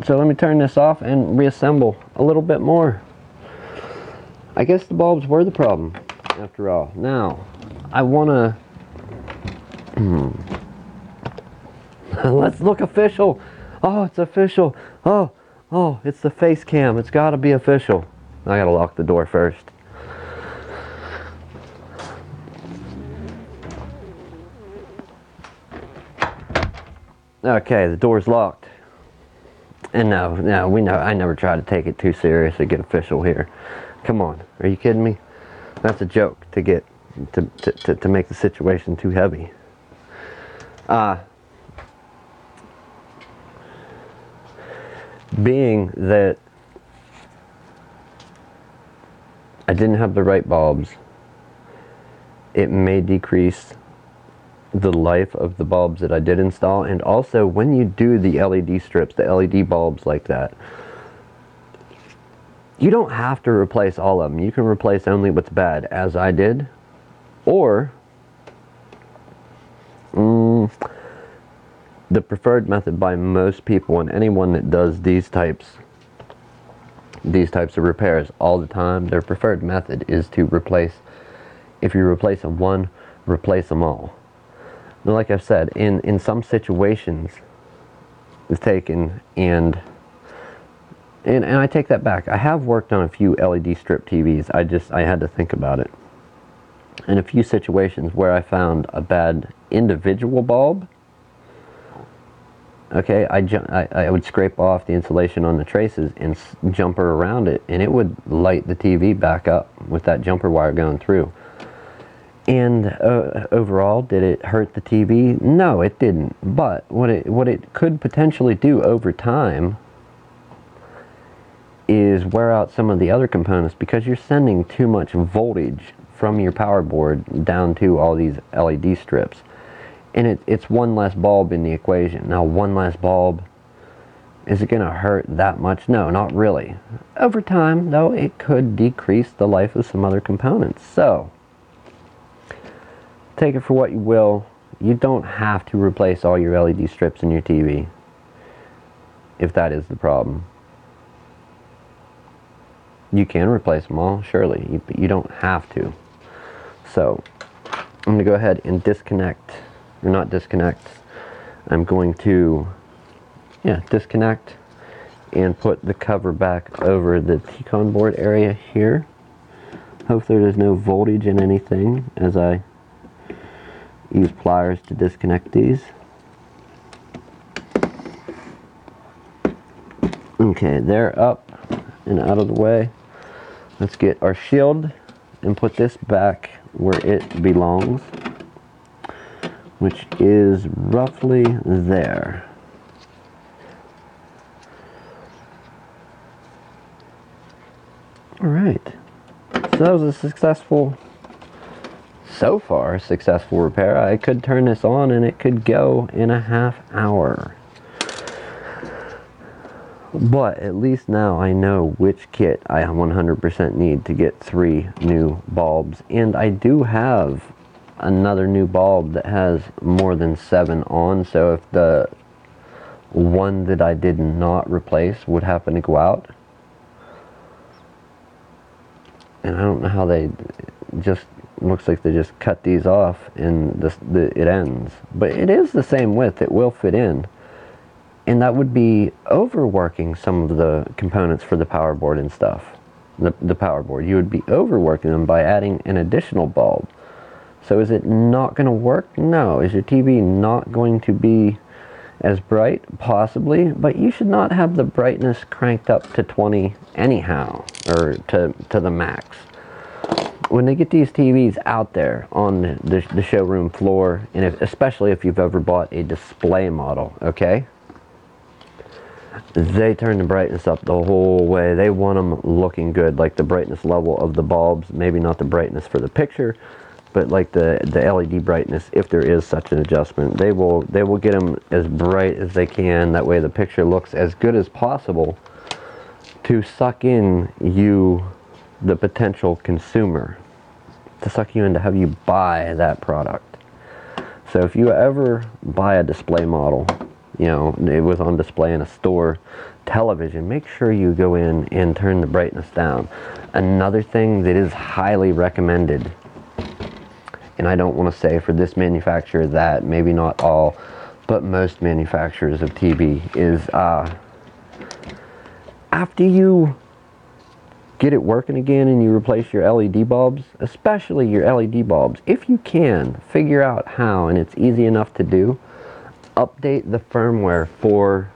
So let me turn this off and reassemble a little bit more. I guess the bulbs were the problem after all. Now, I want to... Let's look official. Oh, it's official. Oh, it's the face cam. It's got to be official. I got to lock the door first. Okay, the door's locked. And no, we know, I never try to take it too serious or get official here. Come on, are you kidding me? That's a joke to get, to make the situation too heavy. Being that I didn't have the right bulbs, it may decrease the life of the bulbs that I did install. And also, when you do the LED strips, the LED bulbs like that, you don't have to replace all of them. You can replace only what's bad, as I did. Or the preferred method by most people and anyone that does these types of repairs all the time, their preferred method is to replace, if you replace them one, replace them all. Now, like I've said, in some situations, it's taken, and I take that back. I have worked on a few LED strip TVs. I had to think about it. In a few situations where I found a bad individual bulb, okay, I would scrape off the insulation on the traces and jumper around it, and it would light the TV back up with that jumper wire going through. And overall, did it hurt the TV? No, it didn't. But what it could potentially do over time is wear out some of the other components, because you're sending too much voltage from your power board down to all these LED strips. And it's one less bulb in the equation. Now, one less bulb, is it going to hurt that much? No, not really. Over time, though, it could decrease the life of some other components. So, take it for what you will. You don't have to replace all your LED strips in your TV, if that is the problem. You can replace them all, surely, but you don't have to. So I'm going to go ahead and disconnect, or not disconnect. I'm going to, disconnect and put the cover back over the T-con board area here. Hopefully there's no voltage in anything as I use pliers to disconnect these. Okay, they're up and out of the way. Let's get our shield and put this back where it belongs, which is roughly there. All right, so that was a successful, so far, successful repair. I could turn this on and it could go in a half hour. But at least now I know which kit I 100% need to get 3 new bulbs. And I do have another new bulb that has more than 7 on, so if the one that I did not replace would happen to go out, and I don't know how they just, looks like they just cut these off and it ends. But it is the same width, it will fit in. And that would be overworking some of the components for the power board and stuff. The power board, you would be overworking them by adding an additional bulb. So is it not going to work? No. Is your TV not going to be as bright? Possibly, but you should not have the brightness cranked up to 20 anyhow, or to the max. When they get these TVs out there on the showroom floor, and especially if you've ever bought a display model, okay? They turn the brightness up the whole way. They want them looking good, like the brightness level of the bulbs, maybe not the brightness for the picture, but like the LED brightness, if there is such an adjustment. They will get them as bright as they can, that way the picture looks as good as possible to suck in you, the potential consumer, to suck you in to have you buy that product. So if you ever buy a display model, you know, it was on display in a store television, make sure you go in and turn the brightness down. Another thing that is highly recommended, and I don't want to say for this manufacturer that, maybe not all, but most manufacturers of TV, is after you get it working again and you replace your LED bulbs, especially your LED bulbs, if you can figure out how, and it's easy enough to do, update the firmware for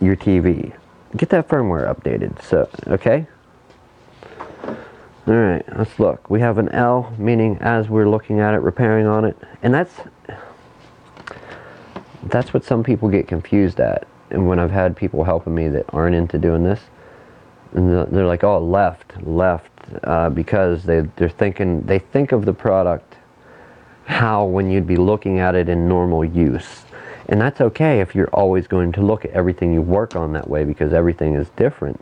your TV. Get that firmware updated. So, okay? Alright, let's look. We have an L, meaning as we're looking at it, repairing on it. And that's what some people get confused at. And when I've had people helping me that aren't into doing this, and they're like, oh, left, because they think of the product how when you'd be looking at it in normal use. And that's okay if you're always going to look at everything you work on that way, because everything is different.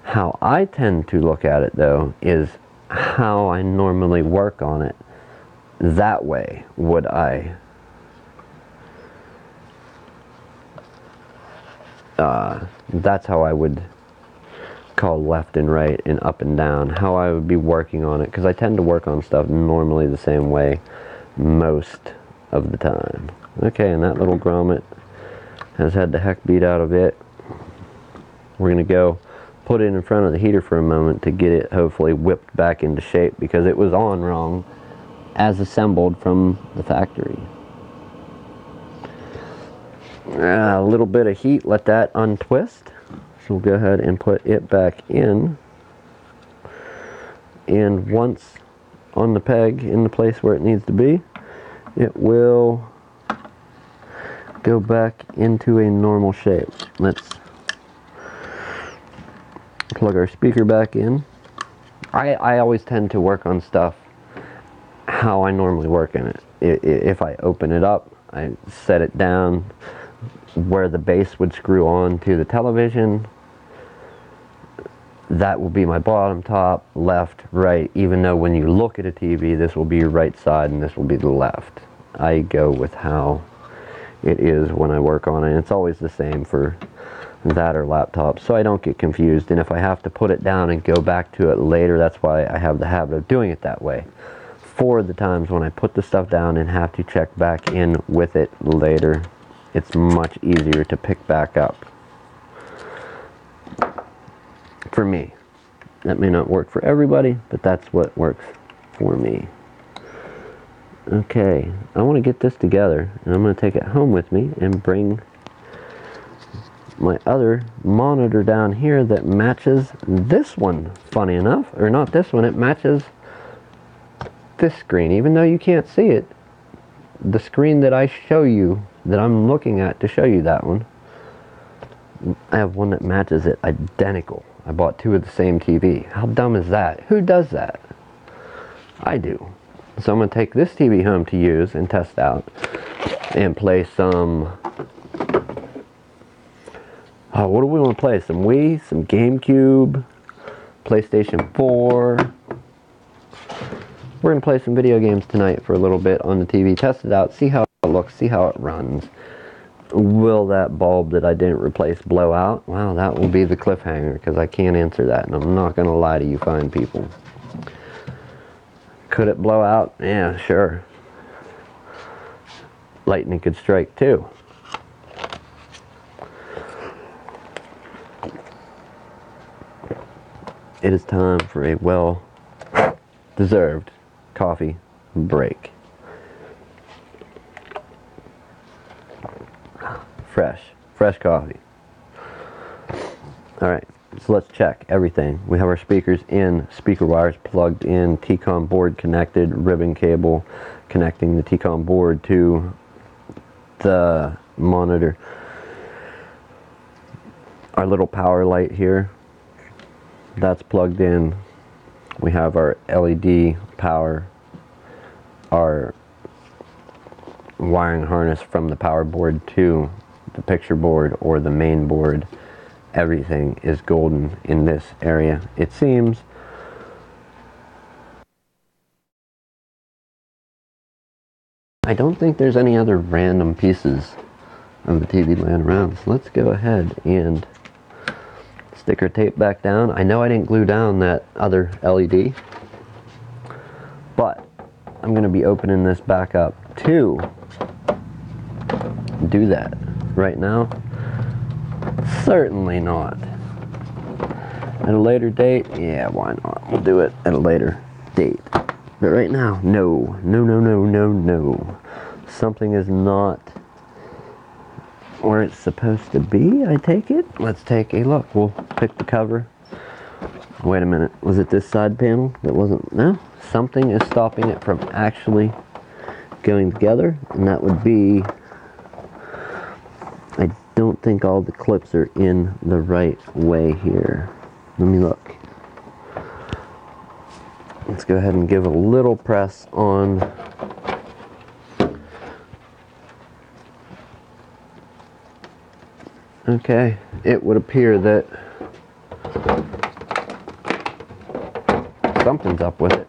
How I tend to look at it, though, is how I normally work on it. That way would I that's how I would call left and right and up and down, how I would be working on it, because I tend to work on stuff normally the same way most of the time. Okay, and that little grommet has had the heck beat out of it. We're going to go put it in front of the heater for a moment to get it hopefully whipped back into shape, because it was on wrong as assembled from the factory. A little bit of heat, let that untwist. So we'll go ahead and put it back in. And once on the peg in the place where it needs to be, it will go back into a normal shape. Let's plug our speaker back in. I always tend to work on stuff how I normally work in it. If I open it up, I set it down where the base would screw on to the television. That will be my bottom, top, left, right, even though when you look at a TV, this will be your right side and this will be the left. I go with how it is when I work on it. It's always the same for that or laptops, so I don't get confused. And if I have to put it down and go back to it later, that's why I have the habit of doing it that way. For the times when I put the stuff down and have to check back in with it later, it's much easier to pick back up. For me. That may not work for everybody, but that's what works for me. Okay, I want to get this together, and I'm going to take it home with me and bring my other monitor down here that matches this one, funny enough. Or not this one, it matches this screen. Even though you can't see it, the screen that I show you, that I'm looking at to show you that one, I have one that matches it identical. I bought two of the same TV. How dumb is that? Who does that? I do. So I'm going to take this TV home to use and test out and play some... Oh, what do we want to play? Some Wii, some GameCube, PlayStation 4. We're going to play some video games tonight for a little bit on the TV. Test it out, see how it looks, see how it runs. Will that bulb that I didn't replace blow out? Well, that will be the cliffhanger, because I can't answer that, and I'm not going to lie to you fine people. Could it blow out? Yeah, sure. Lightning could strike too. It is time for a well-deserved coffee break. Fresh coffee. Alright, so let's check everything. We have our speakers in, speaker wires plugged in, T-Com board connected, ribbon cable connecting the T-Com board to the monitor. Our little power light here, that's plugged in. We have our LED power, our wiring harness from the power board to the picture board or the main board. Everything is golden in this area, it seems. I don't think there's any other random pieces of the TV laying around, so let's go ahead and stick our tape back down. I know I didn't glue down that other LED, but I'm going to be opening this back up to do that. Right now, certainly not. At a later date, yeah, why not? We'll do it at a later date. But right now, no. Something is not where it's supposed to be, I take it. Let's take a look. We'll pick the cover. Wait a minute, was it this side panel that wasn't? No, something is stopping it from actually going together, and that would be, I don't think all the clips are in the right way here. Let me look. Let's go ahead and give a little press on okay, it would appear that something's up with it.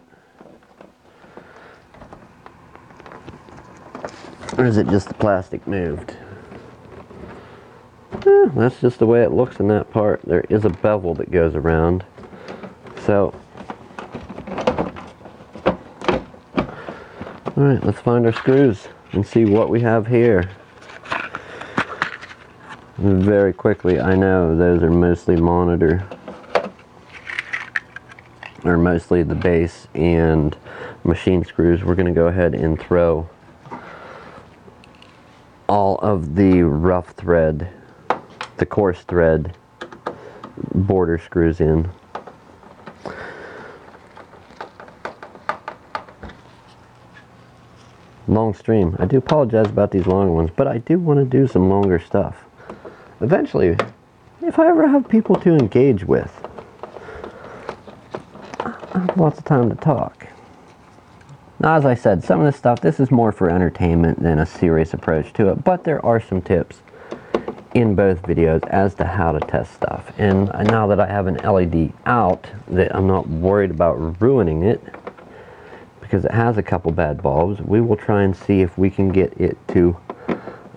Or is it just the plastic moved? That's just the way it looks in that part. There is a bevel that goes around. So, alright, let's find our screws and see what we have here. Very quickly, I know those are mostly monitor, or mostly the base and machine screws. We're going to go ahead and throw all of the rough thread, the coarse thread border screws in. Long stream. I do apologize about these longer ones, but I do want to do some longer stuff. Eventually, if I ever have people to engage with, I have lots of time to talk. Now, as I said, some of this stuff, this is more for entertainment than a serious approach to it, but there are some tips in both videos as to how to test stuff. And now that I have an LED out, that I'm not worried about ruining it, because it has a couple bad bulbs, we will try and see if we can get it to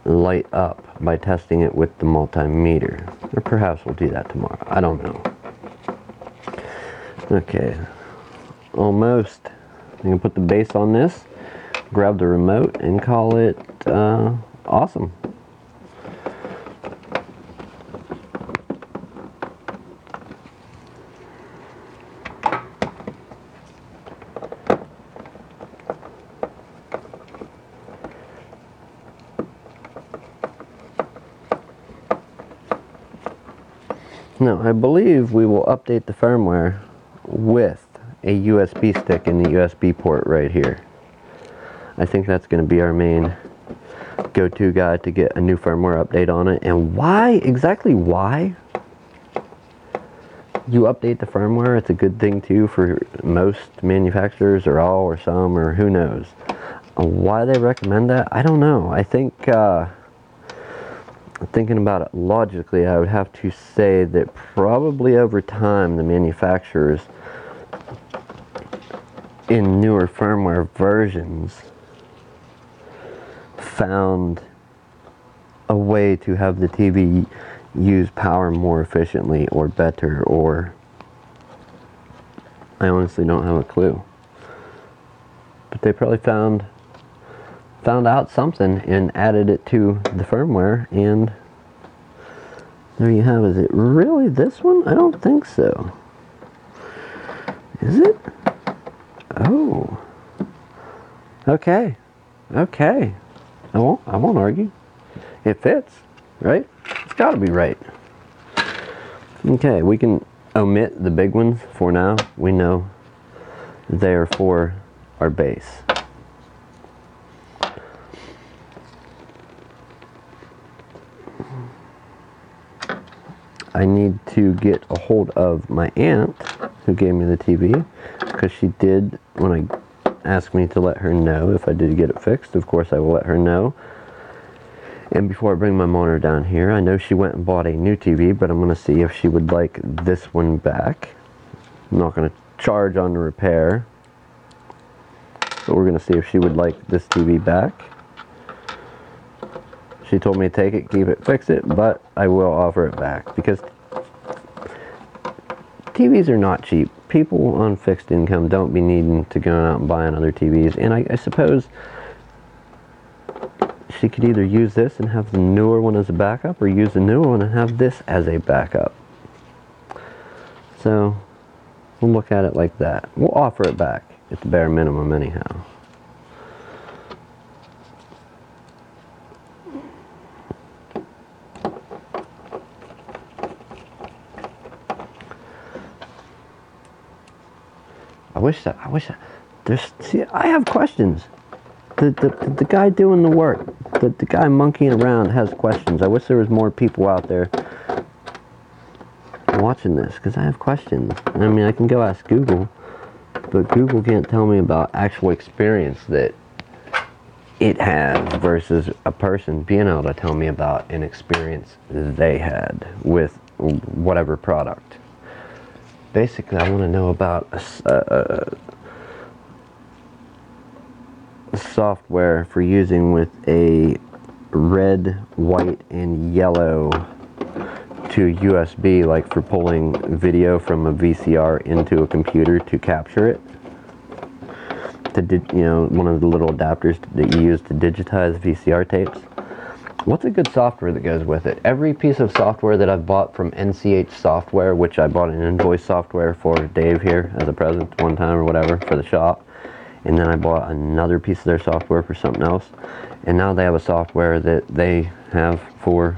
light up by testing it with the multimeter. Or perhaps we'll do that tomorrow. I don't know. Okay. Almost. I'm going to put the base on this, grab the remote, and call it awesome. Now, I believe we will update the firmware with a USB stick in the USB port right here. I think that's going to be our main go-to guide to get a new firmware update on it. And why, exactly why you update the firmware, it's a good thing too for most manufacturers, or all, or some, or who knows. Why they recommend that, I don't know. I think thinking about it logically, I would have to say that probably over time the manufacturers in newer firmware versions found a way to have the TV use power more efficiently or better, or I honestly don't have a clue. But they probably found out something and added it to the firmware, and there you have it. Is it really this one? I don't think so. Is it? Oh. Okay. Okay. I won't argue. It fits, right? It's got to be right. Okay, we can omit the big ones for now. We know they are for our base. I need to get a hold of my aunt who gave me the TV, because she did, when I asked me to let her know if I did get it fixed, of course I will let her know. And before I bring my monitor down here, I know she went and bought a new TV, but I'm going to see if she would like this one back. I'm not going to charge on the repair, but we're going to see if she would like this TV back. She told me to take it, keep it, fix it, but I will offer it back, because TVs are not cheap. People on fixed income don't be needing to go out and buying other TVs, and I suppose she could either use this and have the newer one as a backup, or use the newer one and have this as a backup. So we'll look at it like that. We'll offer it back at the bare minimum anyhow. I wish see, I have questions. The guy doing the work, the guy monkeying around has questions. I wish there was more people out there watching this, because I have questions. I mean, I can go ask Google, but Google can't tell me about actual experience that it has versus a person being able to tell me about an experience they had with whatever product. Basically, I want to know about software for using with a red, white, and yellow to USB, like for pulling video from a VCR into a computer to capture it. You know, one of the little adapters that you use to digitize VCR tapes. What's a good software that goes with it? Every piece of software that I've bought from NCH Software, which I bought an invoice software for Dave here as a present one time or whatever for the shop, and then I bought another piece of their software for something else, and now they have a software that they have for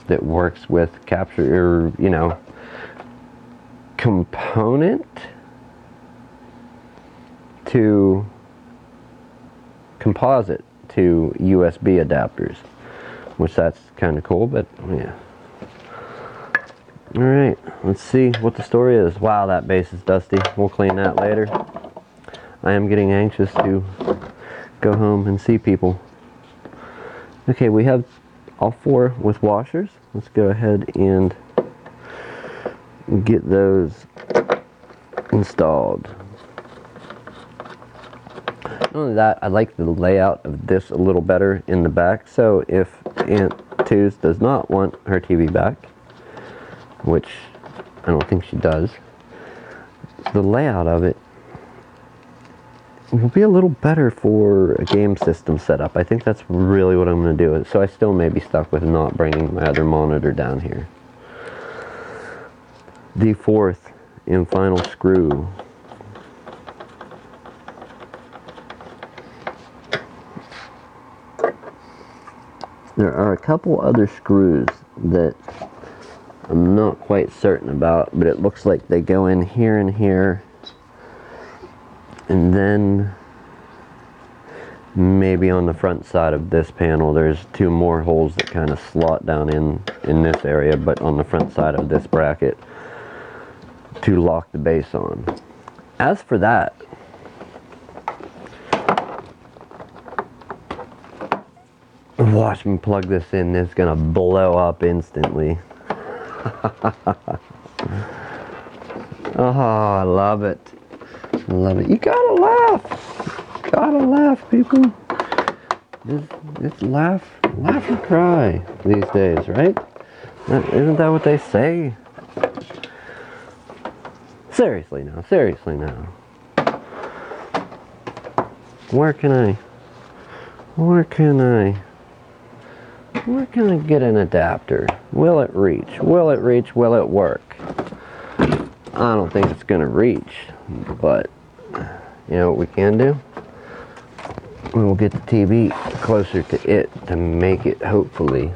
that works with capture, or, you know, component to composite to USB adapters, which that's kind of cool. But yeah, all right, let's see what the story is. Wow, that base is dusty. We'll clean that later. I am getting anxious to go home and see people. Okay, we have all four with washers. Let's go ahead and get those installed. Not only that, I like the layout of this a little better in the back, so if Aunt Twos does not want her TV back, which I don't think she does. So the layout of it will be a little better for a game system setup. I think that's really what I'm going to do. So I still may be stuck with not bringing my other monitor down here. The fourth and final screw. There are a couple other screws that I'm not quite certain about, but it looks like they go in here and here, and then maybe on the front side of this panel there's two more holes that kind of slot down in this area, but on the front side of this bracket to lock the base on. As for that, watch me plug this in, it's gonna blow up instantly. Oh, I love it. I love it. You gotta laugh. Gotta laugh, people. Just laugh or cry these days, right? Isn't that what they say? Seriously now, seriously now. Where can I get an adapter? Will it reach? Will it reach? Will it work? I don't think it's gonna reach, but you know what we can do? We will get the TV closer to it to make it hopefully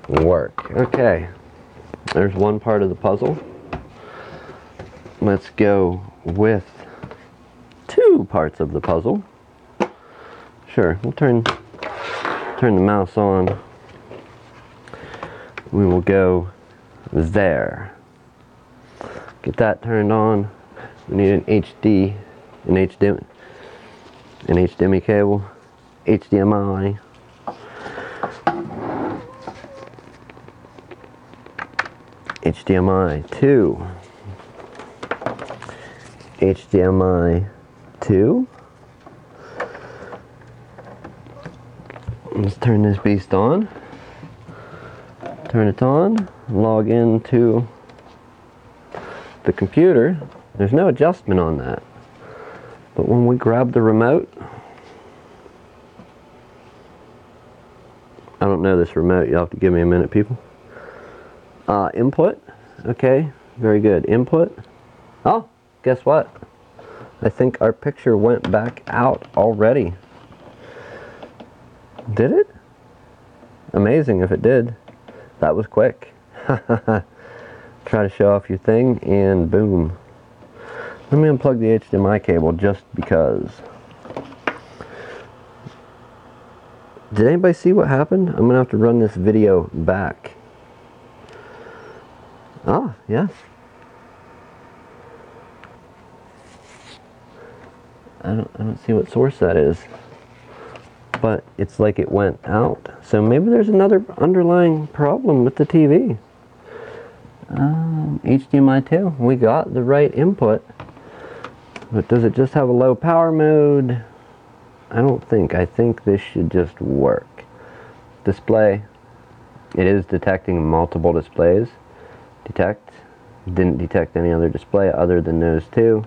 work. Okay, there's one part of the puzzle. Let's go with two parts of the puzzle. Sure, we'll turn the mouse on. We will go there. Get that turned on. We need an HDMI cable, HDMI. HDMI 2. HDMI 2. Let's turn this beast on. Turn it on. Log into the computer. There's no adjustment on that. But when we grab the remote, I don't know this remote. You'll have to give me a minute, people. Input. Okay, very good. Input. Oh, guess what? I think our picture went back out already. Did it? Amazing if it did. That was quick. Try to show off your thing and boom. Let me unplug the HDMI cable just because. Did anybody see what happened? I'm gonna have to run this video back. Ah, yes. I don't see what source that is. But it's like it went out. So maybe there's another underlying problem with the TV. HDMI 2. We got the right input. But does it just have a low power mode? I don't think. I think this should just work. Display. It is detecting multiple displays. Detect. Didn't detect any other display other than those two.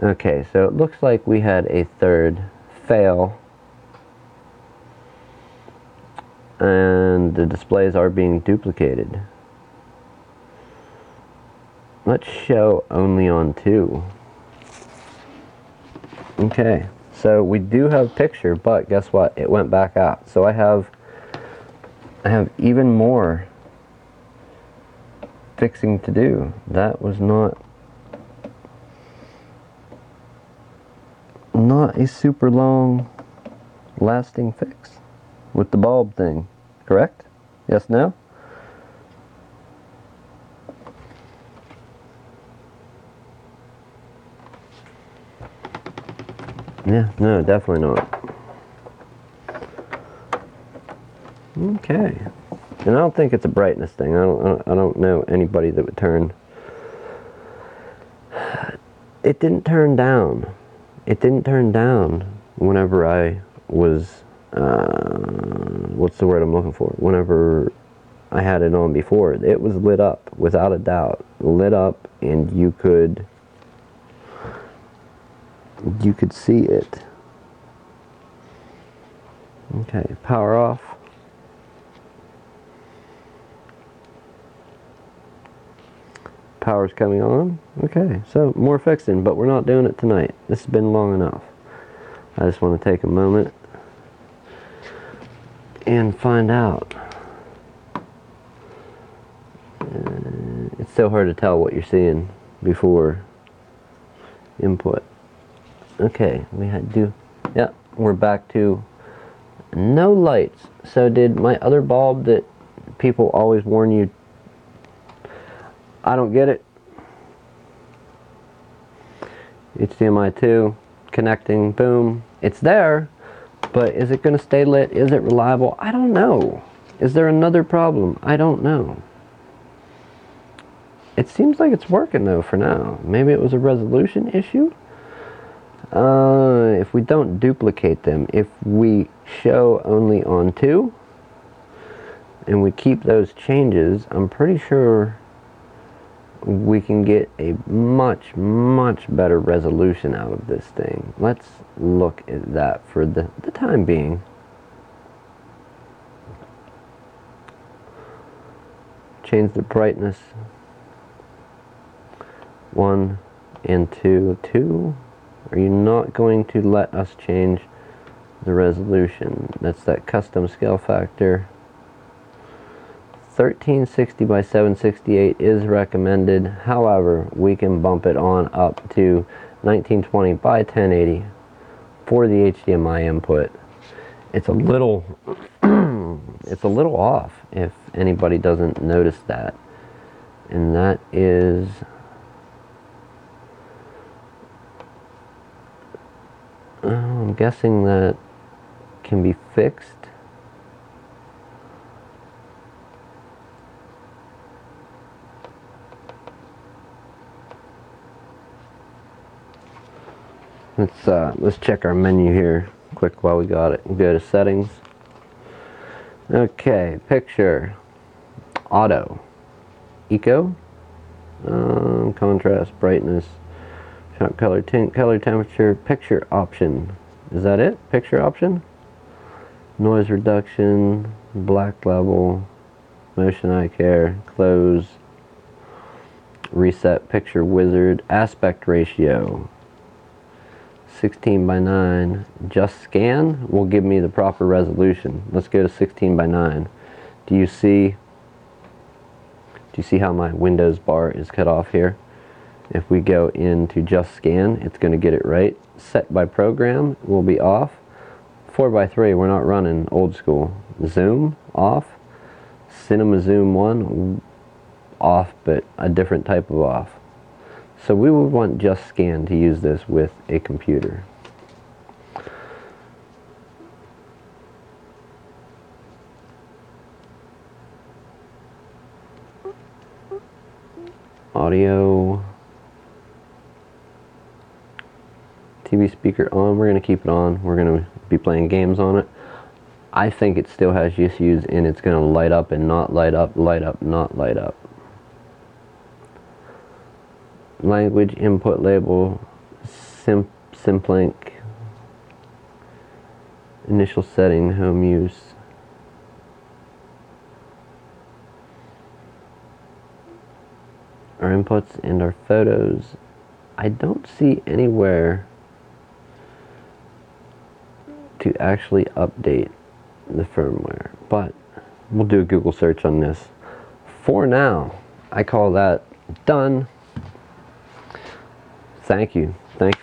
Okay, so it looks like we had a third fail. And the displays are being duplicated. Let's show only on 2. Okay, so we do have picture, but guess what? It went back out. So I have even more fixing to do. That was not a super long lasting fix with the bulb thing, correct? Yes, no? Yeah, no, definitely not. Okay. And I don't think it's a brightness thing. I don't know anybody that would turn. It didn't turn down. It didn't turn down whenever I was what's the word I'm looking for? Whenever I had it on before, it was lit up, without a doubt. Lit up, and you could see it. Okay, power off. Power's coming on. Okay, so more fixing, but we're not doing it tonight. This has been long enough. I just want to take a moment and find out. It's so hard to tell what you're seeing before input. Okay, we had to do, yeah, we're back to no lights. So did my other bulb that people always warn you, I don't get it. HDMI 2, connecting, boom, it's there, but is it going to stay lit? Is it reliable? I don't know. Is there another problem? I don't know. It seems like it's working though for now. Maybe it was a resolution issue? If we don't duplicate them, if we show only on 2, and we keep those changes, I'm pretty sure we can get a much, much better resolution out of this thing. Let's look at that for the time being. Change the brightness. 1 and 2. 2. Are you not going to let us change the resolution? That's that custom scale factor. 1360 by 768 is recommended. However, we can bump it on up to 1920 by 1080 for the HDMI input. It's a little it's a little off if anybody doesn't notice that. And that is I'm guessing that can be fixed. Let's check our menu here quick while we got it. We'll go to settings. Okay, picture, auto, eco, contrast, brightness, sharp color, tint, color, temperature, picture option. Is that it? Picture option? Noise reduction, black level, motion eye care, close, reset picture wizard, aspect ratio. 16 by 9, just scan will give me the proper resolution. Let's go to 16 by 9. Do you see how my Windows bar is cut off here? If we go into just scan, it's going to get it right. Set by program will be off. 4 by 3, we're not running old school. Zoom off. Cinema Zoom 1 off, but a different type of off. So we would want just scan to use this with a computer. Audio. TV speaker on. We're going to keep it on. We're going to be playing games on it. I think it still has issues and it's going to light up and not light up, not light up. Language input label, Simplink, initial setting, home use. Our inputs and our photos. I don't see anywhere to actually update the firmware, but we'll do a Google search on this. For now, I call that done. Thank you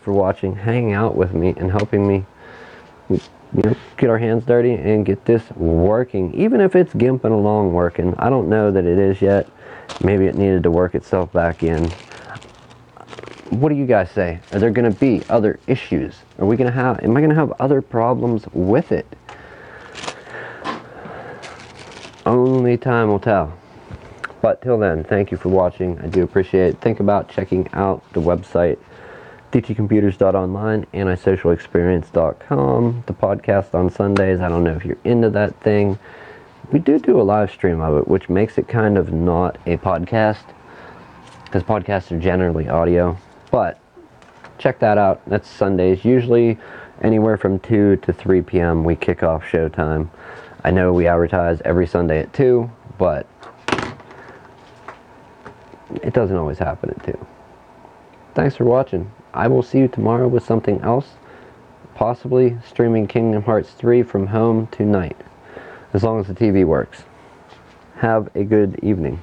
for watching, hanging out with me, and helping me, get our hands dirty and get this working. Even if it's gimping along working, I don't know that it is yet. Maybe it needed to work itself back in. What do you guys say? Are there going to be other issues? Am I going to have other problems with it? Only time will tell. But till then, thank you for watching. I do appreciate it. Think about checking out the website, dtcomputers.online, antisocialexperience.com. The podcast on Sundays. I don't know if you're into that thing. We do a live stream of it, which makes it kind of not a podcast, because podcasts are generally audio. But check that out. That's Sundays. Usually anywhere from 2 to 3 p.m. we kick off showtime. I know we advertise every Sunday at 2, but it doesn't always happen at 2. Thanks for watching. I will see you tomorrow with something else, possibly streaming Kingdom Hearts 3 from home tonight, as long as the TV works. Have a good evening.